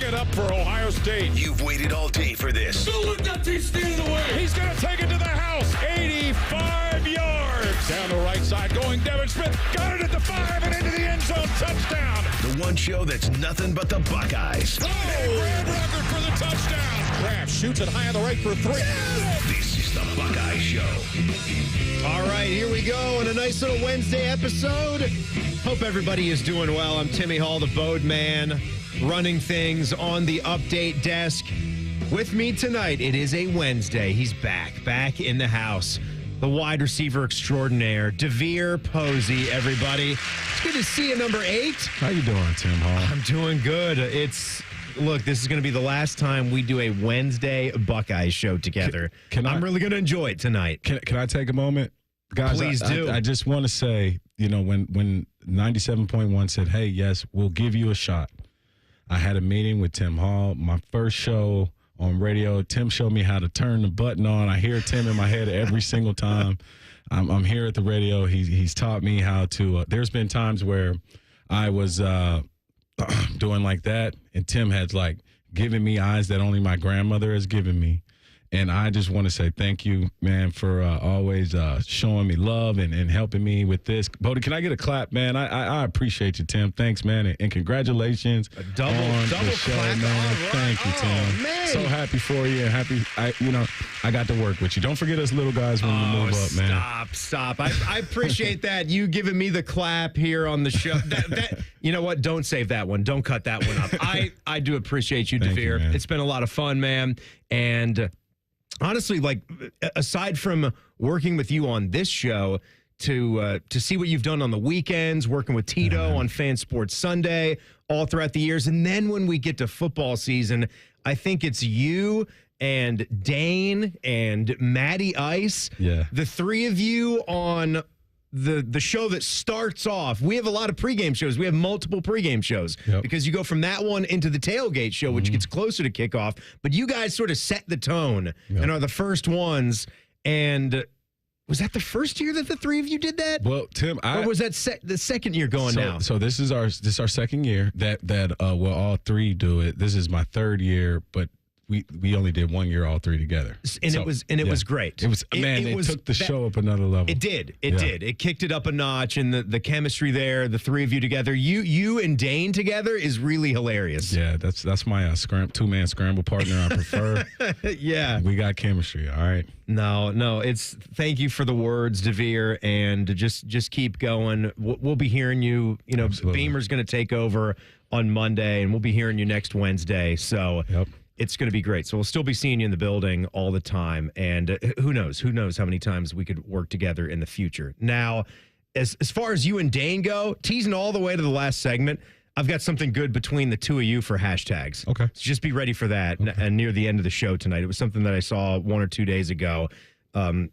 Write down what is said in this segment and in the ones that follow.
it up for Ohio State. You've waited all day for this. Don't let that team stand away. He's going to take it to the house. 85 yards. Down the right side going Devin Smith. Got it at the 5 and into the end zone. Touchdown. The one show that's nothing but the Buckeyes. Oh, Brad Rucker for the touchdown. Kraft shoots it high on the right for 3. This is the Buckeye Show. All right, here we go on a nice little Wednesday episode. Hope everybody is doing well. I'm Timmy Hall, the Bode Man, running things on the update desk. With me tonight, it is a Wednesday. He's back in the house. The wide receiver extraordinaire, DeVier Posey, everybody. It's good to see you, number 8. How you doing, Tim Hall? I'm doing good. Look, this is going to be the last time we do a Wednesday Buckeye show together. I'm really going to enjoy it tonight. Can I take a moment? Guys, Please do. I just want to say, when 97.1 said, hey, yes, we'll give you a shot. I had a meeting with Tim Hall, my first show on radio. Tim showed me how to turn the button on. I hear Tim in my head every single time. I'm here at the radio. He's taught me how to. There's been times where I was doing like that, and Tim has given me eyes that only my grandmother has given me. And I just want to say thank you, man, for always showing me love and helping me with this. Bodie, can I get a clap, man? I appreciate you, Tim. Thanks, man, and congratulations A double on the show, clap. man. All right. Thank you, Tim. Man. So happy for you and happy. I got to work with you. Don't forget us little guys when we move up, man. Stop. I appreciate that. You giving me the clap here on the show. That you know what? Don't save that one. Don't cut that one up. I do appreciate you, Thank DeVier. you, man. It's been a lot of fun, man. And honestly, aside from working with you on this show, to see what you've done on the weekends, working with Tito on Fan Sports Sunday, all throughout the years, and then when we get to football season, I think it's you and Dane and Matty Ice, the three of you on the show that starts off. We have a lot of pregame shows. We have multiple pregame shows because you go from that one into the tailgate show, which gets closer to kickoff. But you guys sort of set the tone and are the first ones. And was that the first year that the three of you did that? Well, Tim, or was that the second year going now? So this is our second year that we'll all three do it. This is my third year, but we only did 1 year all three together. And it was great. It was it took the show up another level. It did. It kicked it up a notch, and the chemistry there, the three of you together, you and Dane together is really hilarious. Yeah, that's my two-man scramble partner I prefer. Yeah. We got chemistry, all right? No, it's thank you for the words, DeVier, and just keep going. We'll be hearing you. Absolutely. Beamer's going to take over on Monday, and we'll be hearing you next Wednesday. So it's going to be great. So we'll still be seeing you in the building all the time. And who knows how many times we could work together in the future. Now, as far as you and Dane go, teasing all the way to the last segment, I've got something good between the two of you for hashtags. Okay. So just be ready for that and near the end of the show tonight. It was something that I saw 1 or 2 days ago.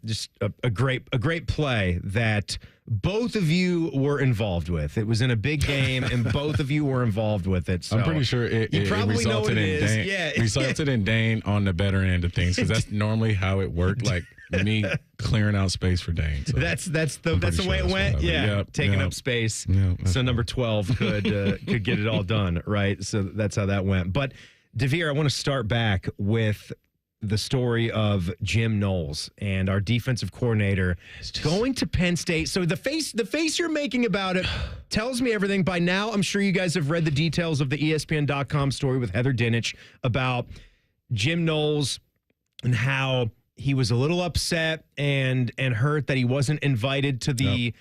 Just a great play that both of you were involved with. It was in a big game, and both of you were involved with it. So I'm pretty sure it resulted in Dane. Resulted in Dane on the better end of things, because that's normally how it worked. Like me clearing out space for Dane. So that's the way it went. Yeah, taking up space. So number 12 could get it all done, right? So that's how that went. But DeVier, I want to start back with the story of Jim Knowles and our defensive coordinator going to Penn State. So the face you're making about it tells me everything. By now, I'm sure you guys have read the details of the ESPN.com story with Heather Dinich about Jim Knowles and how he was a little upset and hurt that he wasn't invited to the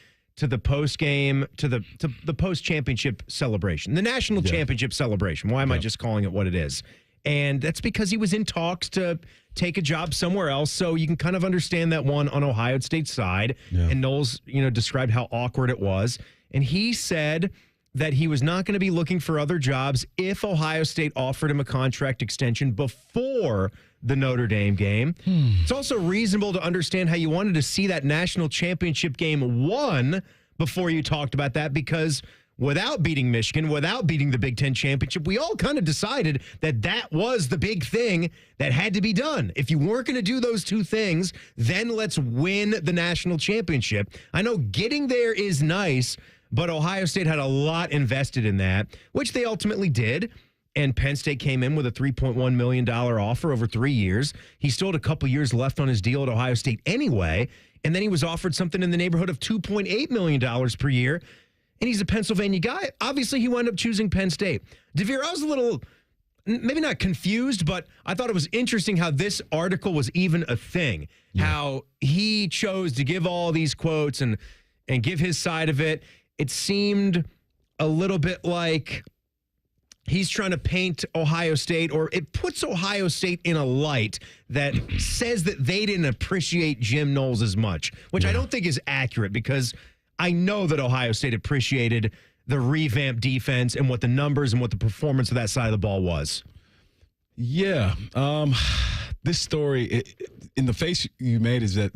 to the post game to the post championship celebration, the national championship celebration. Why am I just calling it what it is? And that's because he was in talks to take a job somewhere else. So you can kind of understand that one on Ohio State's side. And Knowles, described how awkward it was. And he said that he was not going to be looking for other jobs if Ohio State offered him a contract extension before the Notre Dame game. It's also reasonable to understand how you wanted to see that national championship game won before you talked about that, because without beating Michigan, without beating the Big Ten championship, we all kind of decided that was the big thing that had to be done. If you weren't going to do those two things, then let's win the national championship. I know getting there is nice, but Ohio State had a lot invested in that, which they ultimately did. And Penn State came in with a $3.1 million offer over 3 years. He still had a couple years left on his deal at Ohio State anyway. And then he was offered something in the neighborhood of $2.8 million per year. And he's a Pennsylvania guy. Obviously, he wound up choosing Penn State. DeVier, I was a little, maybe not confused, but I thought it was interesting how this article was even a thing. Yeah. How he chose to give all these quotes and give his side of it. It seemed a little bit like he's trying to paint Ohio State, or it puts Ohio State in a light that says that they didn't appreciate Jim Knowles as much, which I don't think is accurate, because I know that Ohio State appreciated the revamped defense and what the numbers and what the performance of that side of the ball was. Yeah. This story, in the face you made, is that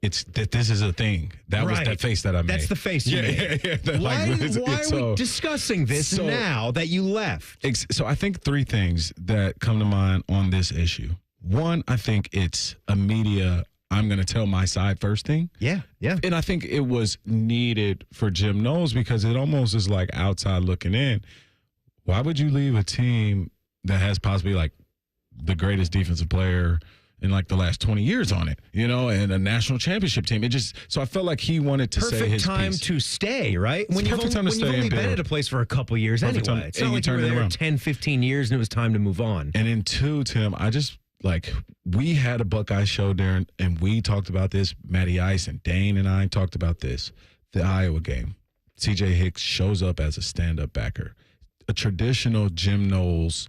this is a thing. That was that face that I made. That's the face you made. Why are we discussing this now that you left? So I think three things that come to mind on this issue. One, I think it's a media, I'm going to tell my side first thing. Yeah. And I think it was needed for Jim Knowles, because it almost is like outside looking in. Why would you leave a team that has possibly like the greatest defensive player in like the last 20 years on it, and a national championship team? So I felt like he wanted to say his time piece. To stay, right? When you've only been at a place for a couple years anyway. It's not like you were there 10, 15 years and it was time to move on. And in two, Tim, we had a Buckeye show there, and we talked about this. Matty Ice and Dane and I talked about this. The Iowa game. C.J. Hicks shows up as a stand-up backer. A traditional Jim Knowles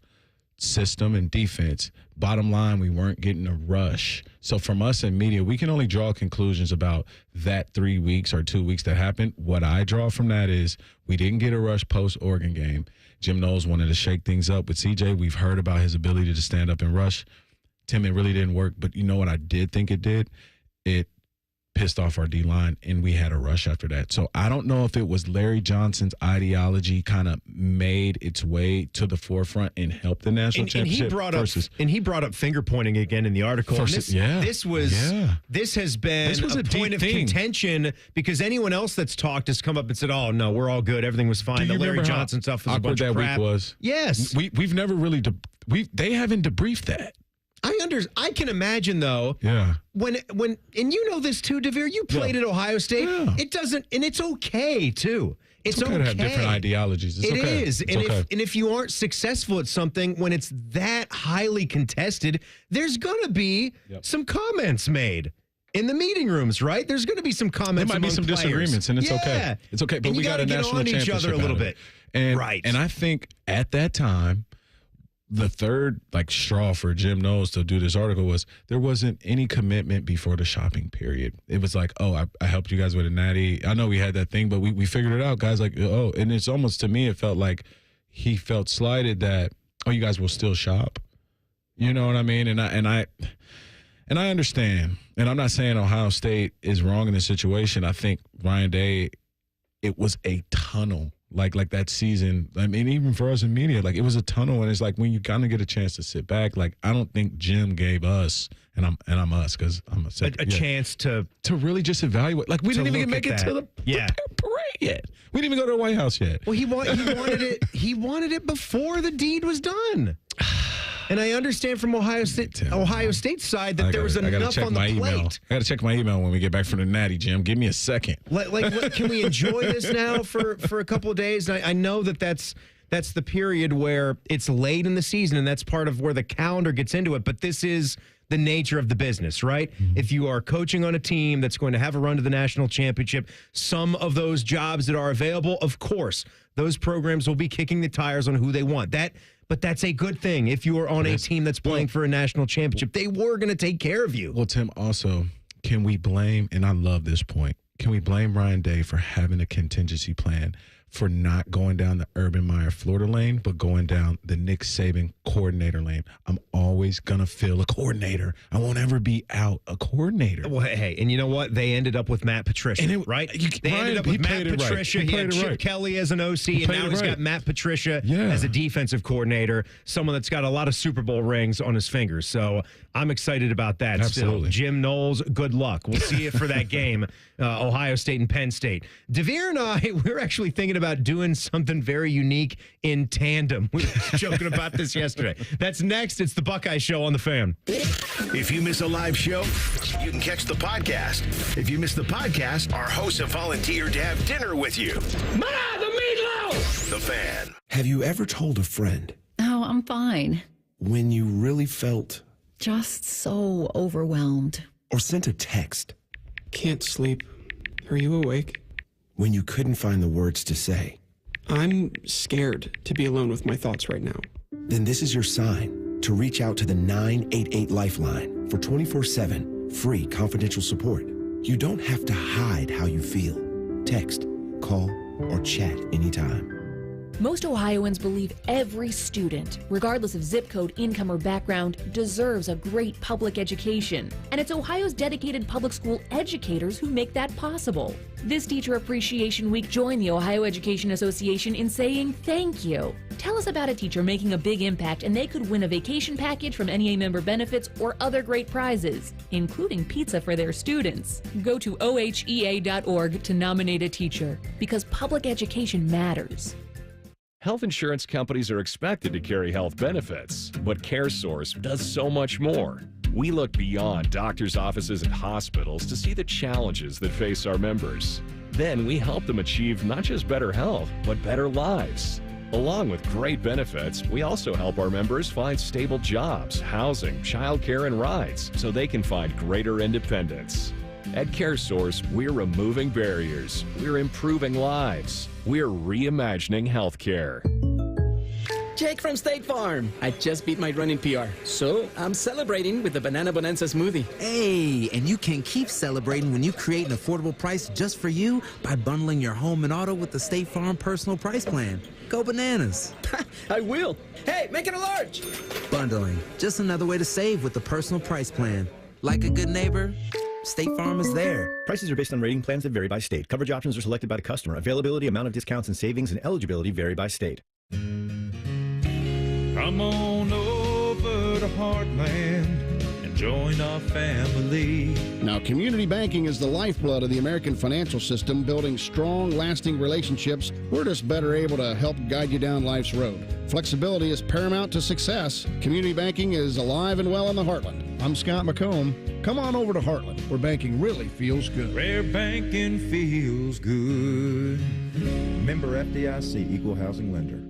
system and defense. Bottom line, we weren't getting a rush. So from us in media, we can only draw conclusions about that 3 weeks or 2 weeks that happened. What I draw from that is we didn't get a rush post-Oregon game. Jim Knowles wanted to shake things up with CJ. We've heard about his ability to stand up and rush. Tim, it really didn't work. But you know what I did think it did? It pissed off our D-line, and we had a rush after that. So I don't know if it was Larry Johnson's ideology kind of made its way to the forefront and helped the national championship. And he brought up finger pointing again in the article. This has been a point of contention, because anyone else that's talked has come up and said, "Oh no, we're all good. Everything was fine." The Larry Johnson stuff was a bunch of crap. Week was. Yes, we've never really they haven't debriefed that. I can imagine, though. Yeah. When and you know this too, DeVier. You played at Ohio State. Yeah. It doesn't, and it's okay too. It's okay to have different ideologies. It is, and if you aren't successful at something when it's that highly contested, there's gonna be some comments made in the meeting rooms, right? There's gonna be some comments. There might be some disagreements, and it's okay. It's okay, but we got a national championship. Each other a little bit, and I think at that time, the third straw for Jim Knowles to do this article was there wasn't any commitment before the shopping period. It was like, oh, I helped you guys with a natty. I know we had that thing, but we figured it out, guys. And it's almost, to me, it felt like he felt slighted that, oh, you guys will still shop. You know what I mean? And I understand. And I'm not saying Ohio State is wrong in this situation. I think Ryan Day, it was a tunnel. Like that season, I mean, even for us in media, it was a tunnel, and it's like when you kind of get a chance to sit back, I don't think Jim gave us, and I'm us because I'm a chance to really just evaluate. We didn't even make it to the parade yet. We didn't even go to the White House yet. Well, he wanted it. He wanted it before the deed was done. And I understand from Ohio State's side that there was enough on the plate. Email. I got to check my email when we get back from the Natty, Jim. Give me a second. Can we enjoy this now for a couple of days? I know that's the period where it's late in the season, and that's part of where the calendar gets into it. But this is the nature of the business, right? Mm-hmm. If you are coaching on a team that's going to have a run to the national championship, some of those jobs that are available, of course, those programs will be kicking the tires on who they want. But that's a good thing. If you are on a team that's playing for a national championship, they were going to take care of you. Well, Tim, also, can we blame, and I love this point, can we blame Ryan Day for having a contingency plan for not going down the Urban Meyer Florida lane, but going down the Nick Saban coordinator lane? I'm always going to feel a coordinator. I won't ever be out a coordinator. Well, hey, and you know what? They ended up with Matt Patricia, right? They ended up with Matt Patricia. He had Chip Kelly as an OC, and now he's got Matt Patricia as a defensive coordinator, someone that's got a lot of Super Bowl rings on his fingers. So I'm excited about that. Absolutely. Still. Jim Knowles, good luck. We'll see you for that game, Ohio State and Penn State. DeVier and I, we're actually thinking about about doing something very unique in tandem. We were joking about this yesterday. That's next. It's the Buckeye Show on the Fan. If you miss a live show, you can catch the podcast. If you miss the podcast, our hosts have volunteered to have dinner with you. The meatloaf! The Fan. Have you ever told a friend Oh, I'm fine. when you really felt, Just so overwhelmed. or sent a text Can't sleep. Are you awake? when you couldn't find the words to say? I'm scared to be alone with my thoughts right now. Then this is your sign to reach out to the 988 Lifeline for 24/7 free confidential support. You don't have to hide how you feel. Text, call, or chat anytime. Most Ohioans believe every student, regardless of zip code, income, or background, deserves a great public education. And it's Ohio's dedicated public school educators who make that possible. This Teacher Appreciation Week, join the Ohio Education Association in saying thank you. Tell us about a teacher making a big impact and they could win a vacation package from NEA member benefits or other great prizes, including pizza for their students. Go to ohea.org to nominate a teacher, because public education matters. Health insurance companies are expected to carry health benefits, but CareSource does so much more. We look beyond doctors' offices and hospitals to see the challenges that face our members. Then we help them achieve not just better health, but better lives. Along with great benefits, we also help our members find stable jobs, housing, childcare, and rides so they can find greater independence. At CareSource, we're removing barriers, we're improving lives, we're reimagining healthcare. Jake from State Farm. I just beat my running PR, so I'm celebrating with the Banana Bonanza smoothie. Hey, and you can keep celebrating when you create an affordable price just for you by bundling your home and auto with the State Farm Personal Price Plan. Go bananas. I will. Hey, make it a large. Bundling, just another way to save with the Personal Price Plan. Like a good neighbor, State Farm is there. Prices are based on rating plans that vary by state. Coverage options are selected by the customer. Availability, amount of discounts and savings, and eligibility vary by state. Come on over to Heartland and join our family. Now, community banking is the lifeblood of the American financial system, building strong, lasting relationships. We're just better able to help guide you down life's road. Flexibility is paramount to success. Community banking is alive and well in the Heartland. I'm Scott McComb. Come on over to Heartland, where banking really feels good. Where banking feels good. Member FDIC, Equal Housing Lender.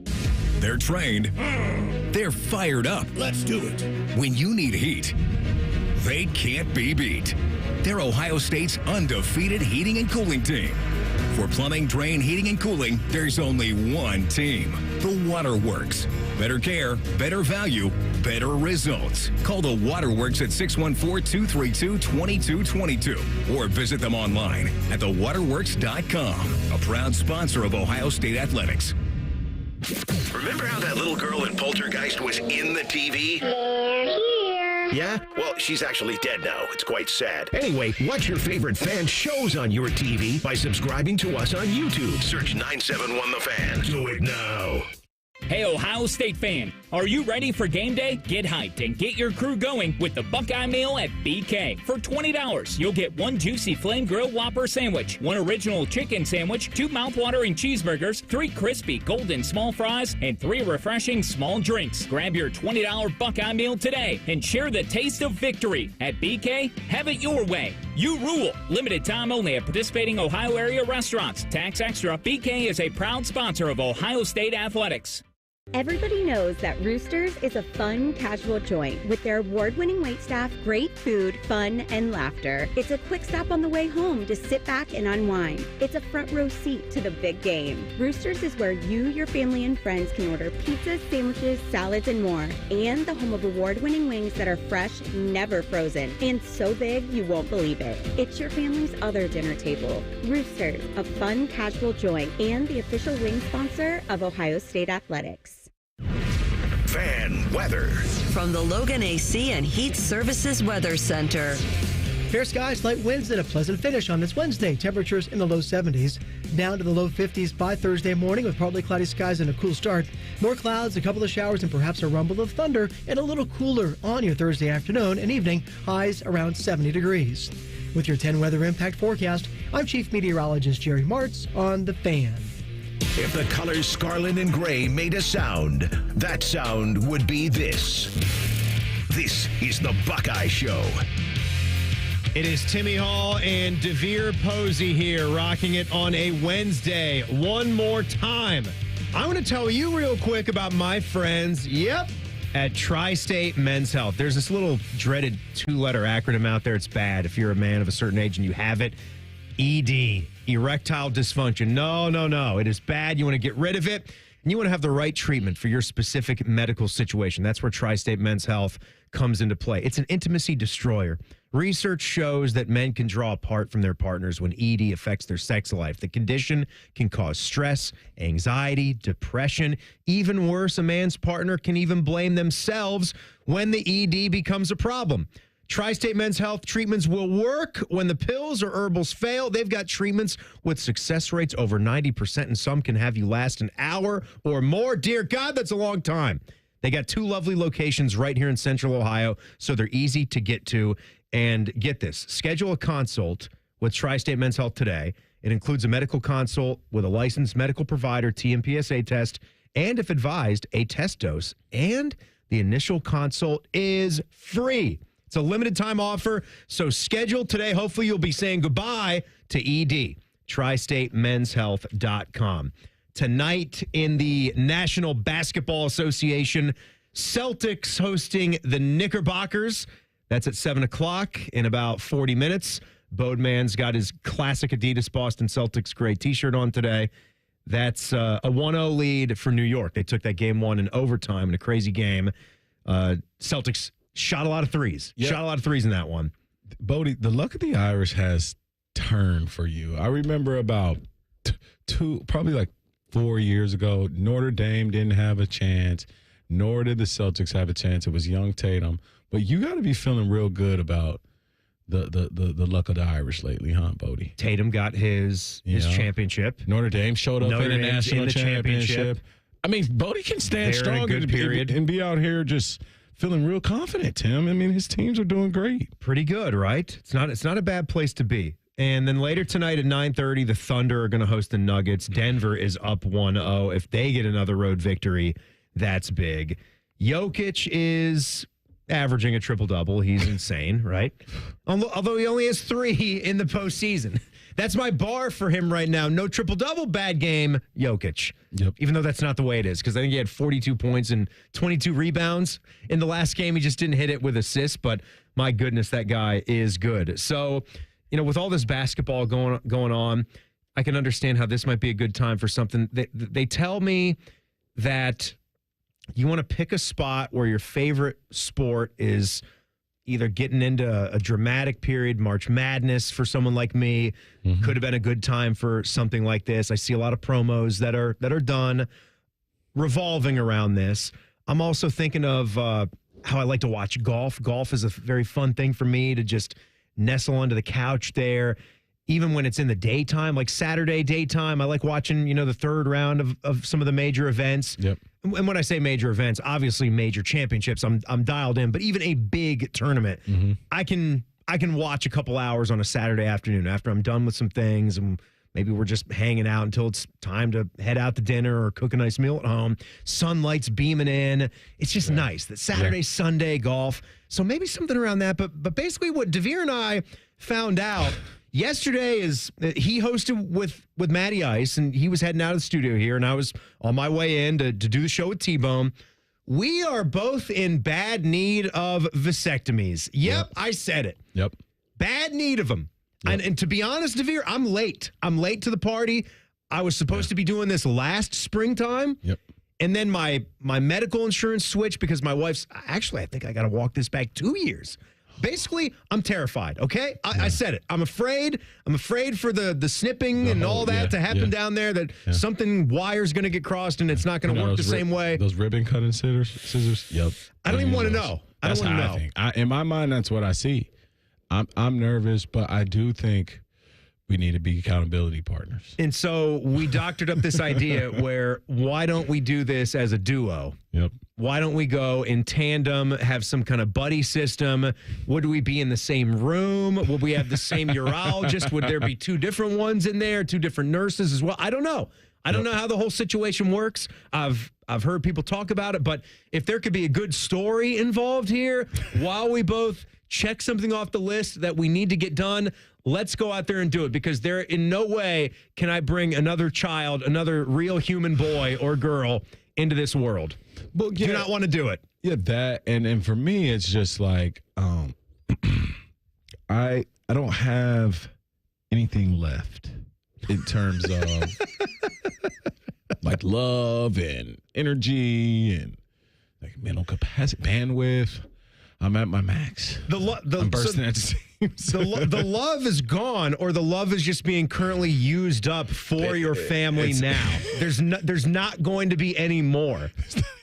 They're trained. They're fired up. Let's do it. When you need heat, they can't be beat. They're Ohio State's undefeated heating and cooling team. For plumbing, drain, heating, and cooling, there's only one team. The Waterworks. Better care, better value, better results. Call the Waterworks at 614-232-2222 or visit them online at thewaterworks.com. A proud sponsor of Ohio State Athletics. Remember how that little girl in Poltergeist was in the TV? They're here. Yeah? Well, she's actually dead now. It's quite sad. Anyway, watch your favorite fan shows on your TV by subscribing to us on YouTube. Search 971 The Fan. Do it now. Hey, Ohio State fan, are you ready for game day? Get hyped and get your crew going with the Buckeye Meal at BK. For $20, you'll get one juicy flame grilled Whopper sandwich, one original chicken sandwich, 2 mouthwatering cheeseburgers, 3 crispy golden small fries, and 3 refreshing small drinks. Grab your $20 Buckeye Meal today and share the taste of victory. At BK, have it your way. You rule. Limited time only at participating Ohio area restaurants. Tax extra. BK is a proud sponsor of Ohio State Athletics. Everybody knows that Roosters is a fun, casual joint with their award-winning waitstaff, great food, fun, and laughter. It's a quick stop on the way home to sit back and unwind. It's a front row seat to the big game. Roosters is where you, your family, and friends can order pizzas, sandwiches, salads, and more. And the home of award-winning wings that are fresh, never frozen, and so big you won't believe it. It's your family's other dinner table. Roosters, a fun, casual joint, and the official wing sponsor of Ohio State Athletics. Fan weather. From the Logan AC and Heat Services Weather Center. Fair skies, light winds, and a pleasant finish on this Wednesday. Temperatures in the low 70s, down to the low 50s by Thursday morning with partly cloudy skies and a cool start. More clouds, a couple of showers, and perhaps a rumble of thunder, and a little cooler on your Thursday afternoon and evening, highs around 70 degrees. With your 10 weather impact forecast, I'm Chief Meteorologist Jerry Martz on The Fan. If the colors scarlet and gray made a sound, that sound would be this. This is the Buckeye Show. It is Timmy Hall and DeVier Posey here, rocking it on a Wednesday. One more time. I want to tell you real quick about my friends, at Tri-State Men's Health. There's this little dreaded 2-letter acronym out there. It's bad if you're a man of a certain age and you have it. ED, erectile dysfunction. No. It is bad. You want to get rid of it, and you want to have the right treatment for your specific medical situation. That's where Tri-State Men's Health comes into play. It's an intimacy destroyer. Research shows that men can draw apart from their partners when ED affects their sex life. The condition can cause stress, anxiety, depression. Even worse, a man's partner can even blame themselves when the ED becomes a problem. Tri-State Men's Health treatments will work when the pills or herbals fail. They've got treatments with success rates over 90%, and some can have you last an hour or more. Dear God, that's a long time. They got 2 lovely locations right here in Central Ohio, so they're easy to get to. And get this, schedule a consult with Tri-State Men's Health today. It includes a medical consult with a licensed medical provider, TMPSA test, and if advised, a test dose. And the initial consult is free. It's a limited time offer, so schedule today. Hopefully you'll be saying goodbye to ED. TriStateMen'sHealth.com. Tonight in the National Basketball Association, Celtics hosting the Knickerbockers. That's at 7 o'clock in about 40 minutes. Bodeman's got his classic Adidas Boston Celtics gray T-shirt on today. That's a 1-0 lead for New York. They took that game 1 in overtime in a crazy game. Celtics shot a lot of threes. Yep. Shot a lot of threes in that one. Bodie, the luck of the Irish has turned for you. I remember about probably like 4 years ago, Notre Dame didn't have a chance, nor did the Celtics have a chance. It was young Tatum. But you got to be feeling real good about the luck of the Irish lately, huh, Bodie? Tatum got his championship. Notre Dame showed up in the national championship. I mean, Bodie can stand strong and be out here just feeling real confident, Tim. I mean, his teams are doing great. Pretty good, right? It's not a bad place to be. And then later tonight at 9:30, the Thunder are going to host the Nuggets. Denver is up 1-0. If they get another road victory, that's big. Jokic is averaging a triple-double. He's insane, right? Although he only has 3 in the postseason. That's my bar for him right now. No triple-double, bad game, Jokic. Yep. Even though that's not the way it is, because I think he had 42 points and 22 rebounds in the last game. He just didn't hit it with assists, but my goodness, that guy is good. So, with all this basketball going on, I can understand how this might be a good time for something. They tell me that you want to pick a spot where your favorite sport is either getting into a dramatic period, March Madness for someone like me. Mm-hmm. Could have been a good time for something like this. I see a lot of promos that are done revolving around this. I'm also thinking of how I like to watch golf. Golf is a very fun thing for me to just nestle under the couch there. Even when it's in the daytime, like Saturday daytime, I like watching, the third round of some of the major events. Yep. And when I say major events, obviously major championships, I'm dialed in. But even a big tournament, mm-hmm. I can watch a couple hours on a Saturday afternoon after I'm done with some things, and maybe we're just hanging out until it's time to head out to dinner or cook a nice meal at home. Sunlight's beaming in. It's just nice. That Saturday, Sunday golf. So maybe something around that. But basically, what DeVier and I found out. Yesterday is he hosted with Matty Ice, and he was heading out of the studio here, and I was on my way in to do the show with T-Bone. We are both in bad need of vasectomies. Yep, I said it. Yep. Bad need of them. Yep. And to be honest, DeVier, I'm late. I'm late to the party. I was supposed to be doing this last springtime. Yep. And then my medical insurance switched because my wife's, actually, I think I got to walk this back 2 years. Basically, I'm terrified, okay? I said it. I'm afraid. I'm afraid for the snipping and all that to happen down there, that something wire's going to get crossed and it's not going to work the same way. Those ribbon cutting scissors? Yep. I don't even want to know. I don't want to know. I think. In my mind, that's what I see. I'm nervous, but I do think we need to be accountability partners. And so we doctored up this idea where why don't we do this as a duo? Yep. Why don't we go in tandem, have some kind of buddy system? Would we be in the same room? Would we have the same urologist? Would there be 2 different ones in there, 2 different nurses as well? I don't know. I don't know how the whole situation works. I've heard people talk about it, but if there could be a good story involved here, while we both check something off the list that we need to get done, let's go out there and do it, because there in no way can I bring another child, another real human boy or girl into this world. But do not want to do it. Yeah, that and for me, it's just like I don't have anything left in terms of like love and energy and like mental capacity, bandwidth. I'm at my max. I'm bursting at the seams. The love is gone, or the love is just being currently used up for your family now. There's not going to be any more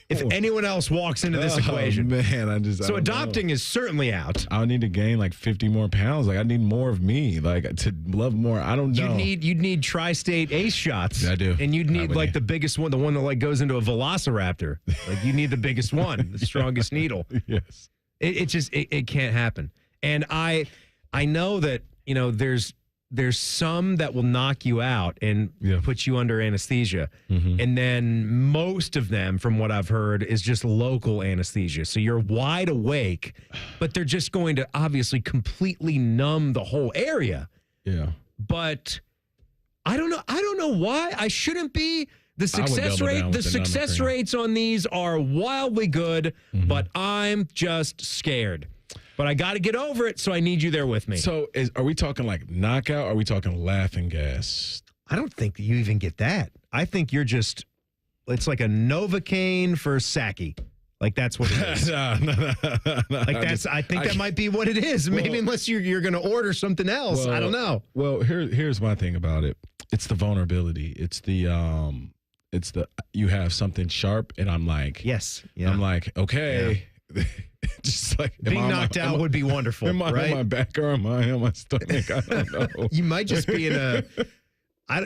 if anyone else walks into this equation. Man, I adopting is certainly out. I need to gain like 50 more pounds. Like I need more of me. Like to love more. I don't know. You'd need tri-state ACE shots. I do. And you'd need like the biggest one, the one that like goes into a velociraptor. Like you need the biggest one, the strongest needle. Yes. It can't happen. And I know that, there's some that will knock you out and put you under anesthesia. Mm-hmm. And then most of them, from what I've heard, is just local anesthesia. So you're wide awake, but they're just going to obviously completely numb the whole area. Yeah. But I don't know why I shouldn't be. The success rates on these are wildly good, but I'm just scared. But I got to get over it, so I need you there with me. So are we talking like knockout, or are we talking laughing gas? I don't think that you even get that. I think you're just, it's like a Novocaine for Saki. Like that's what it is. No. I think that might be what it is. Maybe unless you're going to order something else. I don't know. Well, here's my thing about it. It's the vulnerability. It's the you have something sharp, and I'm like, yes. Yeah. I'm like, okay. Yeah. Just like being knocked out would be wonderful. Am I right? on my back or am I on my stomach? I don't know. You might just be in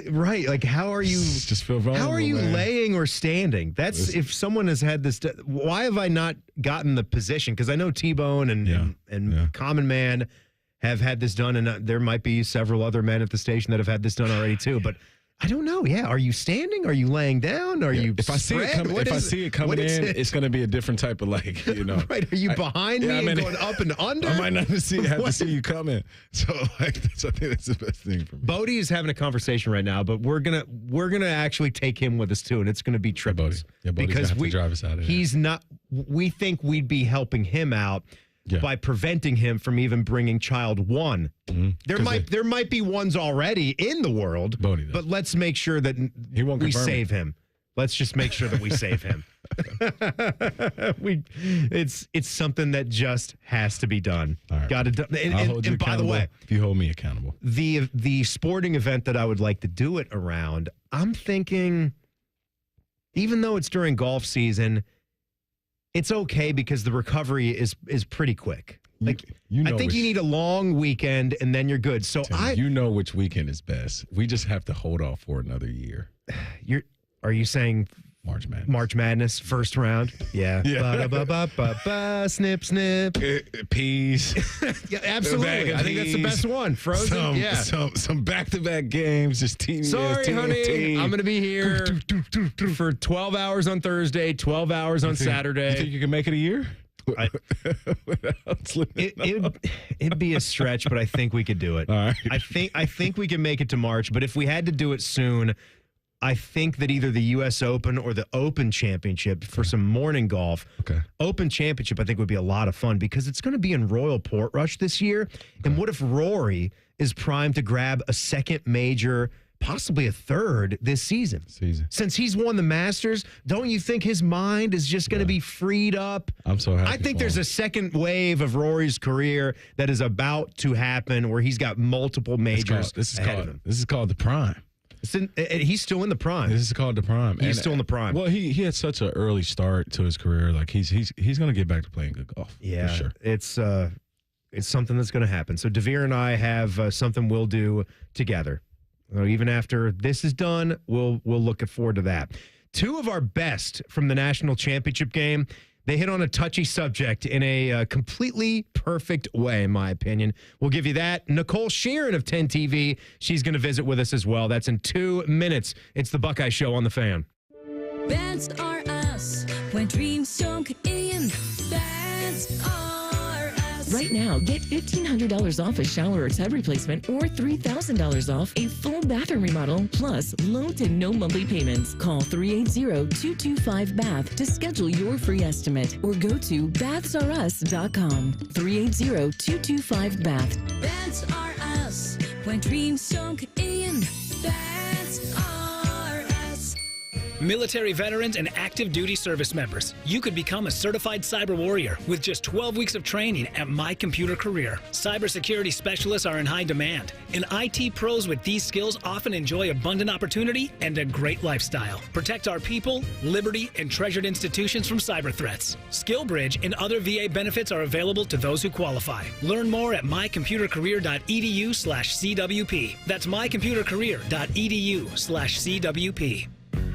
right. Like, how are you? Just feel vulnerable. How are you laying or standing? That's if someone has had this. Why have I not gotten the position? Because I know T-Bone and Common Man have had this done, and there might be several other men at the station that have had this done already too. But I don't know. Yeah, are you standing? Are you laying down? Are you? If I see it coming in, it's going to be a different type of like, Right? Are you behind me and going up and under? I might not have to see you coming. So like, I think that's the best thing for me. Bodie is having a conversation right now, but we're gonna actually take him with us too, and it's gonna be triples. Yeah, Bodie's because gonna have to drive us out of there. He's not. We think we'd be helping him out. Yeah. By preventing him from even bringing child one. Mm-hmm. There might be ones already in the world, but let's make sure that we save him. Let's just make sure that we save him. It's something that just has to be done. Right. Got to do. And by the way, if you hold me accountable, the sporting event that I would like to do it around, I'm thinking, even though it's during golf season, it's okay because the recovery is pretty quick. Like I think you need a long weekend and then you're good. So Tim, you know which weekend is best. We just have to hold off for another year. Are you saying March Madness first round? Yeah. Snip snip. Peas. Yeah, absolutely. I think that's the best one. Frozen. Some back-to-back games. Just team. Sorry, honey. I'm going to be here for 12 hours on Thursday, 12 hours on Saturday. You think you can make it a year? It'd be a stretch, but I think we could do it. All right. I think we can make it to March, but if we had to do it soon, I think that either the U.S. Open or the Open Championship for some morning golf. Okay. Open Championship, I think, would be a lot of fun because it's going to be in Royal Portrush this year. Okay. And what if Rory is primed to grab a second major, possibly a third this season? Since he's won the Masters, don't you think his mind is just going to be freed up? I'm so happy. I think there's a second wave of Rory's career that is about to happen where he's got multiple majors ahead of him. This is called the prime. He's still in the prime. This is called the prime. He's still in the prime. Well, he had such an early start to his career. Like he's going to get back to playing good golf. Yeah, for sure. It's something that's going to happen. So DeVier and I have something we'll do together. Even after this is done, we'll look forward to that. Two of our best from the national championship game. They hit on a touchy subject in a completely perfect way, in my opinion. We'll give you that. Nicole Sheeran of 10 TV, she's going to visit with us as well. That's in 2 minutes. It's the Buckeye Show on the Fan. Bands are us when dreams sunk in. Bands are us. Right now, get $1,500 off a shower or tub replacement or $3,000 off a full bathroom remodel, plus low to no monthly payments. Call 380-225-BATH to schedule your free estimate or go to bathsareus.com. 380-225-BATH. Bands are us when dreams sunk in. Bands are us. Military veterans and active duty service members, you could become a certified cyber warrior with just 12 weeks of training at My Computer Career. Cybersecurity specialists are in high demand, and IT pros with these skills often enjoy abundant opportunity and a great lifestyle. Protect our people, liberty, and treasured institutions from cyber threats. SkillBridge and other VA benefits are available to those who qualify. Learn more at mycomputercareer.edu/CWP. That's mycomputercareer.edu/CWP.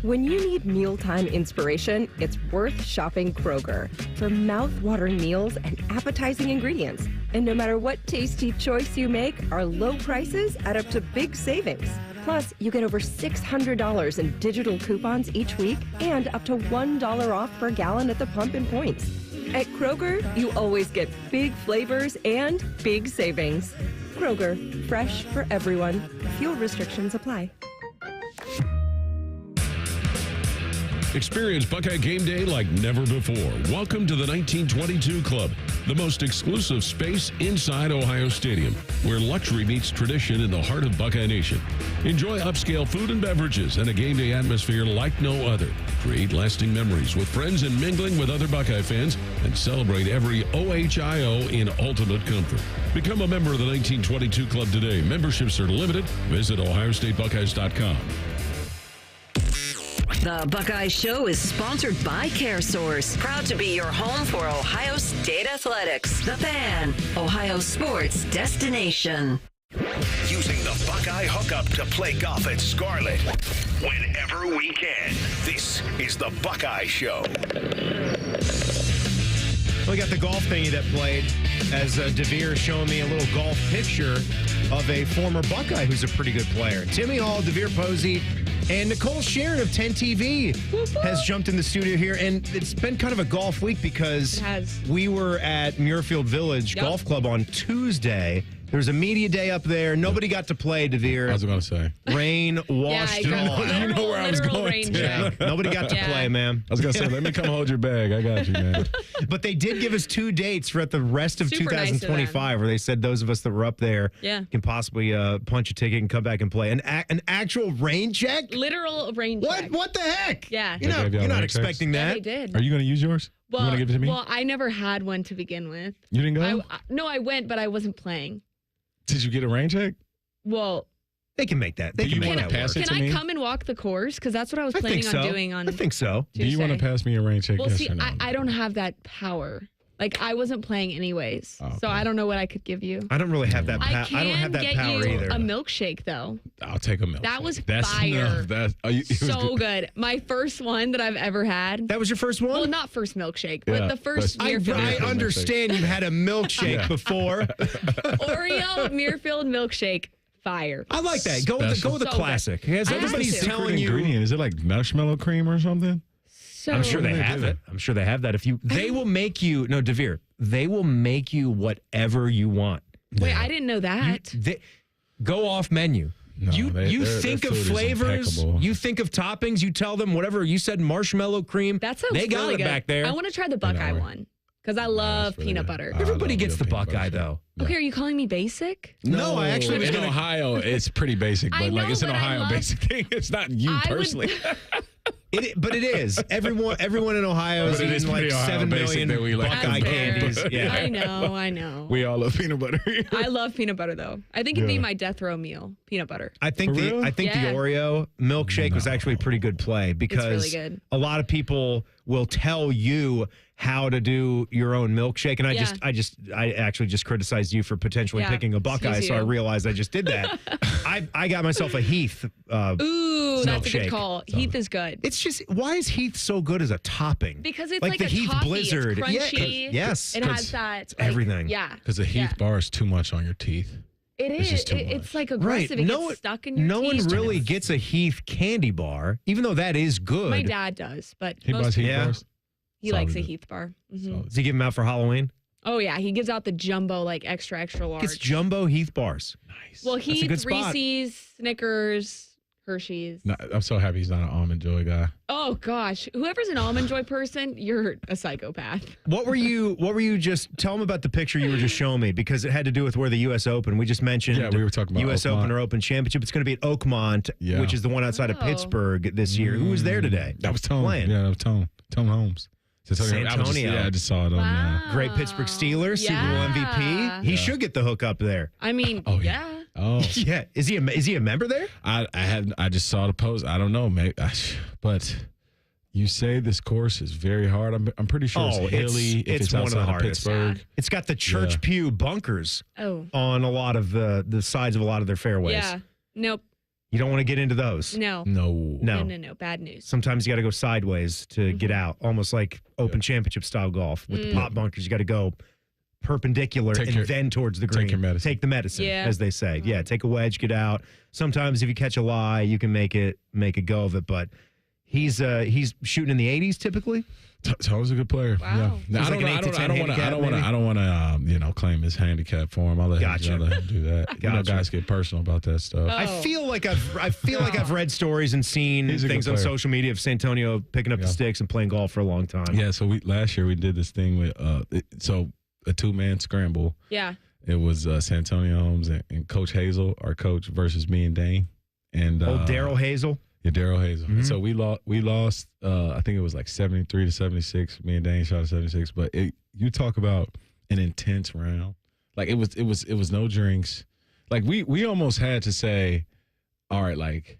When you need mealtime inspiration, it's worth shopping Kroger for mouth-watering meals and appetizing ingredients. And no matter what tasty choice you make, our low prices add up to big savings. Plus, you get over $600 in digital coupons each week and up to $1 off per gallon at the pump and points. At Kroger, you always get big flavors and big savings. Kroger, fresh for everyone. Fuel restrictions apply. Experience Buckeye game day like never before. Welcome to the 1922 Club, the most exclusive space inside Ohio Stadium, where luxury meets tradition in the heart of Buckeye Nation. Enjoy upscale food and beverages and a game day atmosphere like no other. Create lasting memories with friends and mingling with other Buckeye fans, and celebrate every OHIO in ultimate comfort. Become a member of the 1922 Club today. Memberships are limited. Visit OhioStateBuckeyes.com. The Buckeye Show is sponsored by CareSource, proud to be your home for Ohio State Athletics. The Fan, Ohio sports destination. Using the Buckeye hookup to play golf at Scarlet whenever we can. This is the Buckeye Show. We got the golf thingy that played as DeVier showing me a little golf picture of a former Buckeye who's a pretty good player. Timmy Hall, DeVier Posey, and Nicole Sheeran of 10 TV has jumped in the studio here. And it's been kind of a golf week because we were at Muirfield Village Golf Club on Tuesday. There was a media day up there. Nobody got to play, DeVier. I was going to say. Rain washed it all. You know where I was going to. Nobody got to play, man. I was going to say, let me come hold your bag. I got you, man. But they did give us 2 dates for the rest of Super 2025, where they said those of us that were up there can possibly punch a ticket and come back and play. An actual rain check? Literal rain check. What the heck? Yeah. You're not expecting that. Yeah, they did. Are you going to use yours? Well, you want to give it to me? Well, I never had one to begin with. You didn't go? No, I went, but I wasn't playing. Did you get a rain check? Well, they can make that. They can make that work. Can I come and walk the course? Because that's what I was planning on doing on I think so. Do you want to pass me a rain check? Well, yes see, or no? I don't have that power. Like, I wasn't playing anyways. So I don't know what I could give you. I don't really have that power. I don't have that get power you either. a milkshake, though. I'll take a milkshake. That was That's fire. Enough. So good. My first one that I've ever had. That was your first one? Well, not first milkshake, but the first I understand you've had a milkshake before. Oreo Muirfield milkshake. Fire. I like that. Go with the classic. Good. Everybody's telling you. Ingredient. Is it like marshmarshlow cream or something? I'm sure they have it. I'm sure they have that. They will make you, no, DeVier, they will make you whatever you want. Wait, I didn't know that. Go off menu. No, you think of flavors, you think of toppings, you tell them whatever you said, marshmallow cream. That sounds they got really it good. back there. I want to try the Buckeye one because I love peanut butter. Everybody gets the Buckeye though. Okay, are you calling me basic? No, I actually was in Ohio. It's pretty basic, but it's an Ohio basic thing. It's not you personally. But it is. Everyone in Ohio is eating like 7 million Buckeye candies. Yeah. I know. We all love peanut butter. I love peanut butter though. I think it'd be my death row meal, peanut butter. I think the Oreo milkshake was actually a pretty good play because really good. a lot of people will tell you how to do your own milkshake. And I actually just criticized you for potentially picking a Buckeye, so I realized I just did that. I got myself a Heath Ooh, that's a good call. So, Heath is good. It's just, why is Heath so good as a topping? Because it's like the a Heath toffee. Blizzard. It's crunchy. Yes. It has that. It's everything. Yeah. Because the Heath bar is too much on your teeth. It is. It's like aggressive. It gets stuck in your No teeth. one really gets a Heath candy bar, even though that is good. My dad does, but he buys Heath bars? He likes a Heath bar. Does he give them out for Halloween? Oh, yeah. He gives out the jumbo, like extra, extra large. It's jumbo Heath bars. Nice. Well, That's a Heath, good spot. Reese's, Snickers, Hershey's. No, I'm so happy he's not an Almond Joy guy. Oh, gosh. Whoever's an Almond Joy person, you're a psychopath. What were you just, tell them about the picture you were just showing me, because it had to do with where the U.S. Open, we just mentioned. Yeah, we were talking about U.S. Oakmont. Open or Open Championship. It's going to be at Oakmont, which is the one outside of Pittsburgh this year. Who was there today? That was Tone. Playing. Yeah, that was Tone. Tone Holmes. San Antonio. I just saw it on Great Pittsburgh Steelers, Super Bowl MVP. He should get the hook up there. I mean, yeah. Oh, yeah. Is he a member there? I just saw the post. I don't know, mate. But you say this course is very hard. I'm pretty sure it's hilly. It's one one of the outside hardest. Pittsburgh. It's got the church pew bunkers on a lot of the sides of a lot of their fairways. Yeah. Nope. You don't want to get into those. No. Bad news. Sometimes you got to go sideways to get out, almost like Open Championship style golf with the pot bunkers. You got to go perpendicular then towards the green. Take your medicine. Take the medicine, Yeah. as they say. Yeah, take a wedge, get out. Sometimes if you catch a lie, you can make a go of it. But he's shooting in the 80s typically. Tone's a good player. Wow. Yeah. I don't want to claim his handicap for him. I'll let him do that. You know, guys get personal about that stuff. I feel like I've read stories and seen He's a things good on player. social media of San Antonio picking up the sticks and playing golf for a long time. Yeah, so last year we did this thing with a 2-man scramble. Yeah. It was San Antonio Holmes and Coach Hazel, our coach, versus me and Dane. And Daryl Hazel. Yeah, Daryl Hazel. Mm-hmm. So we lost. I think it was like 73-76. Me and Dane shot a 76. But you talk about an intense round. Like it was no drinks. Like we almost had to say, all right, like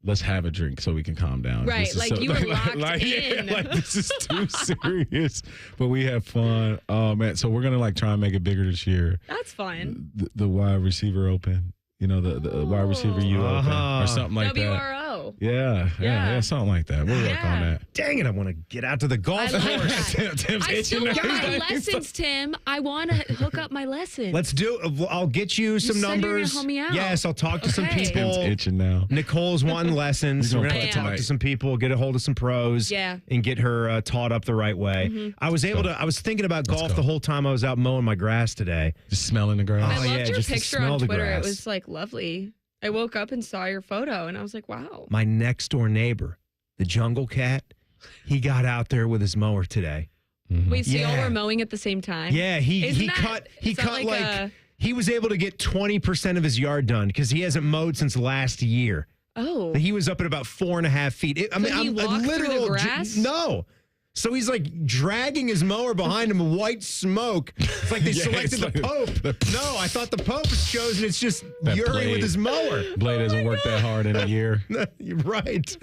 let's have a drink so we can calm down. Right, like you were locked in. Like this is too serious. But we have fun. Oh man, so we're gonna try and make it bigger this year. That's fun. The wide receiver open. You know, the wide receiver open or something like WRO. that. Yeah, something like that. We'll work on that. Dang it, I want to get out to the golf course. Tim's I still itching. want my lessons, Tim. I want to hook up my lessons. Let's do it. I'll get you some said you were gonna numbers. help me out. Yes, I'll talk to some Okay. people. Tim's itching now. Nicole's wanting lessons. We're We're gonna going to play talk tonight. to some people, get a hold of some pros, Yeah. and get her taught up the right way. Mm-hmm. I was I was thinking about Let's golf go. the whole time I was out mowing my grass today. Just smelling the grass. I loved Oh, yeah, your just to picture smell on the Twitter. It grass. was like lovely. I woke up and saw your photo and I was like, wow. My next door neighbor, the jungle cat, he got out there with his mower today. Wait, so y'all Yeah. were mowing at the same time? Yeah, he Isn't that- cut is that like a- he was able to get 20% of his yard done because he hasn't mowed since last year. Oh. He was up at about 4.5 feet. Could he walk through the grass? No. So he's like dragging his mower behind him, white smoke. It's like they Yeah, selected it's the like- Pope. No, I thought the Pope was chosen. It's just That Yuri blade. with his mower. Blade hasn't worked that hard in a year. You're right.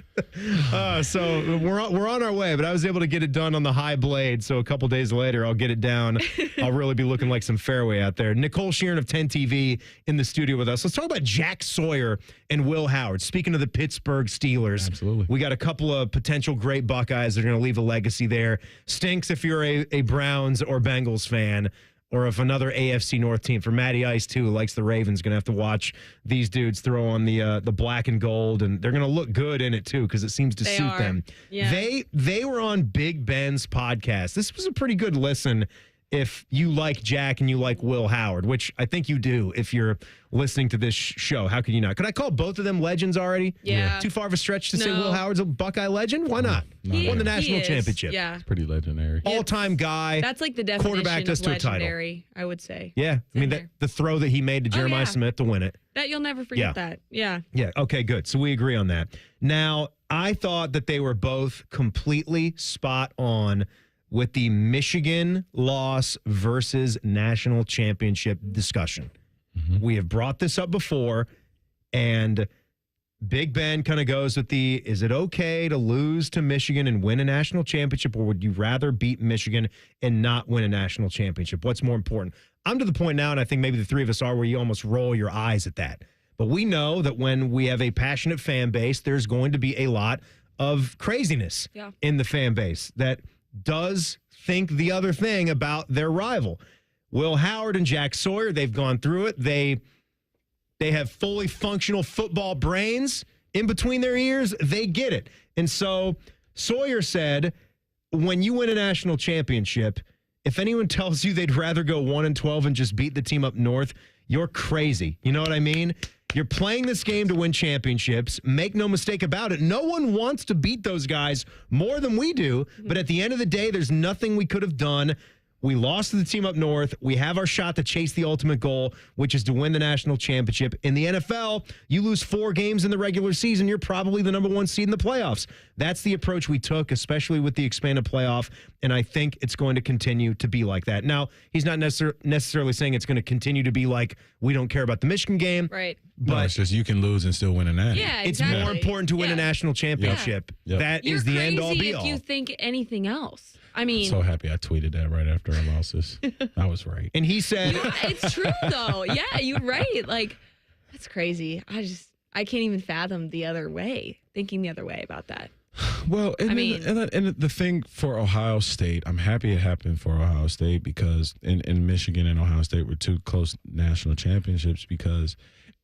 So we're on our way, but I was able to get it done on the high blade. So a couple days later, I'll get it down. I'll really be looking like some fairway out there. Nicole Sheeran of 10 TV in the studio with us. Let's talk about Jack Sawyer and Will Howard. Speaking of the Pittsburgh Steelers, Absolutely. we got a couple of potential great Buckeyes that are going to leave a legacy there. Stinks if you're a Browns or Bengals fan, or if another AFC North team. For Matty Ice, too, who likes the Ravens, going to have to watch these dudes throw on the black and gold, and they're going to look good in it, too, because it seems to suit them. Yeah. They were on Big Ben's podcast. This was a pretty good listen if you like Jack and you like Will Howard, which I think you do if you're listening to this show. How could you not? Could I call both of them legends already? Yeah. Too far of a stretch to say No. Will Howard's a Buckeye legend? Why not? He- Won the he national is. championship. Yeah. It's pretty legendary. All-time guy. That's like the definition Quarterbacked us of to a title. legendary, I would say. Yeah. I mean, there. the throw that he made to Jeremiah yeah. Smith to win it. That you'll never forget that. Yeah. Yeah. Okay, good. So we agree on that. Now, I thought that they were both completely spot on with the Michigan loss versus national championship discussion. We have brought this up before, and Big Ben kind of goes with is it okay to lose to Michigan and win a national championship, or would you rather beat Michigan and not win a national championship? What's more important? I'm to the point now, and I think maybe the three of us are, where you almost roll your eyes at that. But we know that when we have a passionate fan base, there's going to be a lot of craziness in the fan base that does think the other thing about their rival. Will Howard and Jack Sawyer, they've gone through it. They have fully functional football brains in between their ears. They get it. And so Sawyer said, when you win a national championship, if anyone tells you they'd rather go 1-12 and just beat the team up north, you're crazy. You know what I mean? You're playing this game to win championships. Make no mistake about it. No one wants to beat those guys more than we do. But at the end of the day, there's nothing we could have done. We lost to the team up north. We have our shot to chase the ultimate goal, which is to win the national championship. In the NFL, you lose 4 games in the regular season, you're probably the number 1 seed in the playoffs. That's the approach we took, especially with the expanded playoff, and I think it's going to continue to be like that. Now, he's not necessarily saying it's going to continue to be like we don't care about the Michigan game. Right. But no, it's just you can lose and still win a natty. Yeah, exactly. It's more important to win a national championship. Yep. That is the end-all, be-all. You're crazy if you think anything else. I mean, I'm so happy I tweeted that right after our losses. I was right. And he said... Yeah, it's true, though. Yeah, you're right. Like, that's crazy. I can't even fathom thinking the other way about that. Well, and the thing for Ohio State, I'm happy it happened for Ohio State because in Michigan and Ohio State were 2 close national championships because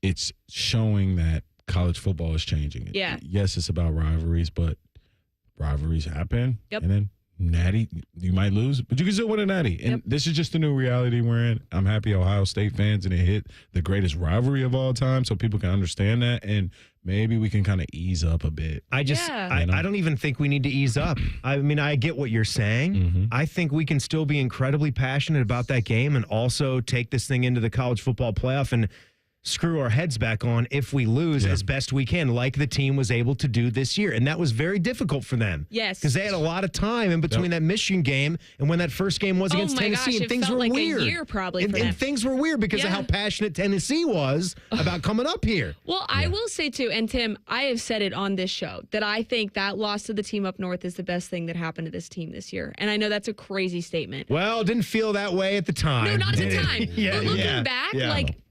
it's showing that college football is changing. Yeah. Yes, it's about rivalries, but rivalries happen. Yep. And then natty, you might lose, but you can still win a natty. And this is just the new reality we're in. I'm happy Ohio State fans and it hit the greatest rivalry of all time so people can understand that. And maybe we can kind of ease up a bit. I don't even think we need to ease up. I mean, I get what you're saying. Mm-hmm. I think we can still be incredibly passionate about that game and also take this thing into the college football playoff and screw our heads back on if we lose as best we can, like the team was able to do this year. And that was very difficult for them. Yes. Because they had a lot of time in between that Michigan game and when that first game was against Tennessee. And things were weird. A year probably for them. And things were weird because of how passionate Tennessee was about coming up here. Well, I will say, too, and Tim, I have said it on this show, that I think that loss to the team up north is the best thing that happened to this team this year. And I know that's a crazy statement. Well, didn't feel that way at the time. No, not at the time. But looking back,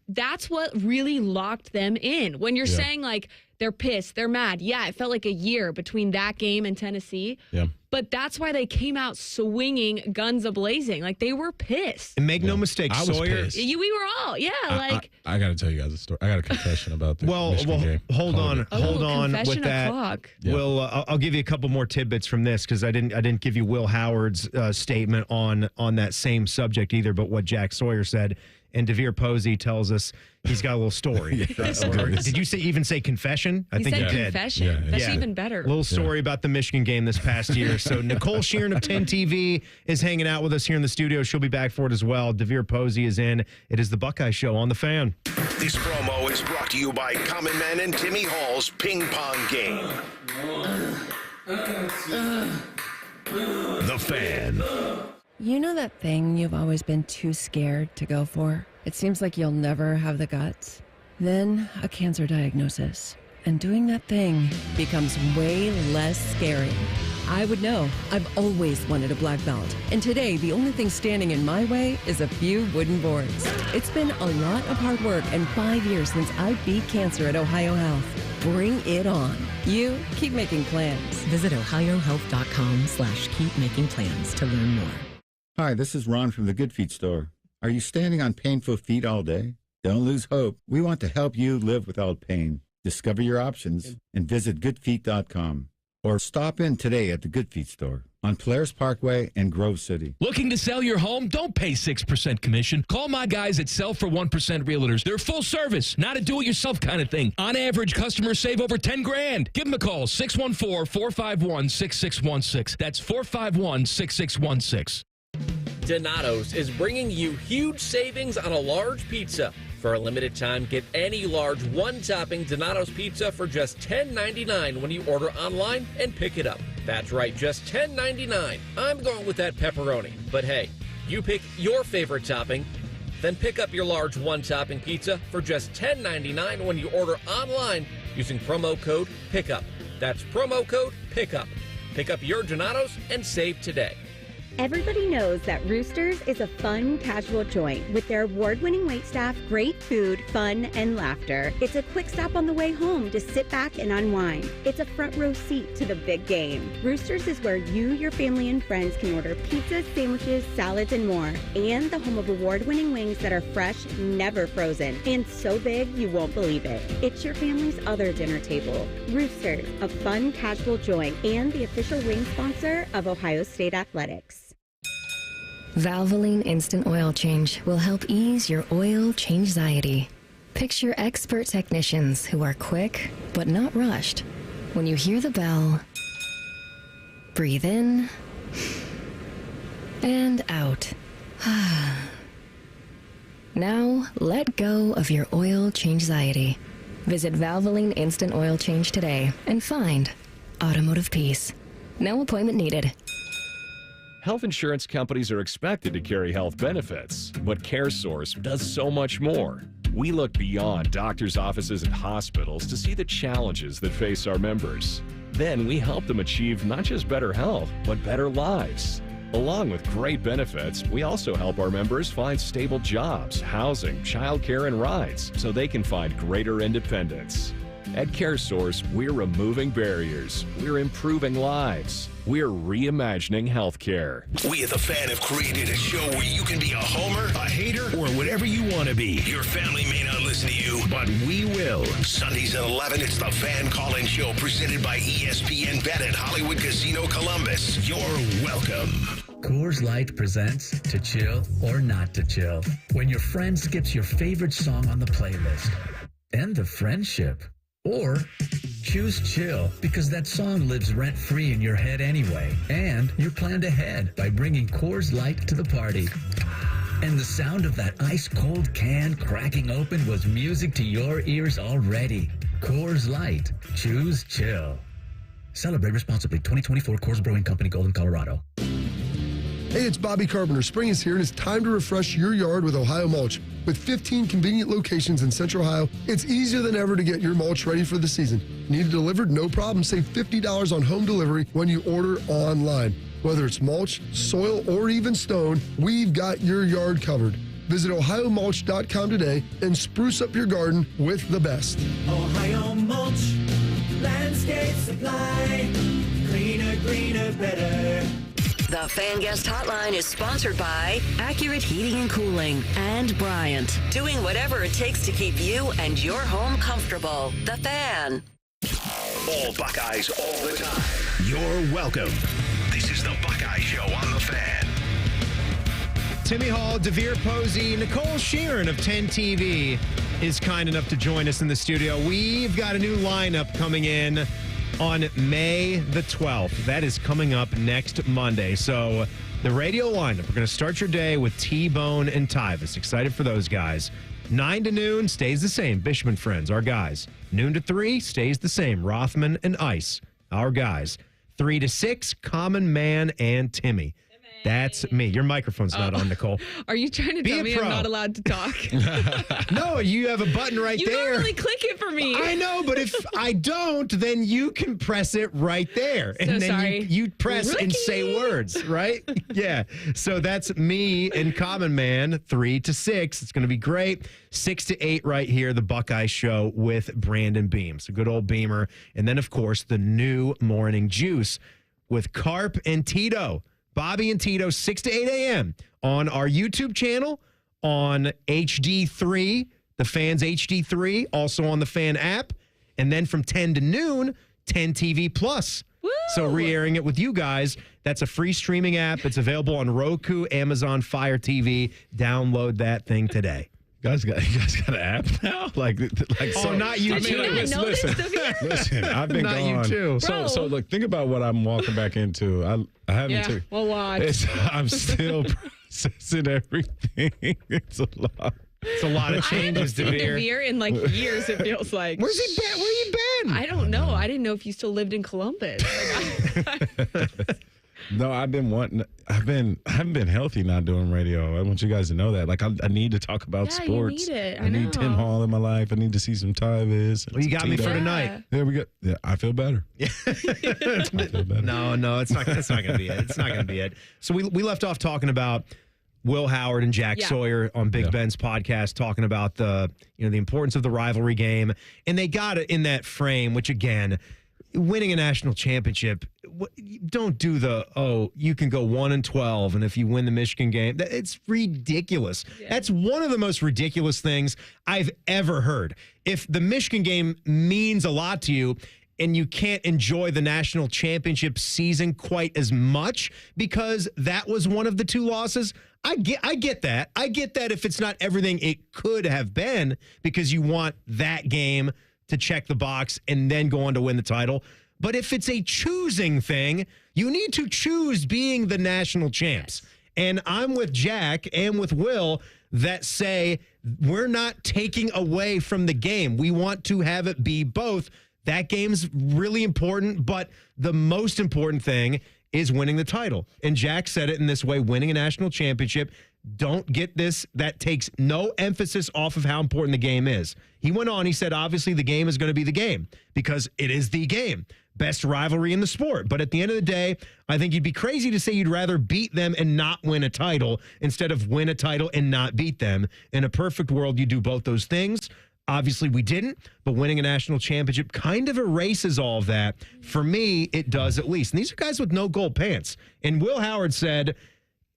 that's what really locked them in. When you're saying, like, they're pissed, they're mad. Yeah, it felt like a year between that game and Tennessee. Yeah. But that's why they came out swinging, guns a-blazing. Like, they were pissed. And make no mistake, I was Sawyer. pissed. We were all, I got to tell you guys a story. I got a confession about this. Michigan game. Hold on confession with that. O'clock. Yeah. Will, I'll give you a couple more tidbits from this because I didn't give you Will Howard's statement on that same subject either, but what Jack Sawyer said. And DeVier Posey tells us he's got a little story. Did you even say confession? I think you did. Confession. Yeah. That's even better. A little story about the Michigan game this past year. So Nicole Sheeran of 10 TV is hanging out with us here in the studio. She'll be back for it as well. DeVier Posey is in. It is the Buckeye Show on The Fan. This promo is brought to you by Common Man and Timmy Hall's Ping Pong Game. The Fan. You know that thing you've always been too scared to go for? It seems like you'll never have the guts. Then a cancer diagnosis. And doing that thing becomes way less scary. I would know. I've always wanted a black belt. And today, the only thing standing in my way is a few wooden boards. It's been a lot of hard work and 5 years since I beat cancer at Ohio Health. Bring it on. You keep making plans. Visit ohiohealth.com/keepmakingplans to learn more. Hi, this is Ron from the Good Feet store. Are you standing on painful feet all day? Don't lose hope. We want to help you live without pain. Discover your options and visit goodfeet.com. Or stop in today at the Good Feet store on Polaris Parkway in Grove City. Looking to sell your home? Don't pay 6% commission. Call my guys at Sell for 1% Realtors. They're full service, not a do-it-yourself kind of thing. On average, customers save over $10,000. Give them a call, 614-451-6616. That's 451-6616. Donato's is bringing you huge savings on a large pizza. For a limited time, get any large one-topping Donato's pizza for just $10.99 when you order online and pick it up. That's right, just $10.99. I'm going with that pepperoni. But hey, you pick your favorite topping, then pick up your large one-topping pizza for just $10.99 when you order online using promo code PICKUP. That's promo code PICKUP. Pick up your Donatos and save today. Everybody knows that Roosters is a fun, casual joint with their award-winning waitstaff, great food, fun, and laughter. It's a quick stop on the way home to sit back and unwind. It's a front row seat to the big game. Roosters is where you, your family, and friends can order pizzas, sandwiches, salads, and more. And the home of award-winning wings that are fresh, never frozen, and so big you won't believe it. It's your family's other dinner table. Roosters, a fun, casual joint, and the official wing sponsor of Ohio State Athletics. Valvoline Instant Oil Change will help ease your oil change-anxiety. Picture expert technicians who are quick, but not rushed. When you hear the bell, breathe in and out. Now, let go of your oil change-anxiety. Visit Valvoline Instant Oil Change today and find automotive peace. No appointment needed. Health insurance companies are expected to carry health benefits, but CareSource does so much more. We look beyond doctors' offices and hospitals to see the challenges that face our members. Then we help them achieve not just better health, but better lives. Along with great benefits, we also help our members find stable jobs, housing, childcare, and rides so they can find greater independence. At CareSource, we're removing barriers. We're improving lives. We're reimagining healthcare. We at The Fan have created a show where you can be a homer, a hater, or whatever you want to be. Your family may not listen to you, but we will. Sundays at 11, it's The Fan Call-In Show presented by ESPN Bet at Hollywood Casino Columbus. You're welcome. Coors Light presents To Chill or Not to Chill. When your friend skips your favorite song on the playlist. End the friendship. Or choose chill because that song lives rent-free in your head anyway. And you're planned ahead by bringing Coors Light to the party. And the sound of that ice-cold can cracking open was music to your ears already. Coors Light. Choose chill. Celebrate responsibly. 2024 Coors Brewing Company, Golden, Colorado. Hey, it's Bobby Carpenter. Spring is here, and it's time to refresh your yard with Ohio Mulch. With 15 convenient locations in Central Ohio, it's easier than ever to get your mulch ready for the season. Need it delivered? No problem. Save $50 on home delivery when you order online. Whether it's mulch, soil, or even stone, we've got your yard covered. Visit OhioMulch.com today and spruce up your garden with the best. Ohio Mulch, landscape supply, greener, greener, better. The Fan Guest Hotline is sponsored by Accurate Heating and Cooling and Bryant, doing whatever it takes to keep you and your home comfortable. The Fan. All Buckeyes all the time. You're welcome. This is the Buckeye Show on The Fan. Timmy Hall, DeVier Posey, Nicole Sheeran of 10 TV is kind enough to join us in the studio. We've got a new lineup coming in on May the 12th. That is coming up next Monday. So the radio lineup, we're going to start your day with T-Bone and Tyvis. Excited for those guys. 9 to noon stays the same. Bishman Friends, our guys. Noon to 3 stays the same. Rothman and Ice, our guys. 3 to 6, Common Man and Timmy. That's me. Your microphone's not on, Nicole. Are you trying to tell me I'm not allowed to talk? No, you have a button right there. You don't really click it for me. I know, but if I don't, then you can press it right there. And then you press and say words, right? Yeah. So that's me and Common Man, 3 to 6. It's going to be great. 6 to 8 right here, the Buckeye Show with Brandon Beam. So good old Beamer. And then, of course, the new Morning Juice with Carp and Tito. Bobby and Tito, 6 to 8 a.m. on our YouTube channel, on HD3, the Fan's HD3, also on the Fan app, and then from 10 to noon, 10 TV Plus. Woo! So re-airing it with you guys. That's a free streaming app. It's available on Roku, Amazon Fire TV. Download that thing today. You guys got an app now? Like so, not you too. Listen, I've been not gone. You too. So look, think about what I'm walking back into. I haven't. Well, watch. I'm still processing everything. It's a lot. It's a lot of changes, I haven't seen DeVier in like years, it feels like. Where's he been? Where you been? I don't know. I didn't know if you still lived in Columbus. No, I haven't been healthy not doing radio. I want you guys to know that. Like, I need to talk about sports. You need it. I need Tim Hall in my life. I need to see some Tyvis. Well, you got me for tonight. There we go. Yeah, I feel better. I feel better. No, it's not going to be it. It's not going to be it. So we left off talking about Will Howard and Jack Sawyer on Big Ben's podcast, talking about the importance of the rivalry game, and they got it in that frame. Which again, winning a national championship, don't do you can go 1-12, and if you win the Michigan game, it's ridiculous. Yeah. That's one of the most ridiculous things I've ever heard. If the Michigan game means a lot to you, and you can't enjoy the national championship season quite as much because that was one of the two losses, I get that. I get that if it's not everything it could have been, because you want that game to check the box and then go on to win the title. But if it's a choosing thing, you need to choose being the national champs. Yes. And I'm with Jack and with Will that say we're not taking away from the game. We want to have it be both. That game's really important, but the most important thing is winning the title. And Jack said it in this way: winning a national championship. Don't get this. That takes no emphasis off of how important the game is. He went on, he said, obviously the game is going to be the game because it is the game. Best rivalry in the sport. But at the end of the day, I think you'd be crazy to say you'd rather beat them and not win a title instead of win a title and not beat them. In a perfect world, you do both those things. Obviously, we didn't, but winning a national championship kind of erases all of that. For me, it does at least. And these are guys with no gold pants. And Will Howard said,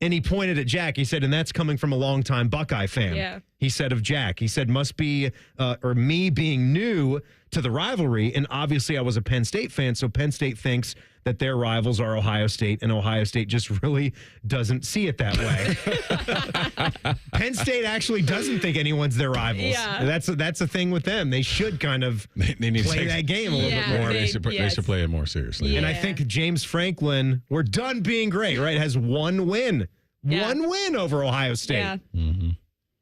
and he pointed at Jack, he said, and that's coming from a longtime Buckeye fan. Yeah. He said of Jack, he said, must be, or me being new to the rivalry, and obviously I was a Penn State fan, so Penn State thinks that their rivals are Ohio State, and Ohio State just really doesn't see it that way. Penn State actually doesn't think anyone's their rivals. Yeah. That's a thing with them. They should kind of they need play that game a little bit more. They should play it more seriously. Yeah. And I think James Franklin, we're done being great, right? Has one win. Yeah. One win over Ohio State. Yeah. Mm-hmm.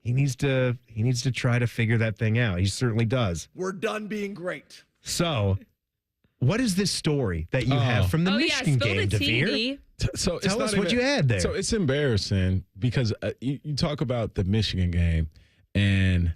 He needs to try to figure that thing out. He certainly does. We're done being great. So, what is this story that you have from the Michigan game, DeVier? So tell us what you had there. So it's embarrassing because you talk about the Michigan game, and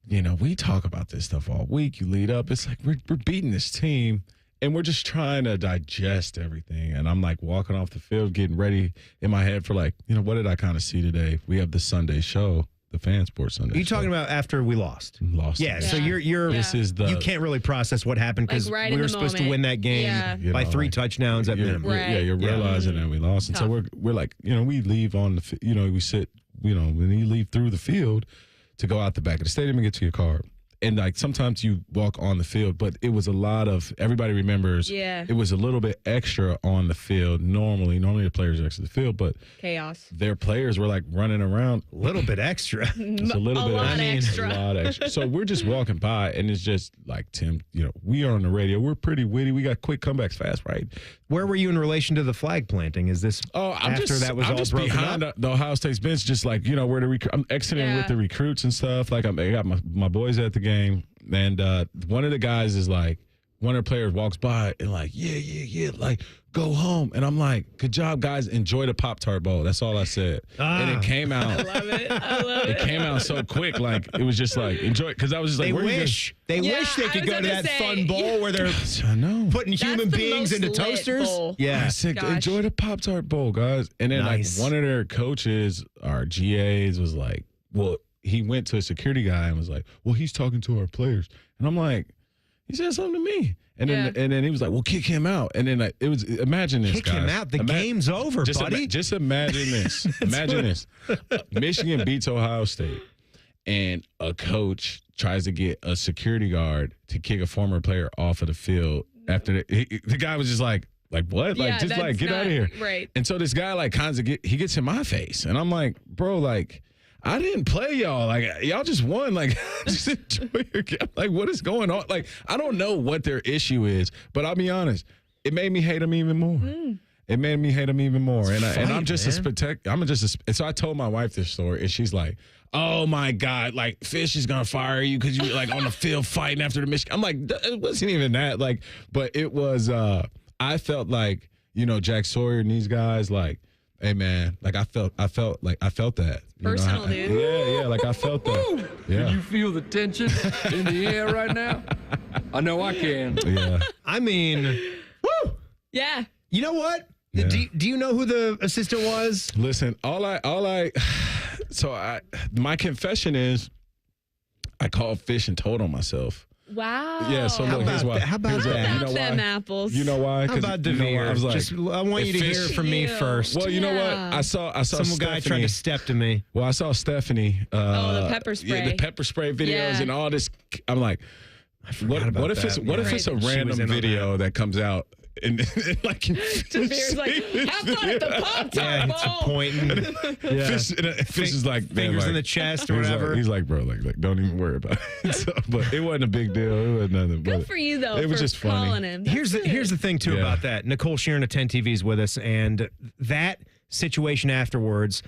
we talk about this stuff all week. You lead up. It's like we're beating this team, and we're just trying to digest everything. And I'm like walking off the field, getting ready in my head for what did I kind of see today? We have the Sunday show. The Fan Sports Sunday. Are you talking about after we lost? Yeah. So you're This is the. You can't really process what happened because we were supposed to win that game by 3 touchdowns at minimum. Right. Yeah, you're realizing that we lost, and so we're like, we leave on the, we sit, when you leave through the field to go out the back of the stadium and get to your car. And like sometimes you walk on the field, but it was a lot of, everybody remembers, it was a little bit extra on the field. Normally the players are extra the field, but chaos. Their players were like running around. A little bit extra. It's a little bit extra. A lot extra. So we're just walking by, and it's just like, Tim, we are on the radio. We're pretty witty. We got quick comebacks fast, right? Where were you in relation to the flag planting? Is this after that was all broken behind up? The Ohio State's bench, just like, where I'm exiting with the recruits and stuff. Like I got my boys at the game. And one of the guys is like, one of the players walks by and like, yeah, like, go home. And I'm like, good job, guys. Enjoy the Pop-Tart Bowl. That's all I said. And it came out. I love it. It came out so quick. Like, it was just like, enjoy it. Because I was just like, they wish they could go to that fun bowl where they're putting human beings into toasters. Yeah. I said, enjoy the Pop-Tart Bowl, guys. And then like one of their coaches, our GAs, was like, well, he went to a security guy and was like, well, he's talking to our players. And I'm like, he said something to me. And then he was like, well, kick him out. And then it was, imagine this, kick guys. Him out. The game's over, buddy. Just imagine this. Imagine this. Michigan beats Ohio State, and a coach tries to get a security guard to kick a former player off of the field after the guy was just like what? Like, just like, get out of here. Right. And so this guy like kind of he gets in my face. And I'm like, bro, like, I didn't play y'all. Like, y'all just won. Like, just enjoy your game. Like, what is going on? Like, I don't know what their issue is, but I'll be honest. It made me hate them even more. It made me hate them even more. And I'm just so I told my wife this story, and she's like, oh, my God. Like, Fish is going to fire you because you were, like, on the field fighting after the Michigan. I'm like, it wasn't even that. Like, but it was, I felt like, Jack Sawyer and these guys, like, hey man, like I felt that. Personal, dude. Yeah, like I felt that. Yeah. Can you feel the tension in the air right now? I know I can. Yeah. I mean, woo! Yeah. You know what? Yeah. Do you know who the assistant was? Listen, my confession is I called fish and told on myself. Wow. Yeah, so look, here's why. How about that? How about them apples? You know why? How about DeVier? I was like, I want you to hear it from me first. Well, you know what? I saw some guy tried to step to me. Well, I saw Stephanie. The pepper spray. Yeah, the pepper spray videos and all this. I'm like, what if it's a random video that comes out? And like, DeVier's like, have fun at the Pop-Tart Bowl. Pointing. Fish is like fingers in the chest or whatever. He's like, bro, like don't even worry about it. So, but it wasn't a big deal. It wasn't nothing. Good for you though. It was just funny. Calling him. Here's the thing too about that. Nicole Sheeran of 10 TV's with us, and that situation afterwards,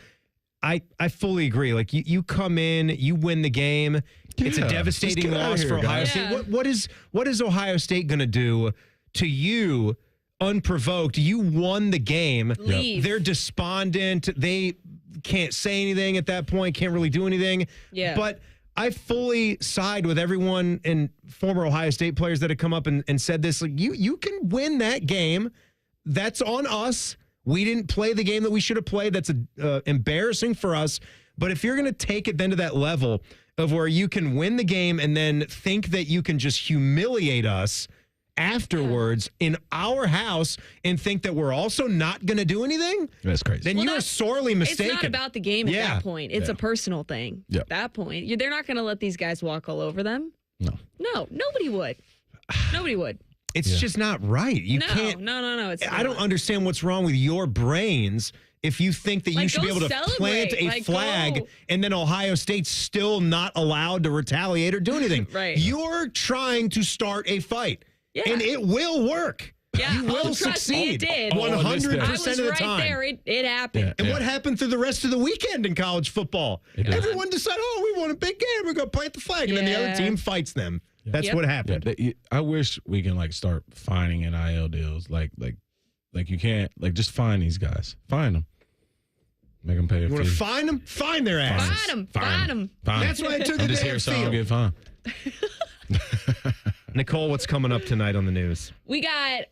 I fully agree. Like you come in, you win the game. It's a devastating loss for Ohio State. What is Ohio State going to do to you unprovoked? You won the game. Leave. They're despondent. They can't say anything at that point, can't really do anything. Yeah. But I fully side with everyone and former Ohio State players that have come up and said this. Like, you can win that game. That's on us. We didn't play the game that we should have played. That's embarrassing for us. But if you're going to take it then to that level of where you can win the game and then think that you can just humiliate us afterwards in our house and think that we're also not going to do anything, that's crazy. Then you're sorely mistaken. It's not about the game at that point. It's a personal thing. Yep. At that point, they're not going to let these guys walk all over them. No, nobody would. Nobody would. It's just not right. You can't. No. I don't understand what's wrong with your brains if you think that you should be able to plant a flag and then Ohio State's still not allowed to retaliate or do anything. Right. You're trying to start a fight. Yeah. And it will work. Yeah, you will trust me, it did. 100% of the time. Right there. It happened. And what happened through the rest of the weekend in college football? Everyone decided, we won a big game. We're going to plant the flag. And then the other team fights them. That's what happened. Yeah, I wish we can start finding NIL deals. Like you can't just find these guys. Find them. Make them pay a fee. You want to find them? Find their asses. Find them. That's why I took the just here so I don't get fined. Nicole, what's coming up tonight on the news? We got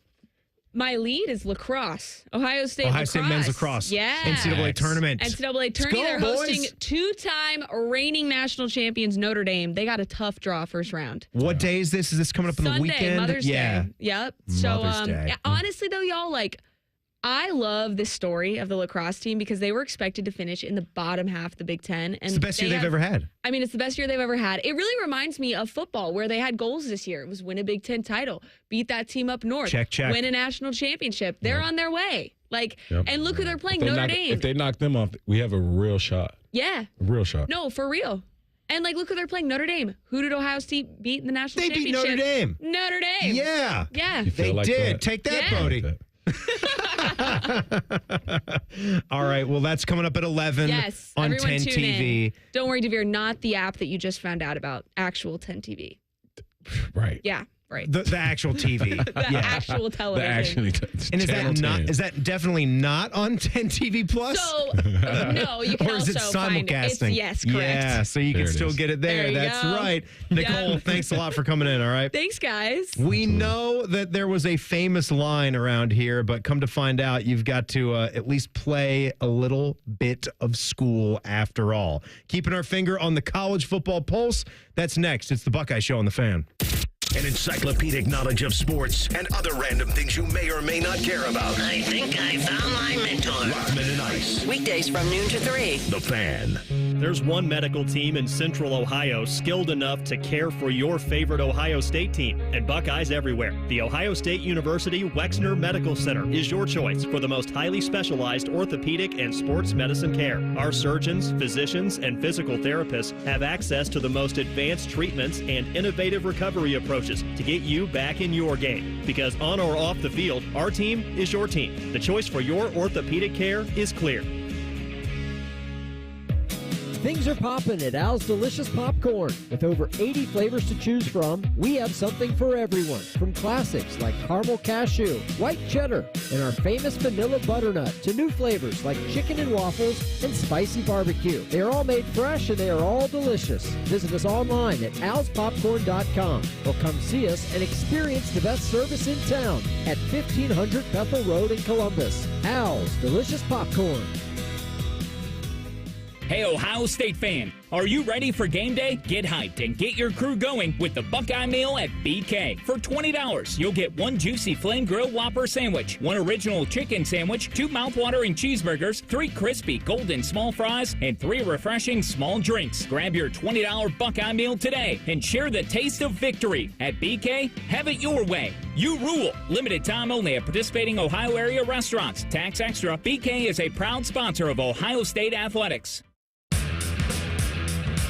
my lead is lacrosse. Ohio State men's lacrosse. Yeah. NCAA tournament. NCAA tourney. They're hosting two-time reigning national champions Notre Dame. They got a tough draw first round. What day is this? Is this coming up on the weekend? Mother's Day. Yep. Mother's Day. Honestly though, y'all, I love this story of the lacrosse team because they were expected to finish in the bottom half of the Big Ten. And it's the best year they've ever had. I mean, it's the best year they've ever had. It really reminds me of football where they had goals this year. It was win a Big Ten title, beat that team up north, check. Win a national championship. They're on their way. And look who they're playing, Notre Dame. If they knock them off, we have a real shot. Yeah. A real shot. No, for real. And look who they're playing, Notre Dame. Who did Ohio State beat in the national championship? They beat Notre Dame. Notre Dame. Yeah. Yeah. They did. Take that, Bodie. All right, well, that's coming up at 11 on 10 TV. Don't worry, DeVier, not the app that you just found out about, actual 10 TV. Right. Yeah, right. The actual TV. The actual television. And is that definitely not on 10 TV Plus? So, no, you can or is also it simulcasting? Yes, correct. Yeah, so you can still get it there. That's right. Nicole, thanks a lot for coming in, all right? Thanks, guys. We know that there was a famous line around here, but come to find out, you've got to at least play a little bit of school after all. Keeping our finger on the college football pulse. That's next. It's the Buckeye Show on the Fan. An encyclopedic knowledge of sports and other random things you may or may not care about. I think I found my mentor. Rockman and Ice. Weekdays from noon to 3. The Fan. There's one medical team in Central Ohio skilled enough to care for your favorite Ohio State team, and Buckeyes everywhere. The Ohio State University Wexner Medical Center is your choice for the most highly specialized orthopedic and sports medicine care. Our surgeons, physicians, and physical therapists have access to the most advanced treatments and innovative recovery approaches to get you back in your game. Because on or off the field, our team is your team. The choice for your orthopedic care is clear. Things are popping at Al's Delicious Popcorn. With over 80 flavors to choose from, we have something for everyone. From classics like caramel cashew, white cheddar, and our famous vanilla butternut to new flavors like chicken and waffles and spicy barbecue. They are all made fresh and they are all delicious. Visit us online at alspopcorn.com or come see us and experience the best service in town at 1500 Bethel Road in Columbus. Al's Delicious Popcorn. Hey, Ohio State fan, are you ready for game day? Get hyped and get your crew going with the Buckeye meal at BK. For $20, you'll get one juicy flame grilled Whopper sandwich, one original chicken sandwich, 2 mouthwatering cheeseburgers, 3 crispy golden small fries, and 3 refreshing small drinks. Grab your $20 Buckeye meal today and share the taste of victory. At BK, have it your way. You rule. Limited time only at participating Ohio area restaurants. Tax extra. BK is a proud sponsor of Ohio State Athletics.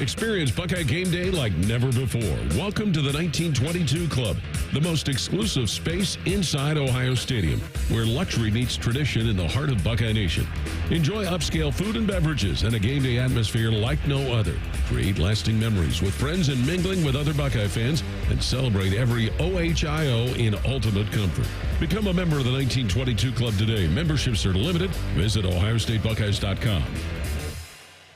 Experience Buckeye game day like never before. Welcome to the 1922 Club, the most exclusive space inside Ohio Stadium, where luxury meets tradition in the heart of Buckeye Nation. Enjoy upscale food and beverages and a game day atmosphere like no other. Create lasting memories with friends and mingling with other Buckeye fans, and celebrate every OHIO in ultimate comfort. Become a member of the 1922 Club today. Memberships are limited. Visit OhioStateBuckeyes.com.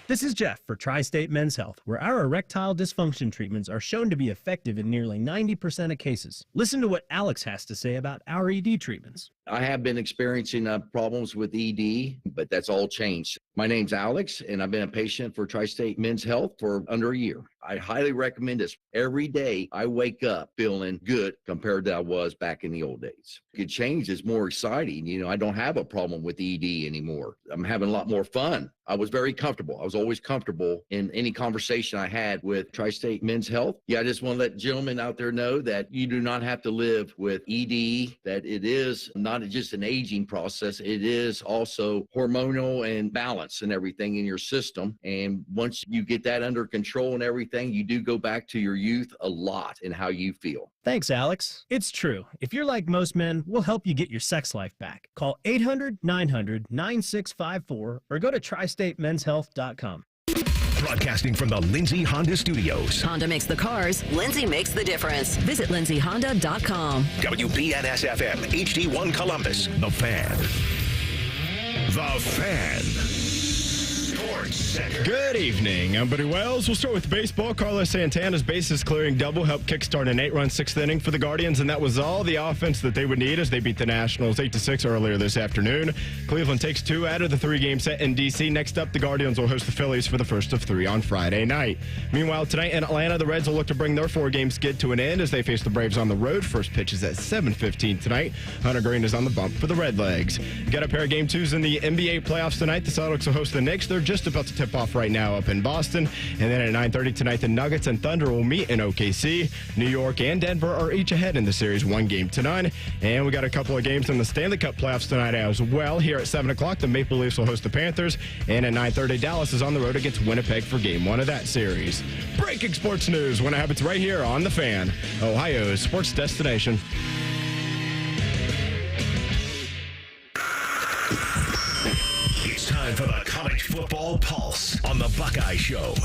This is Jeff for Tri-State Men's Health, where our erectile dysfunction treatments are shown to be effective in nearly 90% of cases. Listen to what Alex has to say about our ED treatments. I have been experiencing problems with ED, but that's all changed. My name's Alex, and I've been a patient for Tri-State Men's Health for under a year. I highly recommend this. Every day I wake up feeling good compared to I was back in the old days. Good change is more exciting. You know, I don't have a problem with ED anymore. I'm having a lot more fun. I was very comfortable. I was always comfortable in any conversation I had with Tri-State Men's Health. Yeah, I just want to let gentlemen out there know that you do not have to live with ED, that it is not just an aging process. It is also hormonal and balance and everything in your system. And once you get that under control and everything, you do go back to your youth a lot in how you feel. Thanks, Alex. It's true. If you're like most men, we'll help you get your sex life back. Call 800-900-9654 or go to tristatemenshealth.com. Broadcasting from the Lindsay Honda Studios. Honda makes the cars. Lindsay makes the difference. Visit lindsayhonda.com. WBNS-FM, HD1 Columbus. The Fan. The Fan. Sports Center. Good evening. I'm Buddy Wells. We'll start with baseball. Carlos Santana's bases clearing double helped kickstart an 8-run 6th inning for the Guardians, and that was all the offense that they would need as they beat the Nationals 8-6 earlier this afternoon. Cleveland takes 2 out of the 3-game set in D.C. Next up, the Guardians will host the Phillies for the first of 3 on Friday night. Meanwhile, tonight in Atlanta, the Reds will look to bring their 4-game skid to an end as they face the Braves on the road. First pitch is at 7:15 tonight. Hunter Green is on the bump for the Redlegs. Got a pair of Game 2s in the NBA playoffs tonight. The Celtics will host the Knicks. They're just about to tip off right now up in Boston. And then at 9:30 tonight, the Nuggets and Thunder will meet in OKC. New York and Denver are each ahead in the series 1-9. And we got a couple of games in the Stanley Cup playoffs tonight as well. Here at 7 o'clock, the Maple Leafs will host the Panthers. And at 9:30, Dallas is on the road against Winnipeg for Game 1 of that series. Breaking sports news when it happens right here on The Fan, Ohio's sports destination. Time for the College Football Pulse on the Buckeye Show.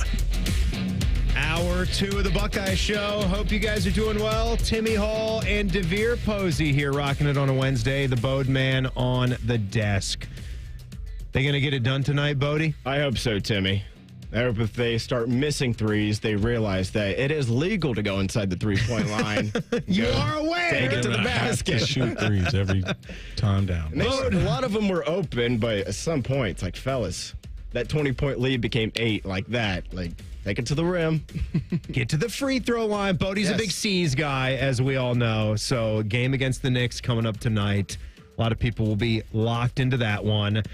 Hour 2 of the Buckeye Show. Hope you guys are doing well. Timmy Hall and DeVier Posey here rocking it on a Wednesday. The Bode man on the desk. They going to get it done tonight, Bodie? I hope so, Timmy. I hope if they start missing threes, they realize that it is legal to go inside the three-point line. You are aware. Take it to the basket. To shoot threes every time down. A lot of them were open, but at some point, it's like, fellas, that 20-point lead became 8 like that. Like, take it to the rim. Get to the free throw line. Bodie's a big C's guy, as we all know. So, game against the Knicks coming up tonight. A lot of people will be locked into that one.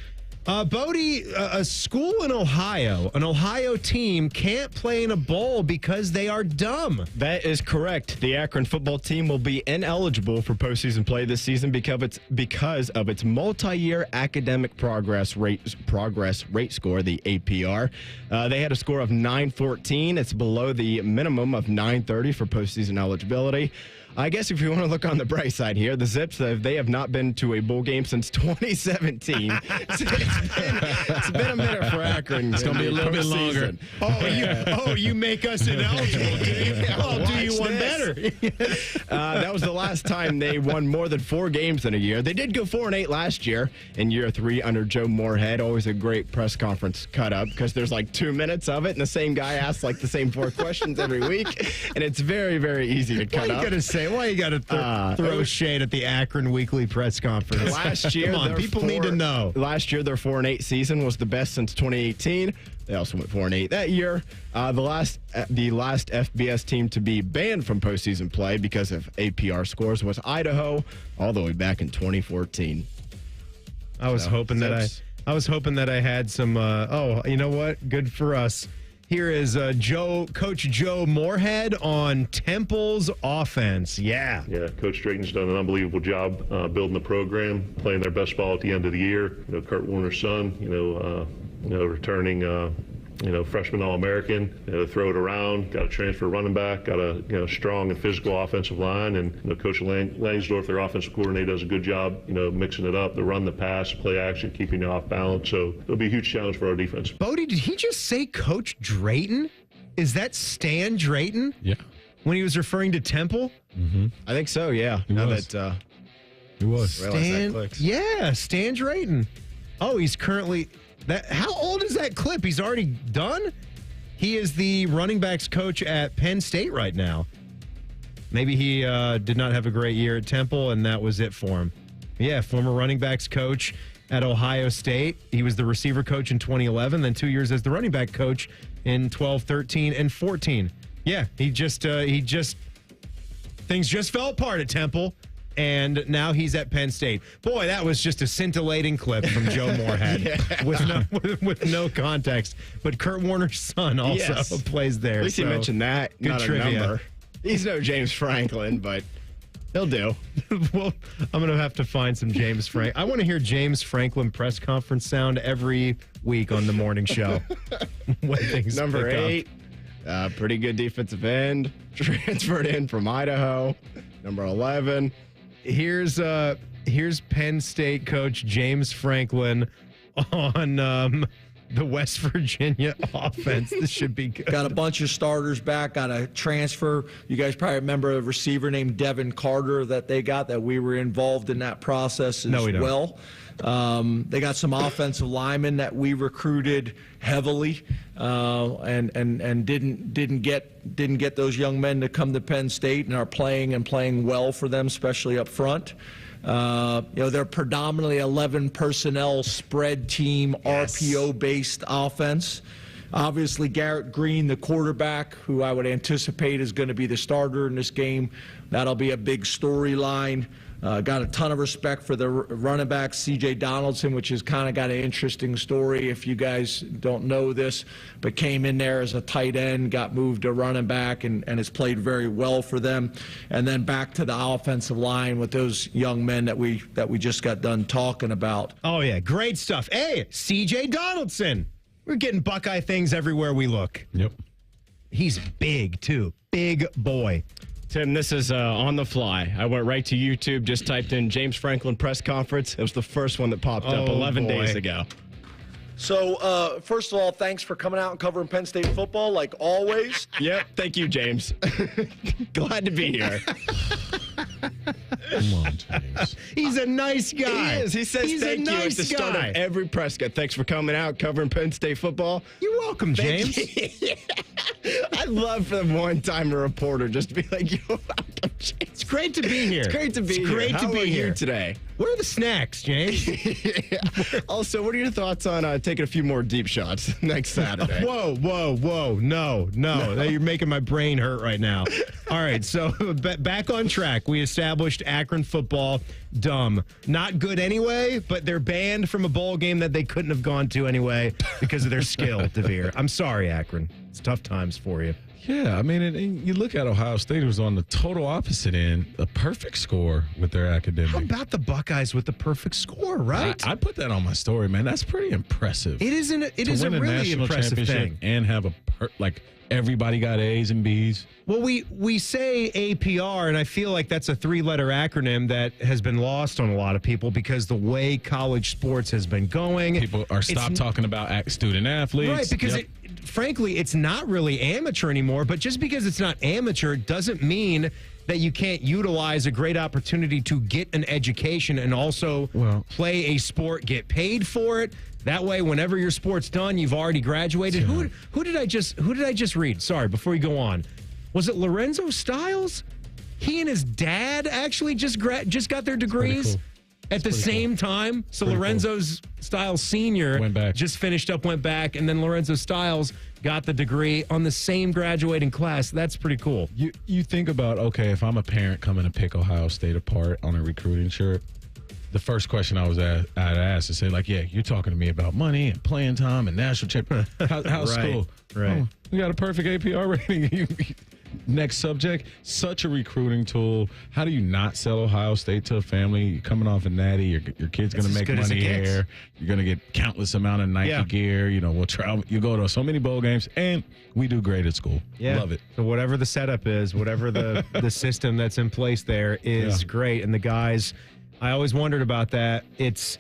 Bodie, a school in Ohio, an Ohio team can't play in a bowl because they are dumb. That is correct. The Akron football team will be ineligible for postseason play this season because of its multi-year academic progress rate score, the APR. They had a score of 914. It's below the minimum of 930 for postseason eligibility. I guess if you want to look on the bright side here, the Zips, they have not been to a bowl game since 2017. It's been a minute for Akron. It's going to be a little bit longer. You make us ineligible. I'll do you one better. That was the last time they won more than 4 games in a year. They did go 4-8 last year in year 3 under Joe Moorhead. Always a great press conference cut up because there's like 2 minutes of it, and the same guy asks like the same 4 questions every week, and it's very, very easy to cut up. Why you got to throw shade at the Akron Weekly press conference? Last year, come on, people need to know. Last year, their 4-8 season was the best since 2018. They also went 4-8 that year. The last FBS team to be banned from postseason play because of APR scores was Idaho, all the way back in 2014. I was hoping that I had some. You know what? Good for us. Here is Coach Joe Moorhead on Temple's offense. Yeah, Coach Drayton's done an unbelievable job building the program, playing their best ball at the end of the year. Kurt Warner's son, returning, freshman All-American, throw it around, got a transfer running back, got a strong and physical offensive line, and Coach Langsdorf, their offensive coordinator, does a good job, mixing it up, the run, the pass, play action, keeping you off balance. So it'll be a huge challenge for our defense. Bodie, did he just say Coach Drayton? Is that Stan Drayton? Yeah. When he was referring to Temple? Mm-hmm. I think so, yeah. He was. Stan Drayton. Oh, he's currently... How old is that clip? He's already done? He is the running backs coach at Penn State right now. Maybe he did not have a great year at Temple, and that was it for him. Yeah, former running backs coach at Ohio State. He was the receiver coach in 2011, then 2 years as the running back coach in 12, 13, and 14. Yeah, things just fell apart at Temple. And now he's at Penn State. Boy, that was just a scintillating clip from Joe Moorhead with no context. But Kurt Warner's son also plays there. At least he mentioned that. Good not trivia. A number. He's no James Franklin, but he'll do. Well, I'm going to have to find some James Franklin. I want to hear James Franklin press conference sound every week on the morning show. When things Number 8, pretty good defensive end, transferred in from Idaho. Number 11. Here's Penn State coach James Franklin on the West Virginia offense. This should be good. Got a bunch of starters back, got a transfer. You guys probably remember a receiver named Devin Carter that they got, that we were involved in that process as well. They got some offensive linemen that we recruited heavily, and didn't get those young men to come to Penn State, and are playing well for them, especially up front. They're predominantly 11 personnel spread team, RPO based offense. Obviously, Garrett Green, the quarterback, who I would anticipate is going to be the starter in this game. That'll be a big storyline. Got a ton of respect for the running back, C.J. Donaldson, which has kind of got an interesting story if you guys don't know this, but came in there as a tight end, got moved to running back, and has played very well for them. And then back to the offensive line with those young men that we just got done talking about. Oh, yeah. Great stuff. Hey, C.J. Donaldson. We're getting Buckeye things everywhere we look. Yep. He's big, too. Big boy. Tim, this is on the fly. I went right to YouTube, just typed in James Franklin press conference. It was the first one that popped up 11 days ago. So, first of all, thanks for coming out and covering Penn State football, like always. Yep, thank you, James. Glad to be here. Come on, James. He's a nice guy. He is. He says thank you at the start of every press cut. Thanks for coming out, covering Penn State football. You're welcome, James. I'd love for one time a reporter just to be like, you're welcome, James. It's great to be here. It's great to be here. It's great to be here today. What are the snacks, James? Also, what are your thoughts on taking a few more deep shots next Saturday? Whoa. No. You're making my brain hurt right now. All right, so back on track. We established Akron football, dumb. Not good anyway, but they're banned from a bowl game that they couldn't have gone to anyway because of their skill, DeVier. I'm sorry, Akron. It's tough times for you. Yeah, I mean, and you look at Ohio State, it was on the total opposite end, a perfect score with their academic. How about the Buckeyes with the perfect score, right? I put that on my story, man. That's pretty impressive. It is a really impressive thing. And have everybody got A's and B's. Well, we say APR, and I feel like that's a 3-letter acronym that has been lost on a lot of people because the way college sports has been going. People are talking about student athletes. Right, because frankly, it's not really amateur anymore, but just because it's not amateur doesn't mean that you can't utilize a great opportunity to get an education and also play a sport, get paid for it. That way, whenever your sport's done, you've already graduated. Yeah. Who did I just read? Sorry, before you go on. Was it Lorenzo Styles? He and his dad actually just got their degrees at the same time. So Lorenzo's Styles Sr. went back. Just finished up, went back, and then Lorenzo Styles got the degree on the same graduating class. That's pretty cool. You think about, okay, if I'm a parent coming to pick Ohio State apart on a recruiting shirt, the first question I'd ask is say, like, yeah, you're talking to me about money and playing time and national champion. How's school? Right. Oh, we got a perfect APR rating. Next subject, such a recruiting tool. How do you not sell Ohio State to a family? You're coming off a natty. Your kid's going to make money here. You're going to get countless amount of Nike gear. We'll travel. You go to so many bowl games, and we do great at school. Yeah. Love it. So whatever the setup is, whatever the system that's in place there is great. And the guys, I always wondered about that. It's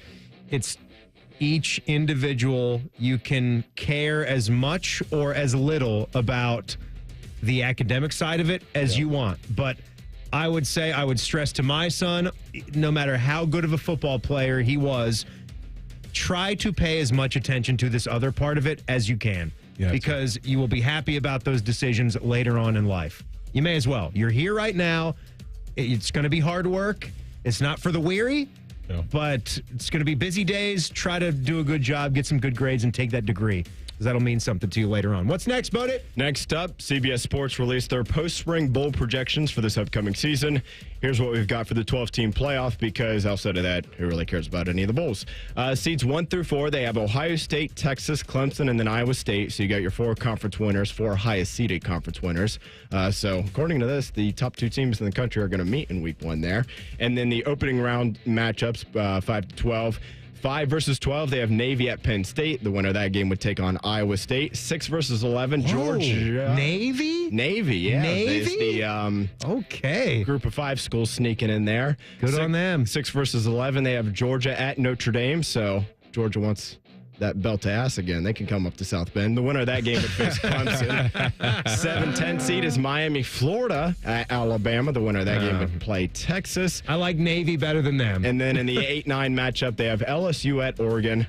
each individual, you can care as much or as little about the academic side of it as you want. But I would stress to my son, no matter how good of a football player he was, try to pay as much attention to this other part of it as you can. Yeah, because you will be happy about those decisions later on in life. You may as well. You're here right now. It's going to be hard work. It's not for the weary, but it's going to be busy days. Try to do a good job, get some good grades, and take that degree. That'll mean something to you later on. What's next, Bodit? Next up, CBS Sports released their post-spring bowl projections for this upcoming season. Here's what we've got for the 12-team playoff because outside of that, who really cares about any of the bowls? Seeds 1 through 4, they have Ohio State, Texas, Clemson, and then Iowa State. So you got your 4 conference winners, 4 highest-seeded conference winners. So according to this, the top 2 teams in the country are going to meet in Week 1 there. And then the opening round matchups, 5 to 12. 5 versus 12, they have Navy at Penn State. The winner of that game would take on Iowa State. 6 versus 11, Georgia. Navy? Navy, yeah. Navy? The group of 5 schools sneaking in there. Good on them. 6 versus 11, they have Georgia at Notre Dame. So Georgia wants that belt to ass again. They can come up to South Bend. The winner of that game would face Clemson. 7-10 seed is Miami, Florida at Alabama. The winner of that game would play Texas. I like Navy better than them. And then in the 8-9 matchup, they have LSU at Oregon.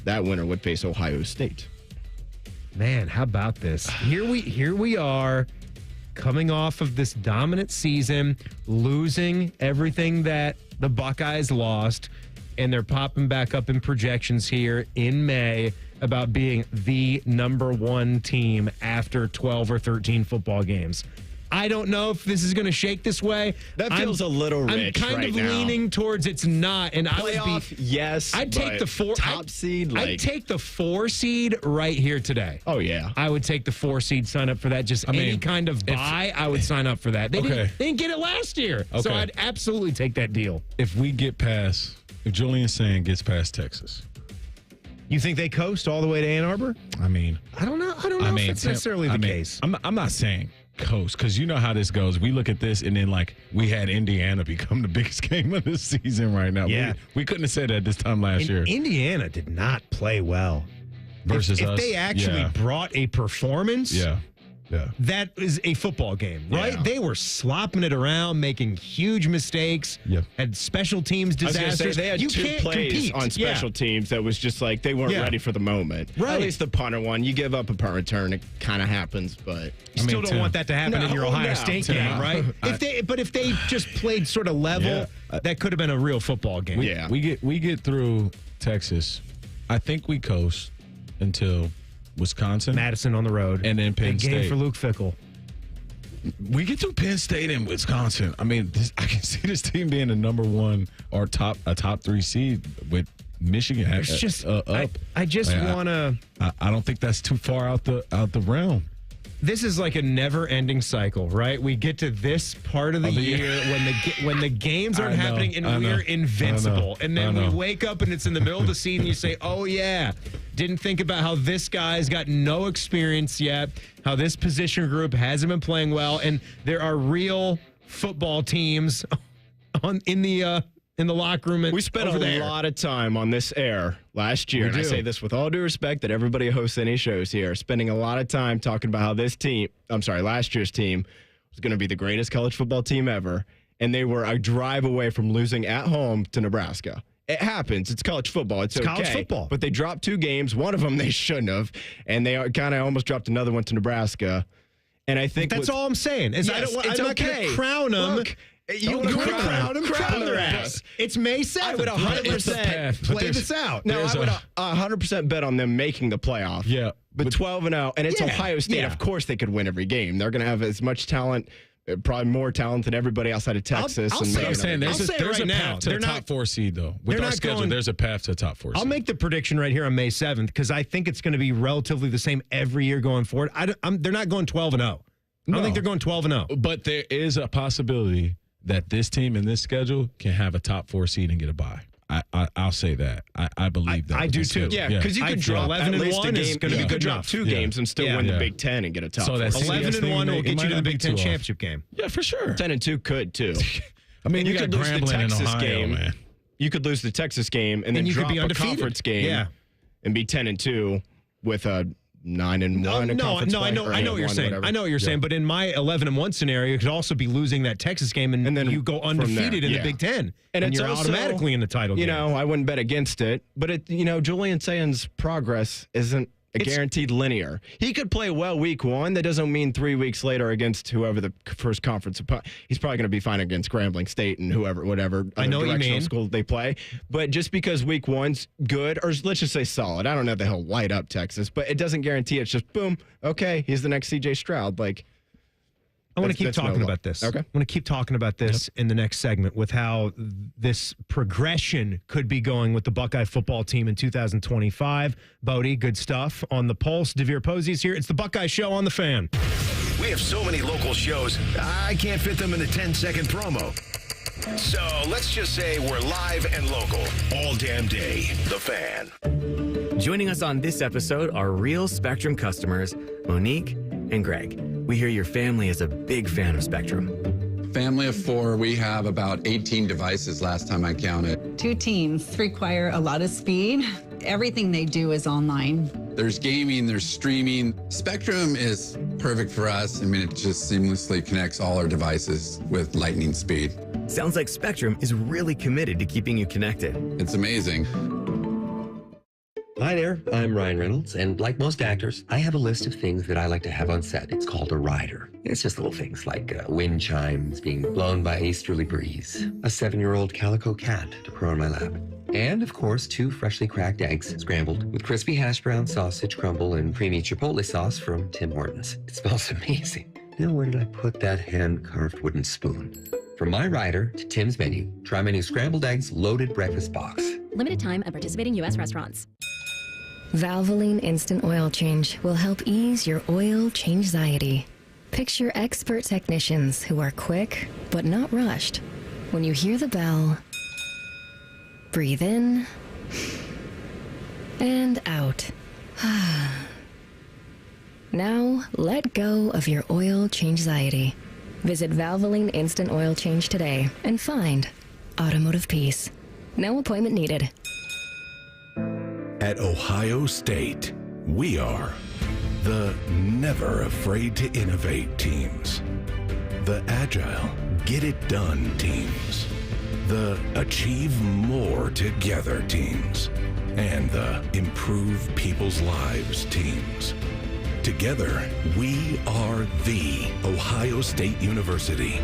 That winner would face Ohio State. Man, how about this? Here we are, coming off of this dominant season, losing everything that the Buckeyes lost. And they're popping back up in projections here in May about being the number 1 team after 12 or 13 football games. I don't know if this is going to shake this way. That feels a little rich I'm kind right of now. leaning towards it's not. And Playoff, yes. I'd take the 4 top seed. I'd take the 4 seed right here today. Oh yeah, I would take the 4 seed. Sign up for that. Any kind of buy, I would sign up for that. They didn't get it last year, so I'd absolutely take that deal. If Julian Sand gets past Texas, you think they coast all the way to Ann Arbor? I mean, I don't know if it's necessarily the case. I'm not saying coast because you know how this goes. We look at this and then we had Indiana become the biggest game of the season right now. Yeah. We couldn't have said that this time last year. Indiana did not play well. Versus us. If they actually brought a performance. Yeah. That is a football game, right? Yeah. They were slopping it around, making huge mistakes. Had special teams disasters. I was gonna say, they had you 2 can't plays compete. on special teams that was just like they weren't ready for the moment. Right. At least the punter one. You give up a punt return, it kind of happens, but you still don't want that to happen in your Ohio State game, right? If they just played sort of level, that could have been a real football game. We get through Texas. I think we coast until Wisconsin, Madison on the road, and then Penn State. Game for Luke Fickell. We get through Penn State and Wisconsin. I mean, I can see this team being a number 1 or a top 3 seed with Michigan. It's just up. I just want to. I don't think that's too far out the realm. This is like a never-ending cycle, right? We get to this part of the year when the games aren't happening and we're invincible. And then we wake up and it's in the middle of the season and you say, oh, yeah, didn't think about how this guy's got no experience yet, how this position group hasn't been playing well, and there are real football teams in the locker room. We spent a lot of time on this air last year, and I say this with all due respect that everybody who hosts any shows here, spending a lot of time talking about how last year's team was going to be the greatest college football team ever, and they were a drive away from losing at home to Nebraska. It happens. It's college football. It's okay. College football. But they dropped 2 games. One of them they shouldn't have, and they kind of almost dropped another one to Nebraska. And I think that's all I'm saying. It's I'm not going to crown them. Look, you want to crown their ass. It's May 7th. I would 100% play this out. No, I would 100% bet on them making the playoff. Yeah. But 12-0, and it's Ohio State. Yeah. Of course they could win every game. They're going to have as much talent, probably more talent than everybody outside of Texas. There's a path to the top 4 seed, though. With our schedule, there's a path to the top 4 seed. I'll make the prediction right here on May 7th because I think it's going to be relatively the same every year going forward. They're not going 12-0. I don't think they're going 12-0. But there is a possibility that this team in this schedule can have a top 4 seed and get a bye. I'll say that. I believe that. I do too. Yeah, because you could drop 11-1 is going to be good drop enough. 2 games and still win the Big Ten and get a top 4. 11-1 will get you to the Big Ten championship game. Yeah, for sure. 10-2 could too. I mean, you got could lose the Grambling Texas in Ohio, game. Man. You could lose the Texas game and then you drop could be a undefeated. conference game and be 10-2 with a 9-1. No, I know what you're saying. I know what you're saying. But in my 11-1 scenario, you could also be losing that Texas game, and then you go undefeated in the Big Ten, and you're also automatically in the title game. I wouldn't bet against it. But Julian Sayen's progress isn't guaranteed linear. He could play well week 1. That doesn't mean 3 weeks later against whoever the first conference. He's probably going to be fine against Grambling State and whatever. I know what you mean. School they play. But just because week 1's good, or let's just say solid. I don't know that he'll light up Texas, but it doesn't guarantee it's just boom. Okay, he's the next CJ Stroud. I want to keep talking about this. Okay. I want to keep talking about this in the next segment with how this progression could be going with the Buckeye football team in 2025. Bodie, good stuff on the pulse. DeVier Posey's here. It's the Buckeye Show on the Fan. We have so many local shows, I can't fit them in a 10-second promo. So let's just say we're live and local all damn day. The Fan. Joining us on this episode are real Spectrum customers, Monique and Greg. We hear your family is a big fan of Spectrum. Family of 4, we have about 18 devices last time I counted. 2 teams require a lot of speed. Everything they do is online. There's gaming, there's streaming. Spectrum is perfect for us. I mean, it just seamlessly connects all our devices with lightning speed. Sounds like Spectrum is really committed to keeping you connected. It's amazing. Hi there, I'm Ryan Reynolds, and like most actors, I have a list of things that I like to have on set. It's called a rider. It's just little things like wind chimes being blown by a easterly breeze, a 7-year-old calico cat to purr on my lap, and of course 2 freshly cracked eggs scrambled with crispy hash brown sausage crumble and creamy chipotle sauce from Tim Hortons. It smells amazing. Now where did I put that hand-carved wooden spoon? From my rider to Tim's menu, try my new scrambled eggs loaded breakfast box. Limited time at participating U.S. restaurants. Valvoline Instant Oil Change will help ease your oil change-anxiety. Picture expert technicians who are quick, but not rushed. When you hear the bell, breathe in and out. Now, let go of your oil change-anxiety. Visit Valvoline Instant Oil Change today and find automotive peace. No appointment needed. At Ohio State, we are the never afraid to innovate teams, the agile get it done teams, the achieve more together teams, and the improve people's lives teams. Together, we are the Ohio State University.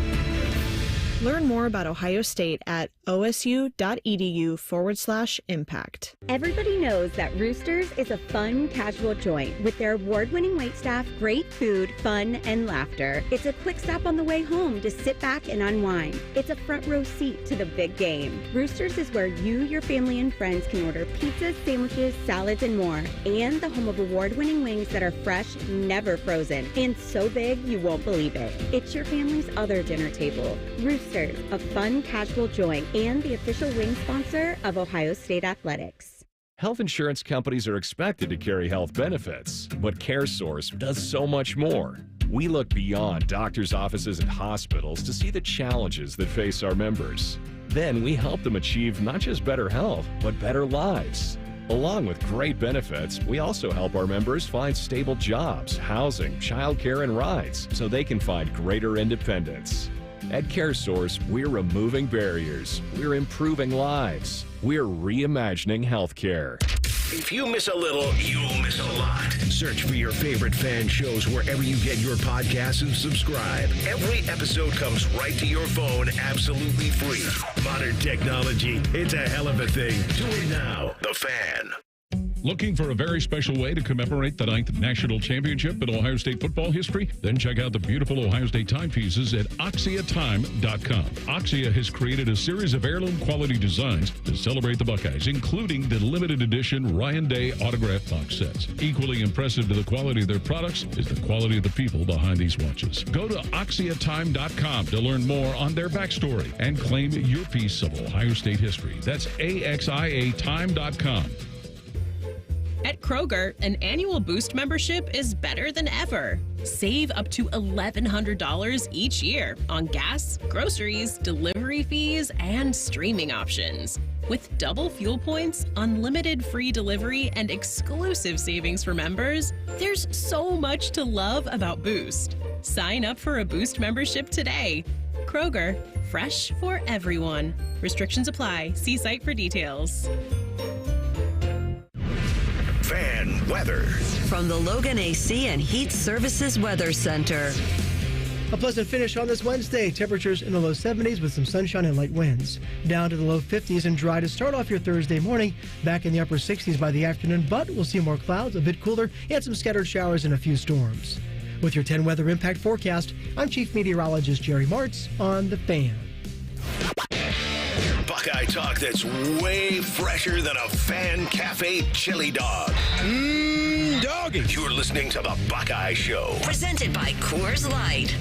Learn more about Ohio State at osu.edu/impact. Everybody knows that Roosters is a fun, casual joint with their award-winning waitstaff, great food, fun, and laughter. It's a quick stop on the way home to sit back and unwind. It's a front row seat to the big game. Roosters is where you, your family, and friends can order pizzas, sandwiches, salads, and more. And the home of award-winning wings that are fresh, never frozen, and so big you won't believe it. It's your family's other dinner table. Roosters, a fun, casual joint, and the official wing sponsor of Ohio State Athletics. Health insurance companies are expected to carry health benefits, but CareSource does so much more. We look beyond doctors' offices and hospitals to see the challenges that face our members. Then we help them achieve not just better health, but better lives. Along with great benefits, we also help our members find stable jobs, housing, childcare, and rides so they can find greater independence. At CareSource, we're removing barriers, we're improving lives, we're reimagining healthcare. If you miss a little, you'll miss a lot. Search for your favorite fan shows wherever you get your podcasts and subscribe. Every episode comes right to your phone absolutely free. Modern technology, it's a hell of a thing. Do it now. The Fan. Looking for a very special way to commemorate the 9th National Championship in Ohio State football history? Then check out the beautiful Ohio State timepieces at OxiaTime.com. Oxia has created a series of heirloom quality designs to celebrate the Buckeyes, including the limited edition Ryan Day autograph box sets. Equally impressive to the quality of their products is the quality of the people behind these watches. Go to OxiaTime.com to learn more on their backstory and claim your piece of Ohio State history. That's AXIATime.com. At Kroger, an annual Boost membership is better than ever. Save up to $1,100 each year on gas, groceries, delivery fees, and streaming options. With double fuel points, unlimited free delivery, and exclusive savings for members, there's so much to love about Boost. Sign up for a Boost membership today. Kroger, fresh for everyone. Restrictions apply. See site for details. Fan weather. From the Logan AC and Heat Services Weather Center. A pleasant finish on this Wednesday. Temperatures in the low 70s with some sunshine and light winds. Down to the low 50s and dry to start off your Thursday morning. Back in the upper 60s by the afternoon, but we'll see more clouds, a bit cooler, and some scattered showers and a few storms. With your 10 weather impact forecast, I'm Chief Meteorologist Jerry Martz on The Fan. Buckeye talk that's way fresher than a Fan Cafe chili dog. Doggy. You're listening to The Buckeye Show. Presented by Coors Light.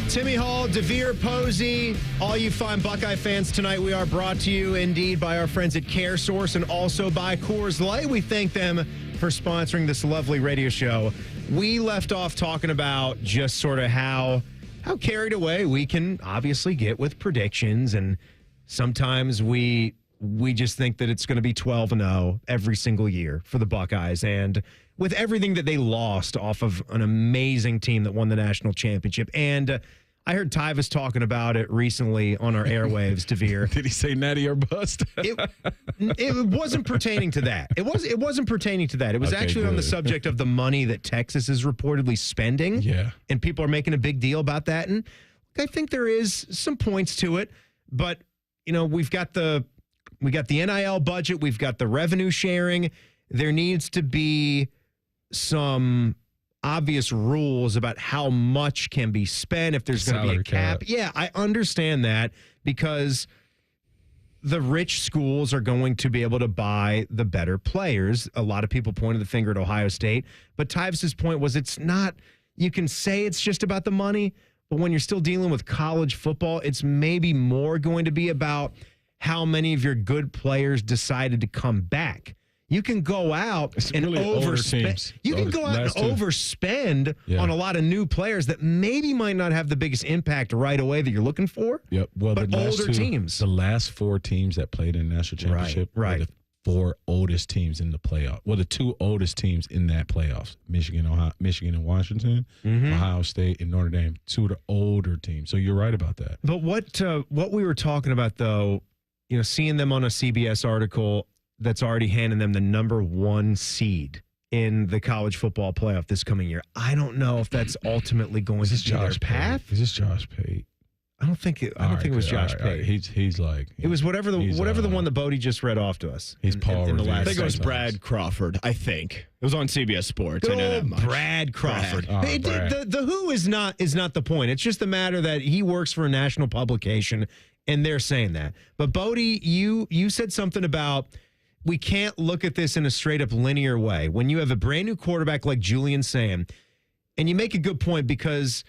Timmy Hall, DeVier, Posey, all you fine Buckeye fans tonight, we are brought to you indeed by our friends at CareSource and also by Coors Light. We thank them for sponsoring this lovely radio show. We left off talking about just sort of how carried away we can obviously get with predictions, and sometimes we just think that it's going to be 12-0 every single year for the Buckeyes. And with everything that they lost off of an amazing team that won the national championship. And I heard Tyvus talking about it recently on our airwaves, DeVier. Did he say natty or bust? It wasn't pertaining to that. It wasn't pertaining to that. It was actually on the subject of the money that Texas is reportedly spending. Yeah. And people are making a big deal about that. And I think there is some points to it. But, you know, we got the NIL budget. We've got the revenue sharing. There needs to be some obvious rules about how much can be spent, if there's going to be a cap. Yeah, I understand that, because the rich schools are going to be able to buy the better players. A lot of people pointed the finger at Ohio State, but Tyvus's point was it's not, you can say it's just about the money, but when you're still dealing with college football, it's maybe more going to be about how many of your good players decided to come back. You can go out and overspend. You can go out and overspend on a lot of new players that maybe might not have the biggest impact right away that you're looking for. Yep. Well, but older teams. The last four teams that played in the national championship were the four oldest teams in the playoff. Well, the two oldest teams in that playoffs: Michigan and Washington, Ohio State and Notre Dame. Two of the older teams. So you're right about that. But what we were talking about, though, you know, seeing them on a CBS article that's already handing them the #1 seed in the college football playoff this coming year. I don't know if that's ultimately going to be their path. Is this Josh Pate? I don't think it was Josh Pate. He's like it was whatever the one that Bodie just read off to us. He's Paul. In the last I think it was Brad Crawford. I think it was on CBS Sports. I know that much. Brad Crawford. Brad. The who is not the point. It's just the matter that he works for a national publication, and they're saying that. But Bodie, you said something about we can't look at this in a straight up linear way when you have a brand new quarterback like Julian Sayin, and you make a good point because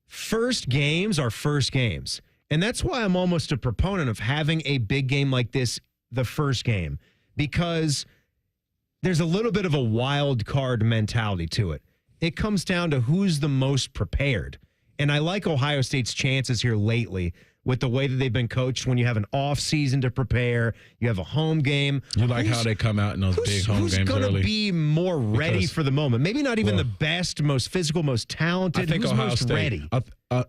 first games are first games. And that's why I'm almost a proponent of having a big game like this the first game, because there's a little bit of a wild card mentality to it. It comes down to who's the most prepared. And I like Ohio State's chances here lately with the way that they've been coached. When you have an off season to prepare, you have a home game. You like how they come out in those big home games early? Who's going to be more ready for the moment? Maybe not even the best, most physical, most talented. I think who's Ohio most State. ready?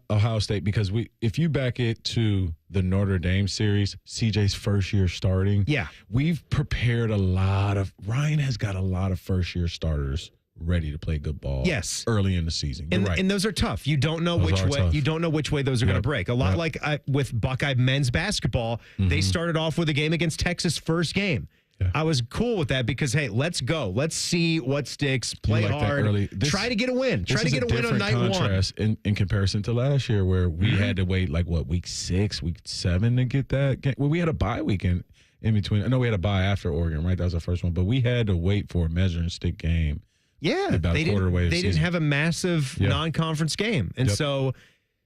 Ohio State, because if you back it to the Notre Dame series, CJ's first year starting. Yeah, we've prepared Ryan has got a lot of first year starters ready to play good ball. Yes, early in the season. And, right. and those are tough. You don't know which way. You don't know which way those are going to break. A lot like with Buckeye men's basketball, they started off with a game against Texas first game. Yeah. I was cool with that because, hey, let's go. Let's see what sticks. Play hard. Try to get a win. Try to get a win on night contrast one. In comparison to last year, where we had to wait week 6, week 7 to get that game. Well, we had a bye weekend in between. I know we had a bye after Oregon, right? That was our first one. But we had to wait for a measuring stick game. Yeah, about they didn't have a massive non-conference game. And so,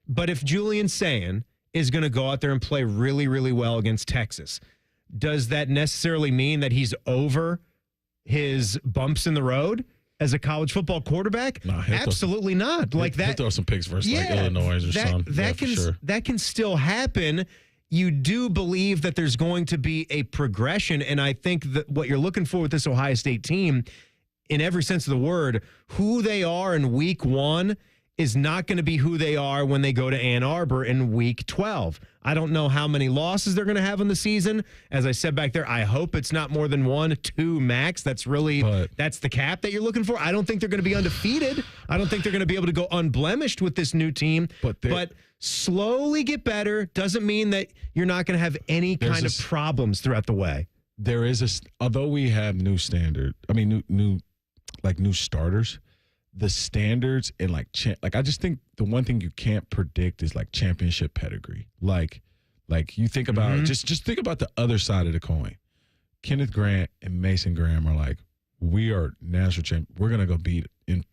but if Julian Sayin is going to go out there and play really, really well against Texas, does that necessarily mean that he's over his bumps in the road as a college football quarterback? No, absolutely not. He'll throw some picks versus Illinois or something. That can still happen. You do believe that there's going to be a progression, and I think that what you're looking for with this Ohio State team, in every sense of the word, who they are in week 1 is not going to be who they are when they go to Ann Arbor in week 12. I don't know how many losses they're going to have in the season. As I said back there, I hope it's not more than 1, 2 max. That's the cap that you're looking for. I don't think they're going to be undefeated. I don't think they're going to be able to go unblemished with this new team. But slowly get better doesn't mean that you're not going to have any kind of problems throughout the way. There is although we have new starters, the standards and I just think the one thing you can't predict is championship pedigree. Like you think about just think about the other side of the coin. Kenneth Grant and Mason Graham are we are national champ. We're gonna go beat and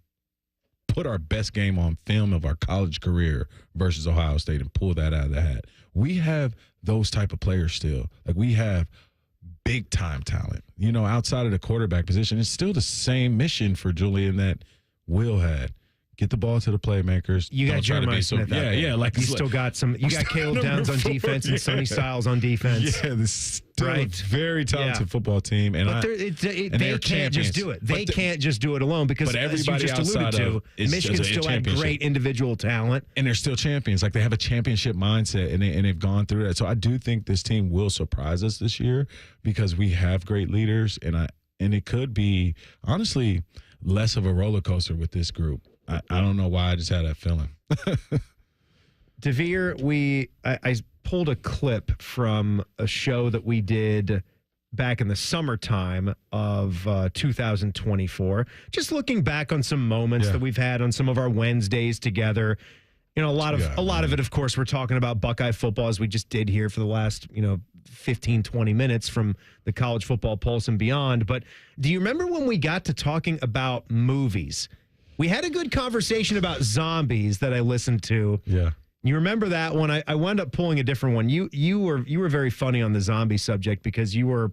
put our best game on film of our college career versus Ohio State and pull that out of the hat. We have those type of players still. We have big time talent. Outside of the quarterback position, it's still the same mission for Julian that Will had. Get the ball to the playmakers. You got Jeremiah Smith. You still got some. You got Caleb Downs on defense and Sonny Styles on defense. Yeah, this is still a very talented football team, and they can't just do it. They can't just do it alone because, everybody as you just alluded to, Michigan still had great individual talent, and they're still champions. They have a championship mindset, and they've gone through that. So I do think this team will surprise us this year because we have great leaders, and it could be honestly less of a roller coaster with this group. I don't know why I just had that feeling. DeVier, I pulled a clip from a show that we did back in the summertime of 2024. Just looking back on some moments that we've had on some of our Wednesdays together. A lot of it, of course, we're talking about Buckeye football as we just did here for the last, 15, 20 minutes from the College Football Pulse and beyond. But do you remember when we got to talking about movies? We had a good conversation about zombies that I listened to. Yeah. You remember that one? I wound up pulling a different one. You were very funny on the zombie subject because you were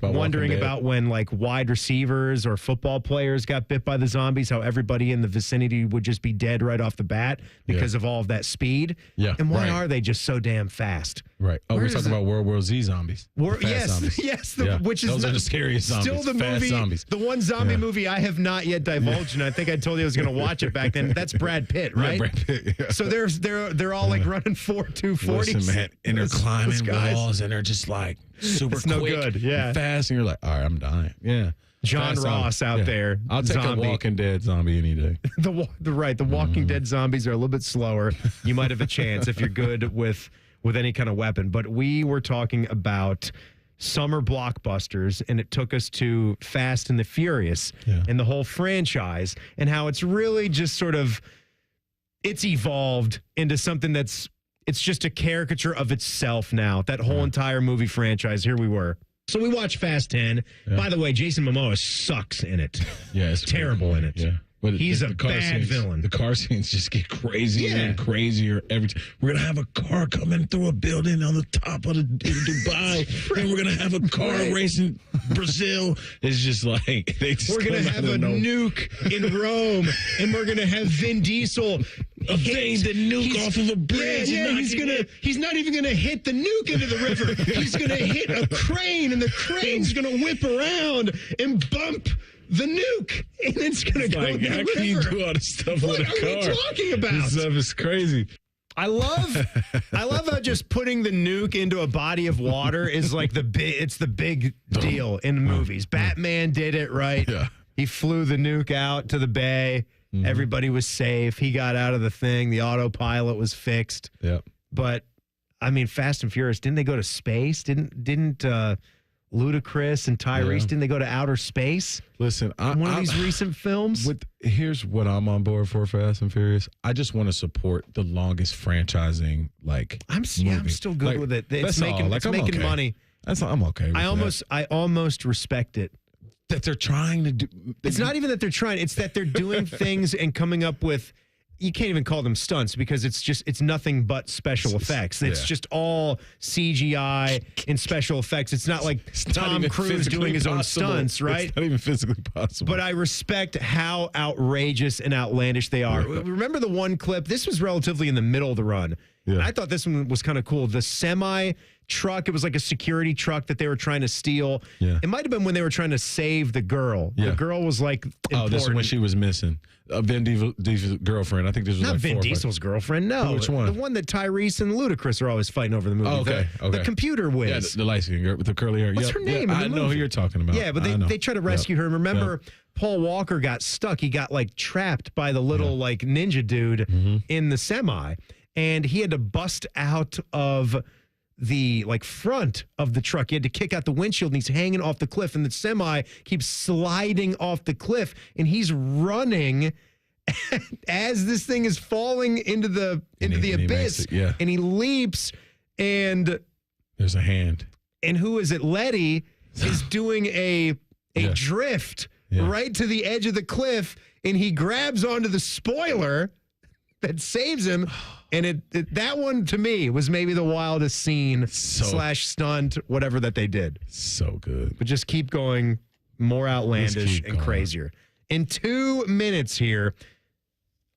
wondering about when wide receivers or football players got bit by the zombies, how everybody in the vicinity would just be dead right off the bat because of all of that speed. Yeah. And why are they just so damn fast? Right. Oh, we're talking about World War Z zombies. Yes. Which is those are the scariest zombies. Still the fast movie, zombies. the one zombie movie I have not yet divulged, and I think I told you I was going to watch it back then. That's Brad Pitt, right? Yeah, Brad Pitt, yeah. So they're all running 240s. Listen, man, and they're climbing walls, and they're just super quick, no good. Yeah, and fast, and you're like, all right, I'm dying. Yeah. John Ross out there. I'll take a Walking Dead zombie any day. The Walking Dead zombies are a little bit slower. You might have a chance if you're good with any kind of weapon. But we were talking about summer blockbusters, and it took us to Fast and the Furious and the whole franchise, and how it's really just sort of it's evolved into something it's just a caricature of itself now. That whole entire movie franchise. Here we were. So we watched Fast 10. Yeah. By the way, Jason Momoa sucks in it. Yeah, it's terrible in it. Yeah. But he's a bad villain. The car scenes just get crazier and crazier every time. We're going to have a car coming through a building on the top of Dubai, and we're going to have a car racing Brazil. It's just like we're going to have a nuke in Rome, and we're going to have Vin Diesel evade the nuke off of a bridge. Yeah, he's not even going to hit the nuke into the river. He's going to hit a crane, and the crane's going to whip around and bump the nuke, and it's going to go in the river. How can you do all this stuff with a car? What are we talking about? This stuff is crazy. I love how just putting the nuke into a body of water is like the big deal in the movies. Batman did it, right? Yeah. He flew the nuke out to the bay. Mm-hmm. Everybody was safe. He got out of the thing. The autopilot was fixed. Yeah. But I mean, Fast and Furious, didn't they go to space? Didn't Ludacris and Tyrese, didn't they go to outer space? Listen, one of these recent films. Here's what I'm on board for Fast and Furious. I just want to support the longest franchising I'm still good with it. It's making money. I'm okay with I almost respect it. That they're trying to do. It's not even that they're trying. It's that they're doing things and coming up with. You can't even call them stunts because it's nothing but special effects. It's just all CGI and special effects. It's not like Tom Cruise doing his own stunts, right? It's not even physically possible. But I respect how outrageous and outlandish they are. Yeah. Remember the one clip? This was relatively in the middle of the run. Yeah. I thought this one was kind of cool. The semi truck, it was like a security truck that they were trying to steal. Yeah. It might have been when they were trying to save the girl. Yeah. The girl was like important. Oh, this is when she was missing. Vin Diesel's girlfriend. I think this was not like Vin Diesel's girlfriend. No. Which one? The one that Tyrese and Ludacris are always fighting over the movie. Oh, okay. The computer whiz. Yeah, the light skin girl with the curly hair. What's her name? I know who you're talking about. Yeah, but they try to rescue her. Remember, Paul Walker got stuck. He got like trapped by the little like ninja dude in the semi, and he had to bust out of the like front of the truck. He had to kick out the windshield, and he's hanging off the cliff, and the semi keeps sliding off the cliff, and he's running as this thing is falling into the abyss. And he leaps, and there's a hand. And who is it? Letty is doing a drift right to the edge of the cliff, and he grabs onto the spoiler that saves him. And that one, to me, was maybe the wildest scene / stunt, whatever that they did. So good. But just keep going more outlandish and crazier. In 2 minutes here,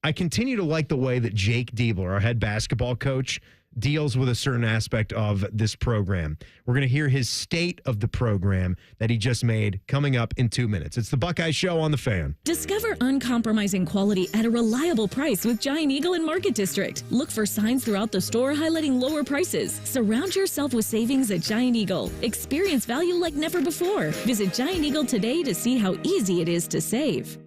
I continue to like the way that Jake Diebler, our head basketball coach, deals with a certain aspect of this program. We're going to hear his state of the program that he just made coming up in 2 minutes. It's the Buckeye Show on the Fan. Discover uncompromising quality at a reliable price with Giant Eagle in Market District. Look for signs throughout the store highlighting lower prices. Surround yourself with savings at Giant Eagle. Experience value like never before. Visit Giant Eagle today to see how easy it is to save.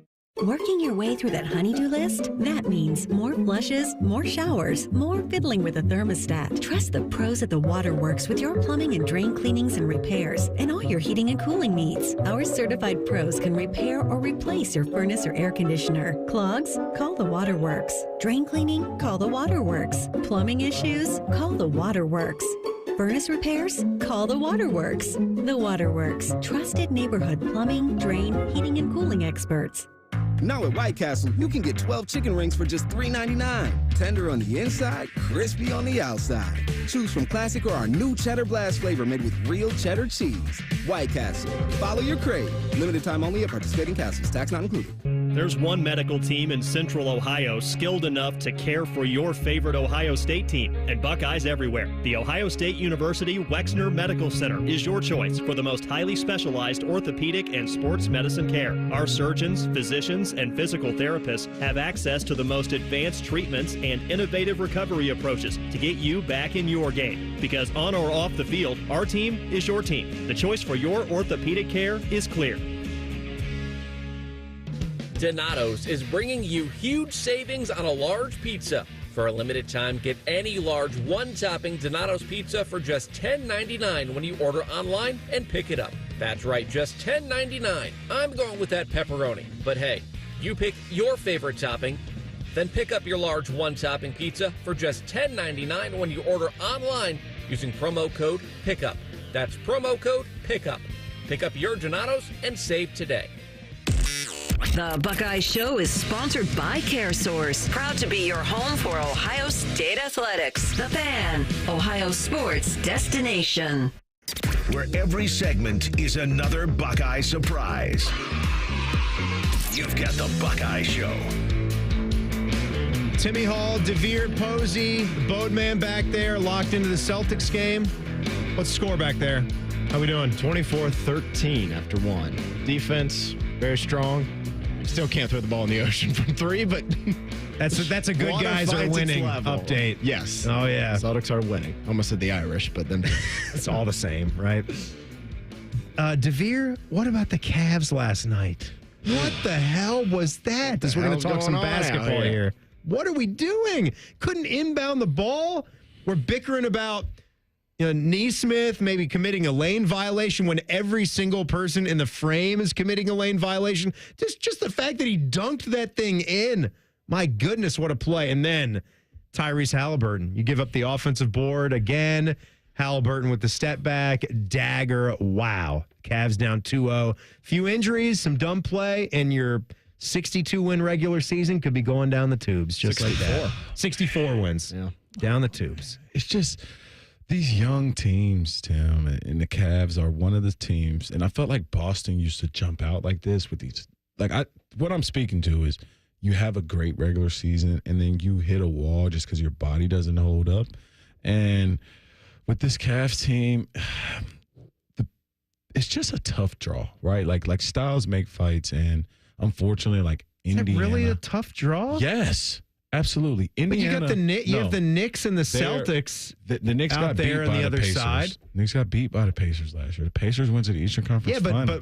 Working your way through that honey-do list? That means more flushes, more showers, more fiddling with a thermostat. Trust the pros at the Waterworks with your plumbing and drain cleanings and repairs and all your heating and cooling needs. Our certified pros can repair or replace your furnace or air conditioner. Clogs? Call the Waterworks. Drain cleaning? Call the Waterworks. Plumbing issues? Call the Waterworks. Furnace repairs? Call the Waterworks. The Waterworks. Trusted neighborhood plumbing, drain, heating, and cooling experts. Now at White Castle, you can get 12 chicken rings for just $3.99. Tender on the inside, crispy on the outside. Choose from classic or our new Cheddar Blast flavor made with real cheddar cheese. White Castle. Follow your crave. Limited time only at participating castles. Tax not included. There's one medical team in Central Ohio skilled enough to care for your favorite Ohio State team, and Buckeyes everywhere. The Ohio State University Wexner Medical Center is your choice for the most highly specialized orthopedic and sports medicine care. Our surgeons, physicians, and physical therapists have access to the most advanced treatments and innovative recovery approaches to get you back in your game. Because on or off the field, our team is your team. The choice for your orthopedic care is clear. Donato's is bringing you huge savings on a large pizza. For a limited time, get any large one-topping Donato's pizza for just $10.99 when you order online and pick it up. That's right, just $10.99. I'm going with that pepperoni. But hey, you pick your favorite topping, then pick up your large one-topping pizza for just $10.99 when you order online using promo code PICKUP. That's promo code PICKUP. Pick up your Donato's and save today. The Buckeye Show is sponsored by CareSource, proud to be your home for Ohio State Athletics. The Fan, Ohio sports destination. Where every segment is another Buckeye surprise. You've got the Buckeye Show. Timmy Hall, DeVier, Posey, the Boatman back there, locked into the Celtics game. What's the score back there? How we doing? 24-13 after one. Defense, very strong. Still can't throw the ball in the ocean from three, but that's a good guys are winning update. Yes. Oh, yeah. Celtics are winning. Almost said the Irish, but then it's all the same, right? DeVier, what about the Cavs last night? What the hell was that? We're going to talk some basketball here. What are we doing? Couldn't inbound the ball? We're bickering about Neesmith maybe committing a lane violation when every single person in the frame is committing a lane violation. Just the fact that he dunked that thing in. My goodness, what a play. And then Tyrese Halliburton. You give up the offensive board again. Halliburton with the step back. Dagger. Wow. Cavs down 2-0. Few injuries, some dumb play, and your 62-win regular season could be going down the tubes just 64. Like that. 64 wins. Yeah. Down the tubes. It's just these young teams, Tim, and the Cavs are one of the teams, and I felt like Boston used to jump out like this with these. What I'm speaking to is you have a great regular season, and then you hit a wall just because your body doesn't hold up. And with this Cavs team, it's just a tough draw, right? Like styles make fights, and unfortunately, Indiana. Is that really a tough draw? Yes. Absolutely. Indiana, but you have the Knicks and the Celtics. The Knicks out got beat there on by the other Pacers. side. Knicks got beat by the Pacers last year. The Pacers went to the Eastern Conference Final.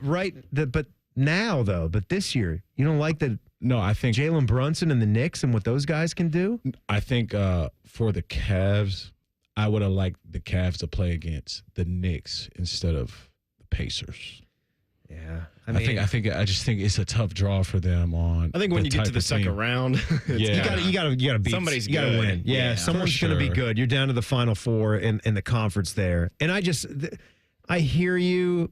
But now though, but this year, you don't like the No, I think Jalen Brunson and the Knicks and what those guys can do? I think for the Cavs, I would have liked the Cavs to play against the Knicks instead of the Pacers. Yeah. I just think it's a tough draw for them on. I think when you get to the second round, you gotta beat somebody's. You gotta win. Yeah, someone's gonna be good. You're down to the Final Four in the conference there, and I hear you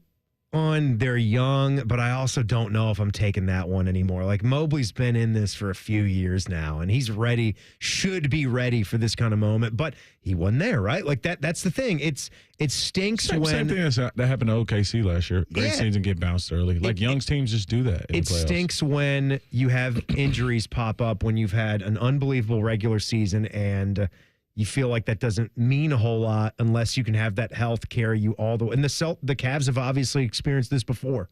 on they're young, but I also don't know if I'm taking that one anymore. Like Mobley's been in this for a few years now, and he's ready, should be ready for this kind of moment, but he wasn't there, right? Like that's the thing. It stinks same thing that happened to OKC last year. Great season, get bounced early. Young teams just do that. It stinks when you have injuries pop up when you've had an unbelievable regular season and you feel like that doesn't mean a whole lot unless you can have that health carry you all the way. And the Cavs have obviously experienced this before.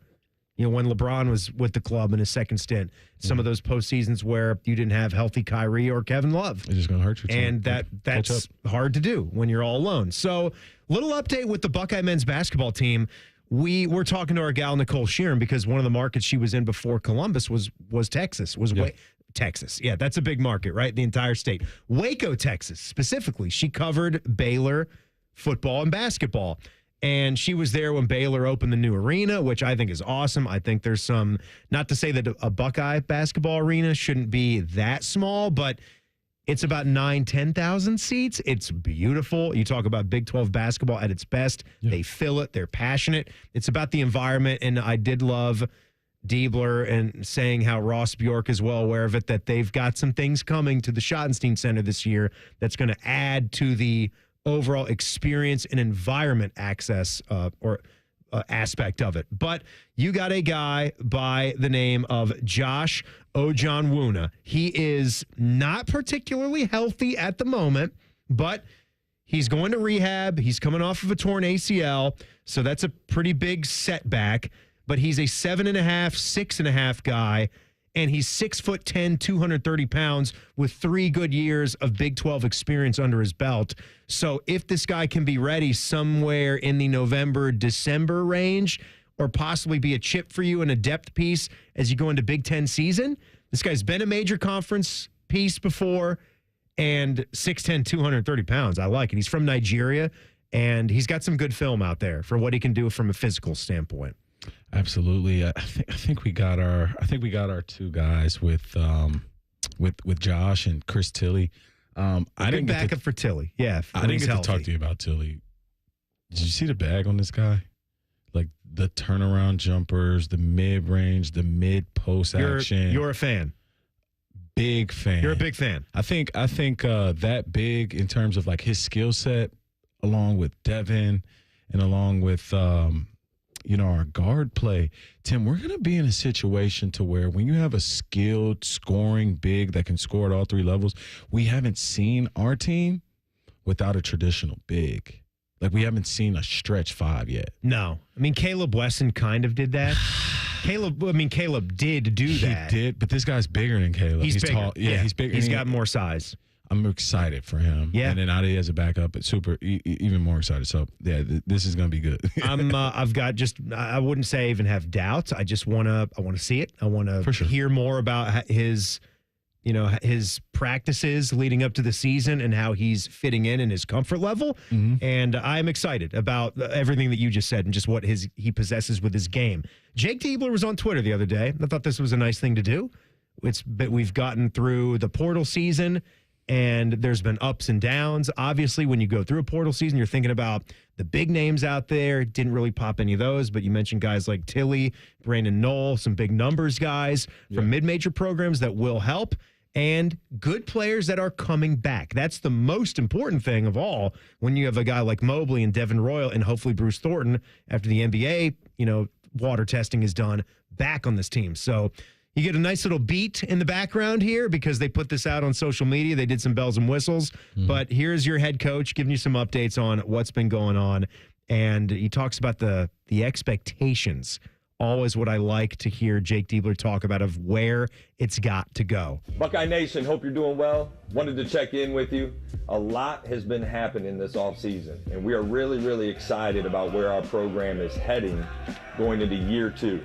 When LeBron was with the club in his second stint, some of those postseasons where you didn't have healthy Kyrie or Kevin Love. It's just going to hurt you. And that's hard to do when you're all alone. So, little update with the Buckeye men's basketball team. We were talking to our gal, Nicole Sheeran, because one of the markets she was in before Columbus was Texas, Texas. Yeah, that's a big market, right? The entire state. Waco, Texas, specifically. She covered Baylor football and basketball. And she was there when Baylor opened the new arena, which I think is awesome. I think there's some, not to say that a Buckeye basketball arena shouldn't be that small, but it's about 10,000 seats. It's beautiful. You talk about Big 12 basketball at its best. Yeah. They fill it. They're passionate. It's about the environment. And I did love Diebler and saying how Ross Bjork is well aware of it, that they've got some things coming to the Schottenstein Center this year that's going to add to the overall experience and environment access aspect of it. But you got a guy by the name of Josh Ojonwuna. He is not particularly healthy at the moment, but he's going to rehab. He's coming off of a torn ACL, so that's a pretty big setback. But he's a 7.5, 6.5 guy, and he's 6'10", 230 pounds with 3 good years of Big 12 experience under his belt. So if this guy can be ready somewhere in the November, December range, or possibly be a chip for you and a depth piece as you go into Big Ten season. This guy's been a major conference piece before, and 6'10", 230 pounds. I like it. He's from Nigeria, and he's got some good film out there for what he can do from a physical standpoint. Absolutely. I think we got our two guys with Josh and Chris Tilley. I didn't get backup for Tilley. Yeah, I didn't get to talk to you about Tilley. Did you see the bag on this guy? Like the turnaround jumpers, the mid range, the mid post action. You're a fan. Big fan. You're a big fan. I think that big in terms of like his skill set, along with Devin, and along with our guard play. Tim, we're gonna be in a situation to where when you have a skilled scoring big that can score at all three levels, we haven't seen our team without a traditional big. Like we haven't seen a stretch five yet. No, I mean Caleb Wesson kind of did that. Caleb did do that. He did, but this guy's bigger than Caleb. He's bigger. Tall. Yeah, he's bigger. He's got more size. I'm excited for him. Yeah. And then Adi as a backup, it's even more excited. So, yeah, this is going to be good. I've got I wouldn't say I even have doubts. I just want to see it. I want to hear more about his practices leading up to the season and how he's fitting in his comfort level. Mm-hmm. And I'm excited about everything that you just said and just what he possesses with his game. Jake Diebler was on Twitter the other day. I thought this was a nice thing to do. But we've gotten through the portal season, and there's been ups and downs. Obviously, when you go through a portal season, you're thinking about the big names out there. Didn't really pop any of those, but you mentioned guys like Tilley, Brandon Knoll, some big numbers guys from mid-major programs that will help, and good players that are coming back. That's the most important thing of all when you have a guy like Mobley and Devin Royal and hopefully Bruce Thornton after the NBA, water testing is done, back on this team. So you get a nice little beat in the background here because they put this out on social media. They did some bells and whistles. Mm-hmm. But here's your head coach giving you some updates on what's been going on. And he talks about the expectations. Always what I like to hear Jake Diebler talk about of where it's got to go. Buckeye Nation, hope you're doing well. Wanted to check in with you. A lot has been happening this offseason, and we are really, really excited about where our program is heading going into year 2.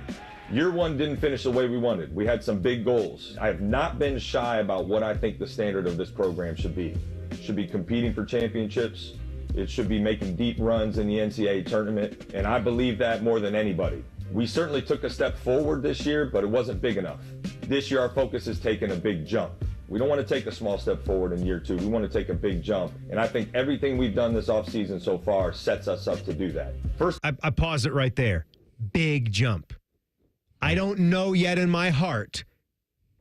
Year 1 didn't finish the way we wanted. We had some big goals. I have not been shy about what I think the standard of this program should be. It should be competing for championships. It should be making deep runs in the NCAA tournament, and I believe that more than anybody. We certainly took a step forward this year, but it wasn't big enough. This year, our focus is taking a big jump. We don't want to take a small step forward in year 2. We want to take a big jump. And I think everything we've done this offseason so far sets us up to do that. First, I pause it right there. Big jump. I don't know yet in my heart,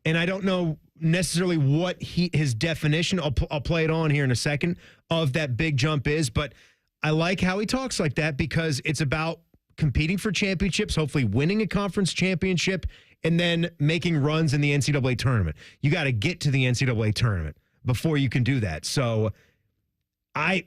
and I don't know necessarily what his definition, I'll play it on here in a second, of that big jump is, but I like how he talks like that because it's about competing for championships, hopefully winning a conference championship, and then making runs in the NCAA tournament. You got to get to the NCAA tournament before you can do that. So I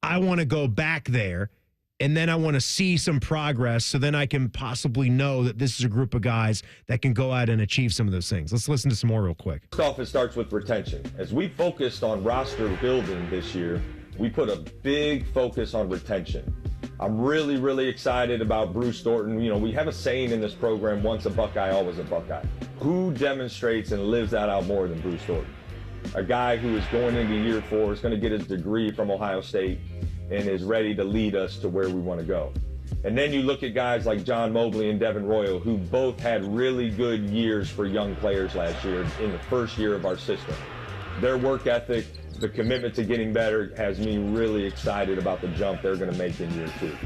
want to go back there, and then I want to see some progress so then I can possibly know that this is a group of guys that can go out and achieve some of those things. Let's listen to some more real quick. First off, it starts with retention. As we focused on roster building this year, we put a big focus on retention. I'm really, really excited about Bruce Thornton. We have a saying in this program, once a Buckeye, always a Buckeye. Who demonstrates and lives that out more than Bruce Thornton? A guy who is going into year 4, is going to get his degree from Ohio State, and is ready to lead us to where we want to go. And then you look at guys like John Mobley and Devin Royal, who both had really good years for young players last year in the first year of our system. Their work ethic, the commitment to getting better has me really excited about the jump they're going to make in year 2.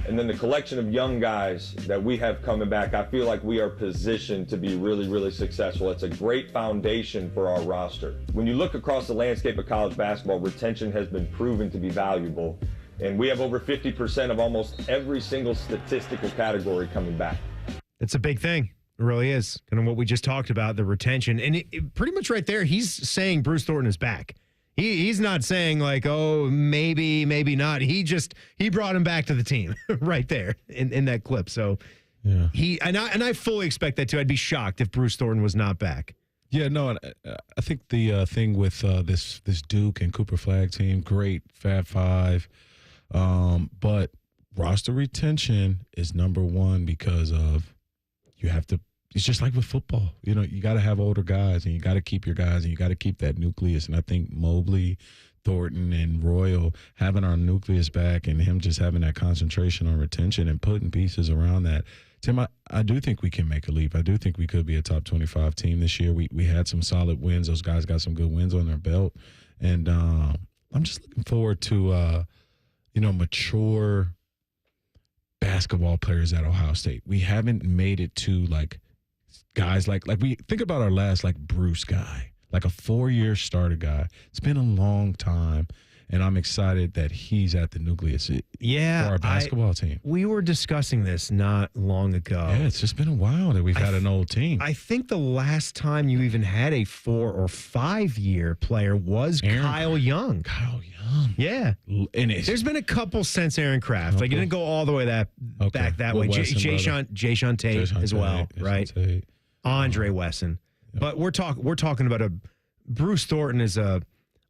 And then the collection of young guys that we have coming back, I feel like we are positioned to be really, really successful. It's a great foundation for our roster. When you look across the landscape of college basketball, retention has been proven to be valuable. And we have over 50% of almost every single statistical category coming back. It's a big thing. It really is. Kind of what we just talked about, the retention. And it pretty much right there, he's saying Bruce Thornton is back. He's not saying like, oh, maybe not. He brought him back to the team right there in that clip. So yeah, I fully expect that too. I'd be shocked if Bruce Thornton was not back. Yeah, no, I think the thing with this Duke and Cooper Flag team, great Fab Five, but roster retention is number one because of it's just like with football. You know, you got to have older guys and you got to keep your guys and you got to keep that nucleus. And I think Mobley, Thornton, and Royal having our nucleus back and him just having that concentration on retention and putting pieces around that. Tim, I do think we can make a leap. I do think we could be a top 25 team this year. We had some solid wins. Those guys got some good wins on their belt. And I'm just looking forward to, mature basketball players at Ohio State. We haven't made it to, guys like we think about our last, Bruce guy, like a 4-year starter guy. It's been a long time. And I'm excited that he's at the nucleus for our basketball team. We were discussing this not long ago. Yeah, it's just been a while that we've had an old team. I think the last time you even had a 4 or 5 year player was Kyle Young. Kyle Young. Yeah. And there's been a couple since Aaron Kraft. Like, it didn't go all the way back that way. Jayshawn Tate as well, right? Andre Wesson. Yep. But we're talking about Bruce Thornton is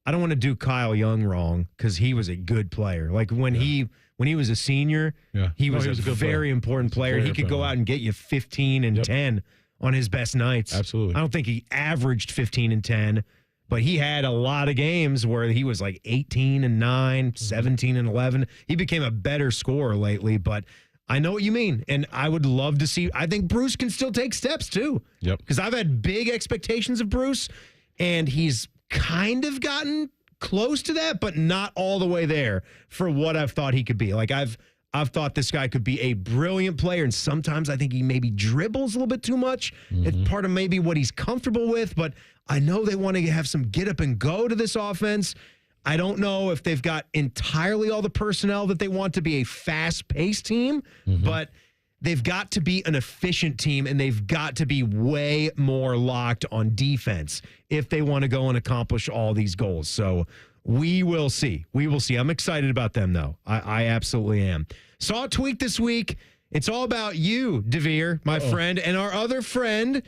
I don't want to do Kyle Young wrong because he was a good player. Like when he was a senior, he was a very important player. He could go out and get you 15 and 10 on his best nights. Absolutely. I don't think he averaged 15 and 10, but he had a lot of games where he was like 18 and 9, 17 and 11. He became a better scorer lately, but I know what you mean, and I would love to see. I think Bruce can still take steps too. Yep. Because I've had big expectations of Bruce, and he's kind of gotten close to that, but not all the way there for what I've thought he could be. Like I've thought this guy could be a brilliant player, and sometimes I think he maybe dribbles a little bit too much. It's part of maybe what he's comfortable with, but I know they want to have some get up and go to this offense. I don't know if they've got entirely all the personnel that they want to be a fast-paced team, but they've got to be an efficient team, and they've got to be way more locked on defense if they want to go and accomplish all these goals. So we will see. We will see. I'm excited about them, though. I absolutely am. Saw a tweet this week. It's all about you, DeVier, my friend, and our other friend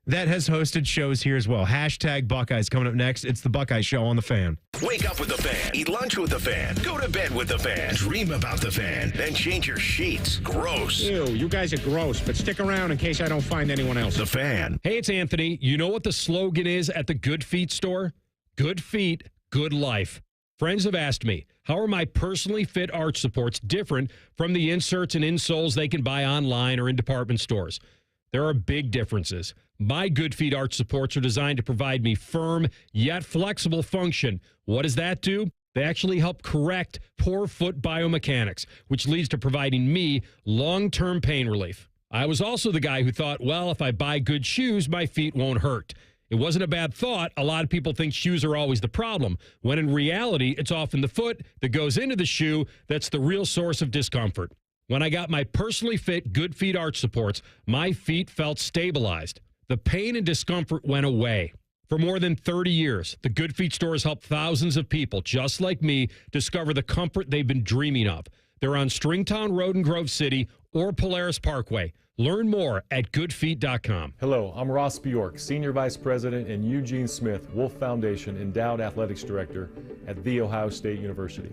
that has hosted shows here as well. Hashtag Buckeyes coming up next. It's the Buckeye Show on The Fan. Wake up with The Fan. Eat lunch with The Fan. Go to bed with The Fan. Dream about The Fan. Then change your sheets. Gross. Ew, you guys are gross, but stick around in case I don't find anyone else. The Fan. Hey, it's Anthony. You know what the slogan is at the Good Feet store? Good feet, good life. Friends have asked me, how are my personally fit arch supports different from the inserts and insoles they can buy online or in department stores? There are big differences. My Good Feet arch supports are designed to provide me firm yet flexible function. What does that do? They actually help correct poor foot biomechanics, which leads to providing me long-term pain relief. I was also the guy who thought, well, if I buy good shoes, my feet won't hurt. It wasn't a bad thought. A lot of people think shoes are always the problem, when in reality, it's often the foot that goes into the shoe that's the real source of discomfort. When I got my personally fit Good Feet arch supports, my feet felt stabilized. The pain and discomfort went away. For more than 30 years, the Good Feet store has helped thousands of people just like me discover the comfort they've been dreaming of. They're on Stringtown Road in Grove City or Polaris Parkway. Learn more at goodfeet.com. Hello, I'm Ross Bjork, Senior Vice President and Eugene Smith Wolf Foundation Endowed Athletics Director at The Ohio State University.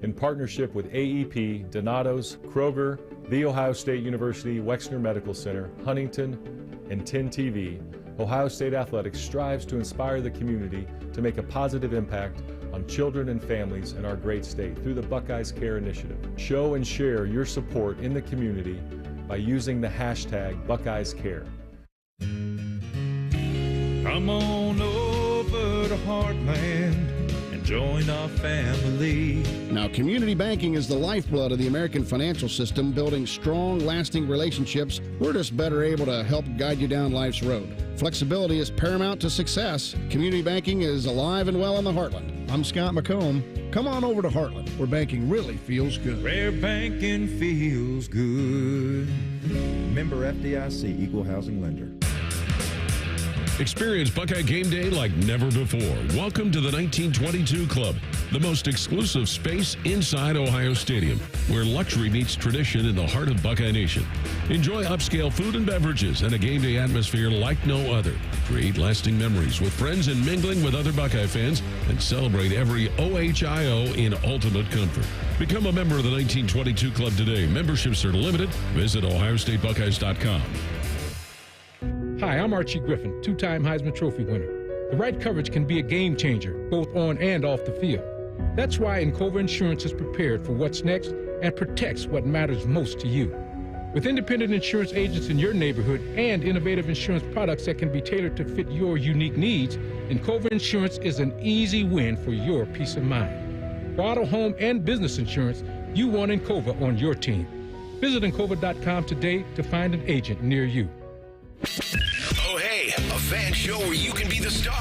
In partnership with AEP, Donato's, Kroger, The Ohio State University Wexner Medical Center, Huntington, and 10 TV, Ohio State Athletics strives to inspire the community to make a positive impact on children and families in our great state through the Buckeyes Care Initiative. Show and share your support in the community by using the hashtag BuckeyesCare. Come on over to Heartland and join our family. Now, community banking is the lifeblood of the American financial system, building strong, lasting relationships. We're just better able to help guide you down life's road. Flexibility is paramount to success. Community banking is alive and well in the Heartland. I'm Scott McComb. Come on over to Heartland, where banking really feels good. Where banking feels good. Member FDIC, Equal Housing Lender. Experience Buckeye game day like never before. Welcome to the 1922 Club, the most exclusive space inside Ohio Stadium, where luxury meets tradition in the heart of Buckeye Nation. Enjoy upscale food and beverages and a game day atmosphere like no other. Create lasting memories with friends and mingling with other Buckeye fans, and celebrate every OHIO in ultimate comfort. Become a member of the 1922 Club today. Memberships are limited. Visit OhioStateBuckeyes.com. Hi, I'm Archie Griffin, two-time Heisman Trophy winner. The right coverage can be a game changer, both on and off the field. That's why Encova Insurance is prepared for what's next and protects what matters most to you. With independent insurance agents in your neighborhood and innovative insurance products that can be tailored to fit your unique needs, Encova Insurance is an easy win for your peace of mind. For auto, home, and business insurance, you want Encova on your team. Visit Encova.com today to find an agent near you. Oh, hey, a fan show where you can be the star.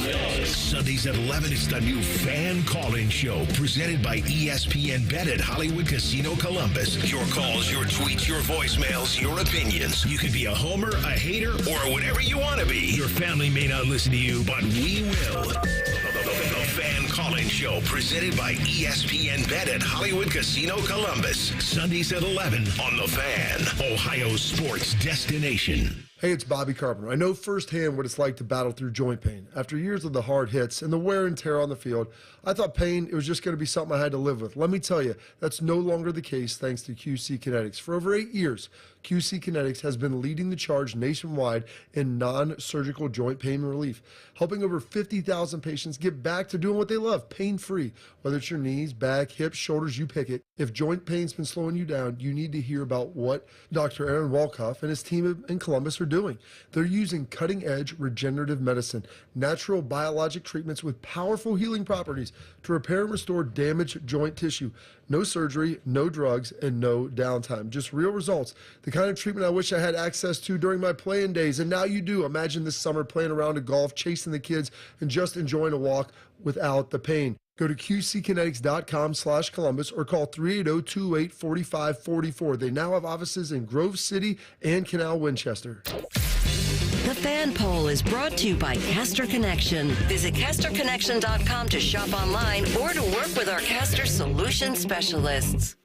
Yes. Sundays at 11, it's the new Fan Call-In Show, presented by ESPN Bet at Hollywood Casino Columbus. Your calls, your tweets, your voicemails, your opinions. You can be a homer, a hater, or whatever you want to be. Your family may not listen to you, but we will. The Fan Call-In Show, presented by ESPN Bet at Hollywood Casino Columbus. Sundays at 11 on The Fan, Ohio sports destination. Hey, it's Bobby Carpenter. I know firsthand what it's like to battle through joint pain. After years of the hard hits and the wear and tear on the field, I thought pain, it was just going to be something I had to live with. Let me tell you, that's no longer the case thanks to QC Kinetics. For over 8 years, QC Kinetics has been leading the charge nationwide in non-surgical joint pain relief, helping over 50,000 patients get back to doing what they love, pain-free. Whether it's your knees, back, hips, shoulders, you pick it. If joint pain's been slowing you down, you need to hear about what Dr. Aaron Walkoff and his team in Columbus are doing. They're using cutting-edge regenerative medicine, natural biologic treatments with powerful healing properties to repair and restore damaged joint tissue. No surgery, no drugs, and no downtime. Just real results. The kind of treatment I wish I had access to during my playing days, and now you do. Imagine this summer playing around of golf, chasing the kids, and just enjoying a walk without the pain. Go to qckinetics.com/Columbus or call 380-228-4544. They now have offices in Grove City and Canal Winchester. The Fan Poll is brought to you by Caster Connection. Visit CasterConnection.com to shop online or to work with our Caster Solution Specialists.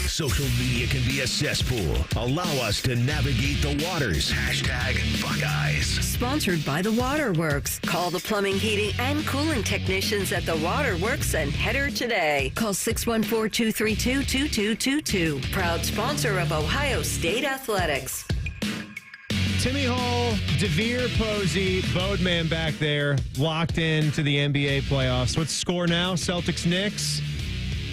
Social media can be a cesspool. Allow us to navigate the waters. #Buckeyes. Sponsored by The Waterworks. Call the plumbing, heating, and cooling technicians at The Waterworks and header today. Call 614-232-2222. Proud sponsor of Ohio State Athletics. Timmy Hall, DeVier, Posey, Bodeman back there, locked into the NBA playoffs. What's the score now? Celtics, Knicks?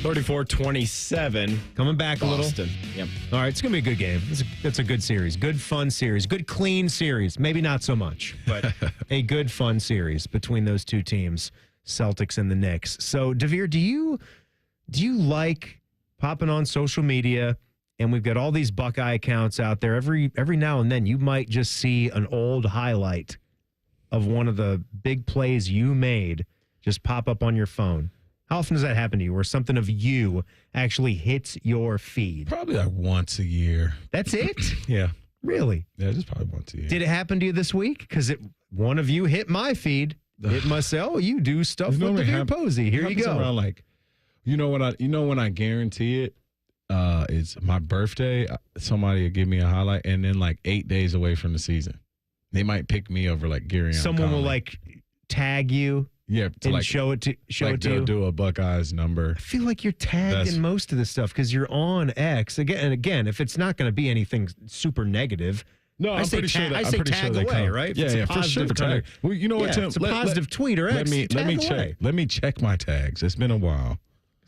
34-27. Coming back a little. Boston. Yep. All right, it's going to be a good game. It's a good series. Good, fun series. Good, clean series. Maybe not so much, but a good, fun series between those two teams, Celtics and the Knicks. So, DeVier, do you like popping on social media, and we've got all these Buckeye accounts out there. Every now and then you might just see an old highlight of one of the big plays you made just pop up on your phone. How often does that happen to you, where something of you actually hits your feed? Probably like once a year. That's it? Yeah. Really? Yeah, just probably once a year. Did it happen to you this week? Because one of you hit my feed. It must say, "Oh, you do stuff with DeVier Posey. Here you go." Around like, when I guarantee it. It's my birthday. Somebody will give me a highlight, and then like 8 days away from the season, they might pick me over like Gary. Someone will like tag you, and show it to you. Do a Buckeyes number. I feel like you're tagged in most of this stuff because you're on X again. If it's not going to be anything super negative. No, I'm pretty sure that tag away, right? Yeah, for sure. Tag. Well, you know what, Tim? It's a positive tweet or X. Let me check. Let me check my tags. It's been a while.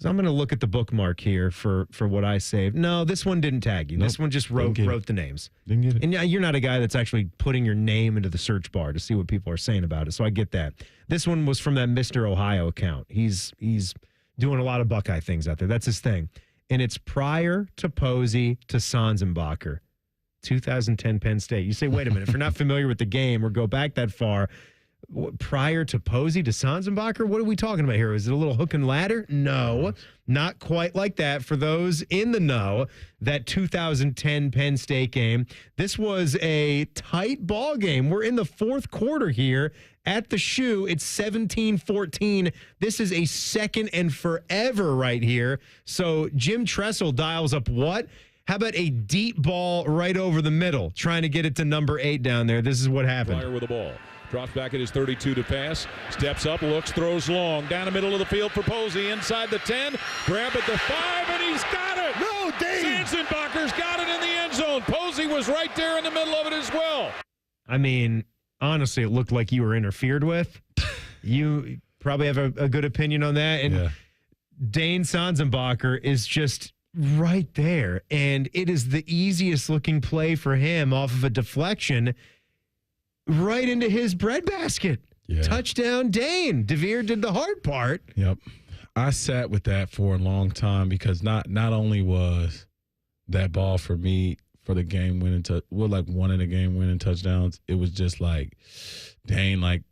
So I'm going to look at the bookmark here for what I saved. No, this one didn't tag you. Nope. This one just wrote the names. Didn't get it. And you're not a guy that's actually putting your name into the search bar to see what people are saying about it. So I get that. This one was from that Mr. Ohio account. He's doing a lot of Buckeye things out there. That's his thing. And it's prior to Posey to Sanzenbacher, 2010 Penn State. You say, wait a minute, if you're not familiar with the game or go back that far, prior to Posey to Sanzenbacher? What are we talking about here? Is it a little hook and ladder? No, not quite like that. For those in the know, that 2010 Penn State game, this was a tight ball game. We're in the fourth quarter here at the Shoe. It's 17-14. This is a second and forever right here. So Jim Tressel dials up what? How about a deep ball right over the middle, trying to get it to number 8 down there? This is what happened. With the ball. Drops back at his 32 to pass. Steps up, looks, throws long. Down the middle of the field for Posey. Inside the 10. Grab at the 5, and he's got it. No, Dane. Sanzenbacher's got it in the end zone. Posey was right there in the middle of it as well. I mean, honestly, it looked like you were interfered with. You probably have a good opinion on that. And Dane Sanzenbacher is just right there. And it is the easiest looking play for him off of a deflection right into his breadbasket. Yeah. Touchdown, Dane. DeVier did the hard part. Yep. I sat with that for a long time because not only was that ball for me for the game winning like one of the game winning touchdowns, it was just like Dane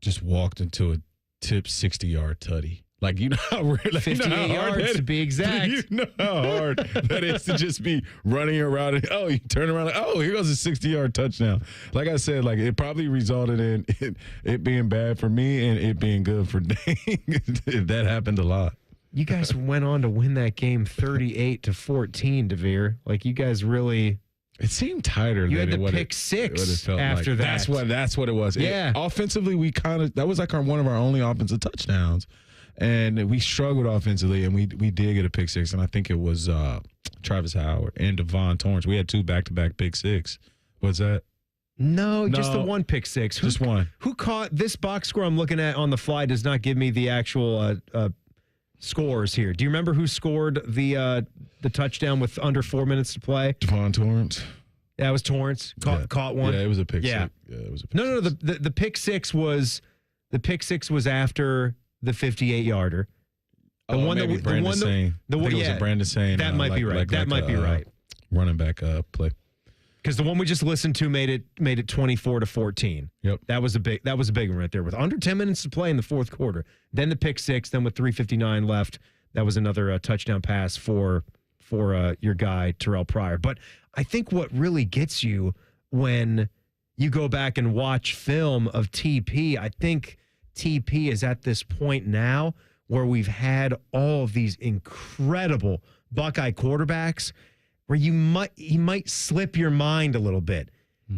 just walked into a tip 60-yard tutty. Like, you know how really 58 yards to be exact. You know how hard that is to just be running around and you turn around like, here goes a 60-yard touchdown. Like I said, like it probably resulted in it being bad for me and it being good for Dane. That happened a lot. You guys went on to win that game 38-14, DeVier. Like, you guys really. It seemed tighter. You had the pick six after that. That's what it was. Yeah. Offensively, that was like one of our only offensive touchdowns. And we struggled offensively, and we did get a pick six, and I think it was Travis Howard and Devon Torrance. We had 2 back-to-back pick six. What's that? No, just the one pick six. Just one. Who caught this box score I'm looking at on the fly does not give me the actual scores here. Do you remember who scored the touchdown with under 4 minutes to play? Devon Torrance. Yeah, it was Torrance. Caught one. Yeah, it was a pick six. Yeah, it was a pick No, the pick six was after the 58-yarder. The one maybe that Brandon Sane. The one, I think it was a Brandon Sane. That might be right. That might be right. Running back play. Because the one we just listened to made it 24-14. Yep. That was a big one right there with under 10 minutes to play in the fourth quarter. Then the pick six. Then with 3:59 left, that was another touchdown pass for your guy Terrell Pryor. But I think what really gets you when you go back and watch film of TP, I think TP is at this point now where we've had all of these incredible Buckeye quarterbacks where he might slip your mind a little bit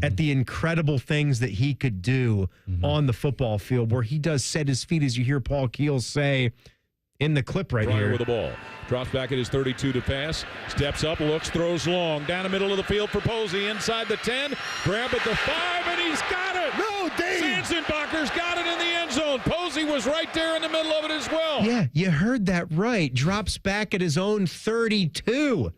at the incredible things that he could do on the football field, where he does set his feet, as you hear Paul Keel say in the clip right Pryor here. With the ball. Drops back at his 32 to pass. Steps up, looks, throws long. Down the middle of the field for Posey. Inside the 10. Grab at the 5, and he's got it. No, Dane. Sanzenbacher's got it in the end zone. Posey was right there in the middle of it as well. Yeah, you heard that right. Drops back at his own 32.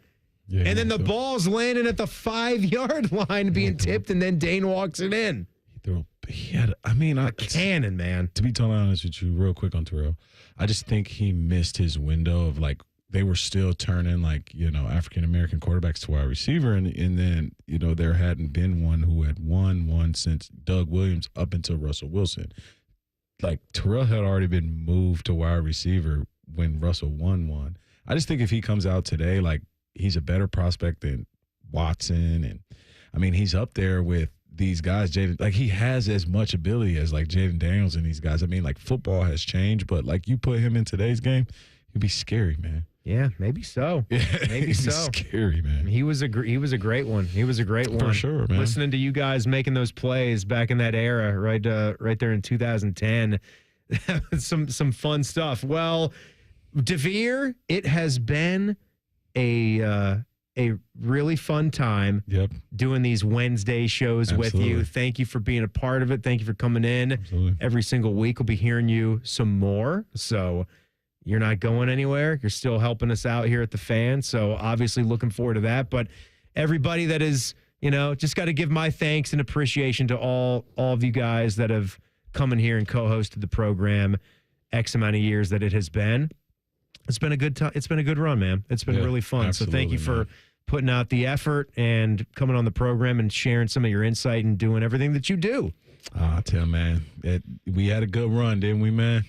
Yeah, and then the ball's landing at the 5-yard line being tipped, and then Dane walks it in. He had, a cannon, man. To be totally honest with you, real quick on Terrell, I just think he missed his window of they were still turning African American quarterbacks to wide receiver, and then there hadn't been one who had won one since Doug Williams up until Russell Wilson. Like Terrell had already been moved to wide receiver when Russell won one. I just think if he comes out today, he's a better prospect than Watson, and he's up there with these guys. Jaden, he has as much ability as Jaden Daniels and these guys. Football has changed, but you put him in today's game, he'd be scary, man. Yeah, maybe so. Maybe so. Scary, man. He was a great one. He was a great one. For sure, man. Listening to you guys making those plays back in that era, right there in 2010. some fun stuff. Well, DeVier, it has been a really fun time doing these Wednesday shows with you. Thank you for being a part of it. Thank you for coming in. Absolutely. Every single week. We'll be hearing you some more. So you're not going anywhere. You're still helping us out here at the Fan. So obviously looking forward to that. But everybody that is, just got to give my thanks and appreciation to all of you guys that have come in here and co-hosted the program X amount of years that it has been. It's been a good time. It's been a good run, man. It's been really fun. So thank you for putting out the effort and coming on the program and sharing some of your insight and doing everything that you do. I tell you, man, we had a good run, didn't we, man?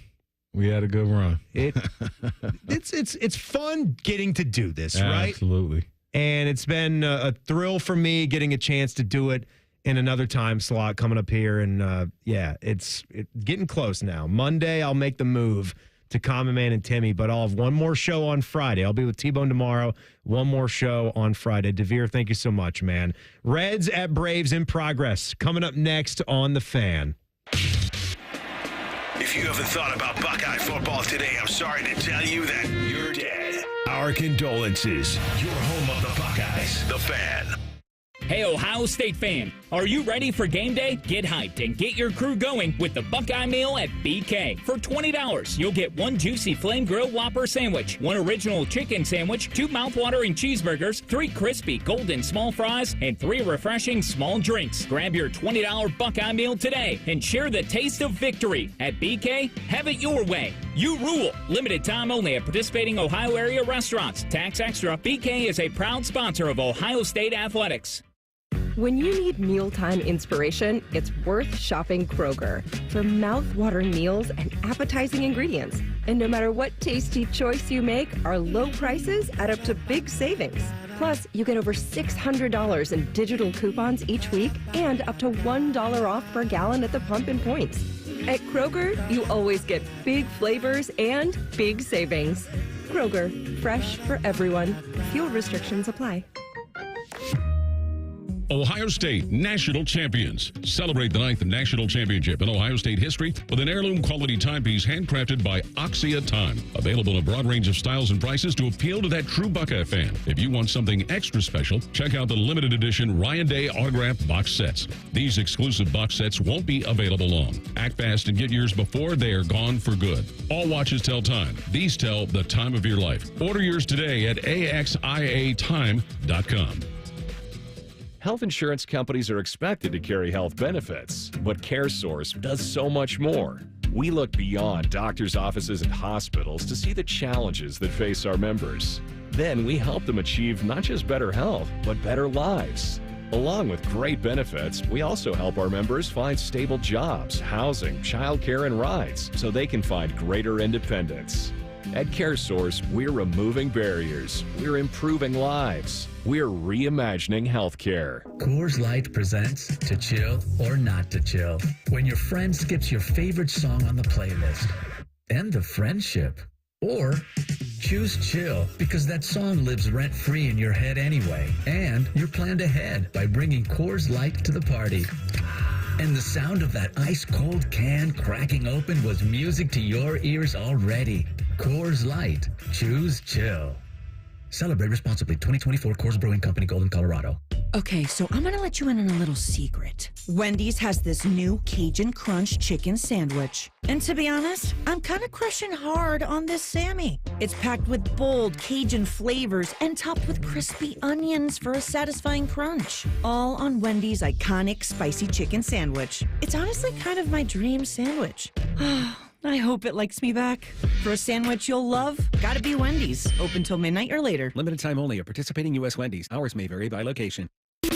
We had a good run. It's fun getting to do this, right? Absolutely. And it's been a thrill for me getting a chance to do it in another time slot coming up here. And, it's getting close now. Monday, I'll make the move to Common Man and Timmy, but I'll have one more show on Friday. I'll be with T-Bone tomorrow, one more show on Friday. DeVier, thank you so much, man. Reds at Braves in progress. Coming up next on The Fan. If you haven't thought about Buckeye football today, I'm sorry to tell you that you're dead. Our condolences. Your home of the Buckeyes, The Fan. Hey, Ohio State fan, are you ready for game day? Get hyped and get your crew going with the Buckeye Meal at BK. For $20, you'll get one juicy flame grilled Whopper sandwich, one original chicken sandwich, 2 mouthwatering cheeseburgers, 3 crispy golden small fries, and 3 refreshing small drinks. Grab your $20 Buckeye Meal today and share the taste of victory. At BK, have it your way. You rule. Limited time only at participating Ohio area restaurants. Tax extra. BK is a proud sponsor of Ohio State Athletics. When you need mealtime inspiration, it's worth shopping Kroger for mouth-watering meals and appetizing ingredients. And no matter what tasty choice you make, our low prices add up to big savings. Plus, you get over $600 in digital coupons each week and up to $1 off per gallon at the pump and points. At Kroger, you always get big flavors and big savings. Kroger, fresh for everyone. Fuel restrictions apply. Ohio State National Champions. Celebrate the 9th National Championship in Ohio State history with an heirloom quality timepiece handcrafted by Oxia Time. Available in a broad range of styles and prices to appeal to that true Buckeye fan. If you want something extra special, check out the limited edition Ryan Day autographed box sets. These exclusive box sets won't be available long. Act fast and get yours before they are gone for good. All watches tell time. These tell the time of your life. Order yours today at AXIAtime.com. Health insurance companies are expected to carry health benefits, but CareSource does so much more. We look beyond doctors' offices and hospitals to see the challenges that face our members. Then we help them achieve not just better health, but better lives. Along with great benefits, we also help our members find stable jobs, housing, childcare, and rides so they can find greater independence. At CareSource, we're removing barriers. We're improving lives. We're reimagining healthcare. Coors Light presents To Chill or Not to Chill. When your friend skips your favorite song on the playlist. End the friendship. Or choose chill because that song lives rent-free in your head anyway. And you're planned ahead by bringing Coors Light to the party. And the sound of that ice-cold can cracking open was music to your ears already. Coors Light. Choose chill. Celebrate responsibly. 2024 Coors Brewing Company, Golden, Colorado. Okay, so I'm going to let you in on a little secret. Wendy's has this new Cajun Crunch chicken sandwich. And to be honest, I'm kind of crushing hard on this Sammy. It's packed with bold Cajun flavors and topped with crispy onions for a satisfying crunch. All on Wendy's iconic spicy chicken sandwich. It's honestly kind of my dream sandwich. I hope it likes me back. For a sandwich you'll love, gotta be Wendy's. Open till midnight or later. Limited time only at participating U.S. Wendy's. Hours may vary by location.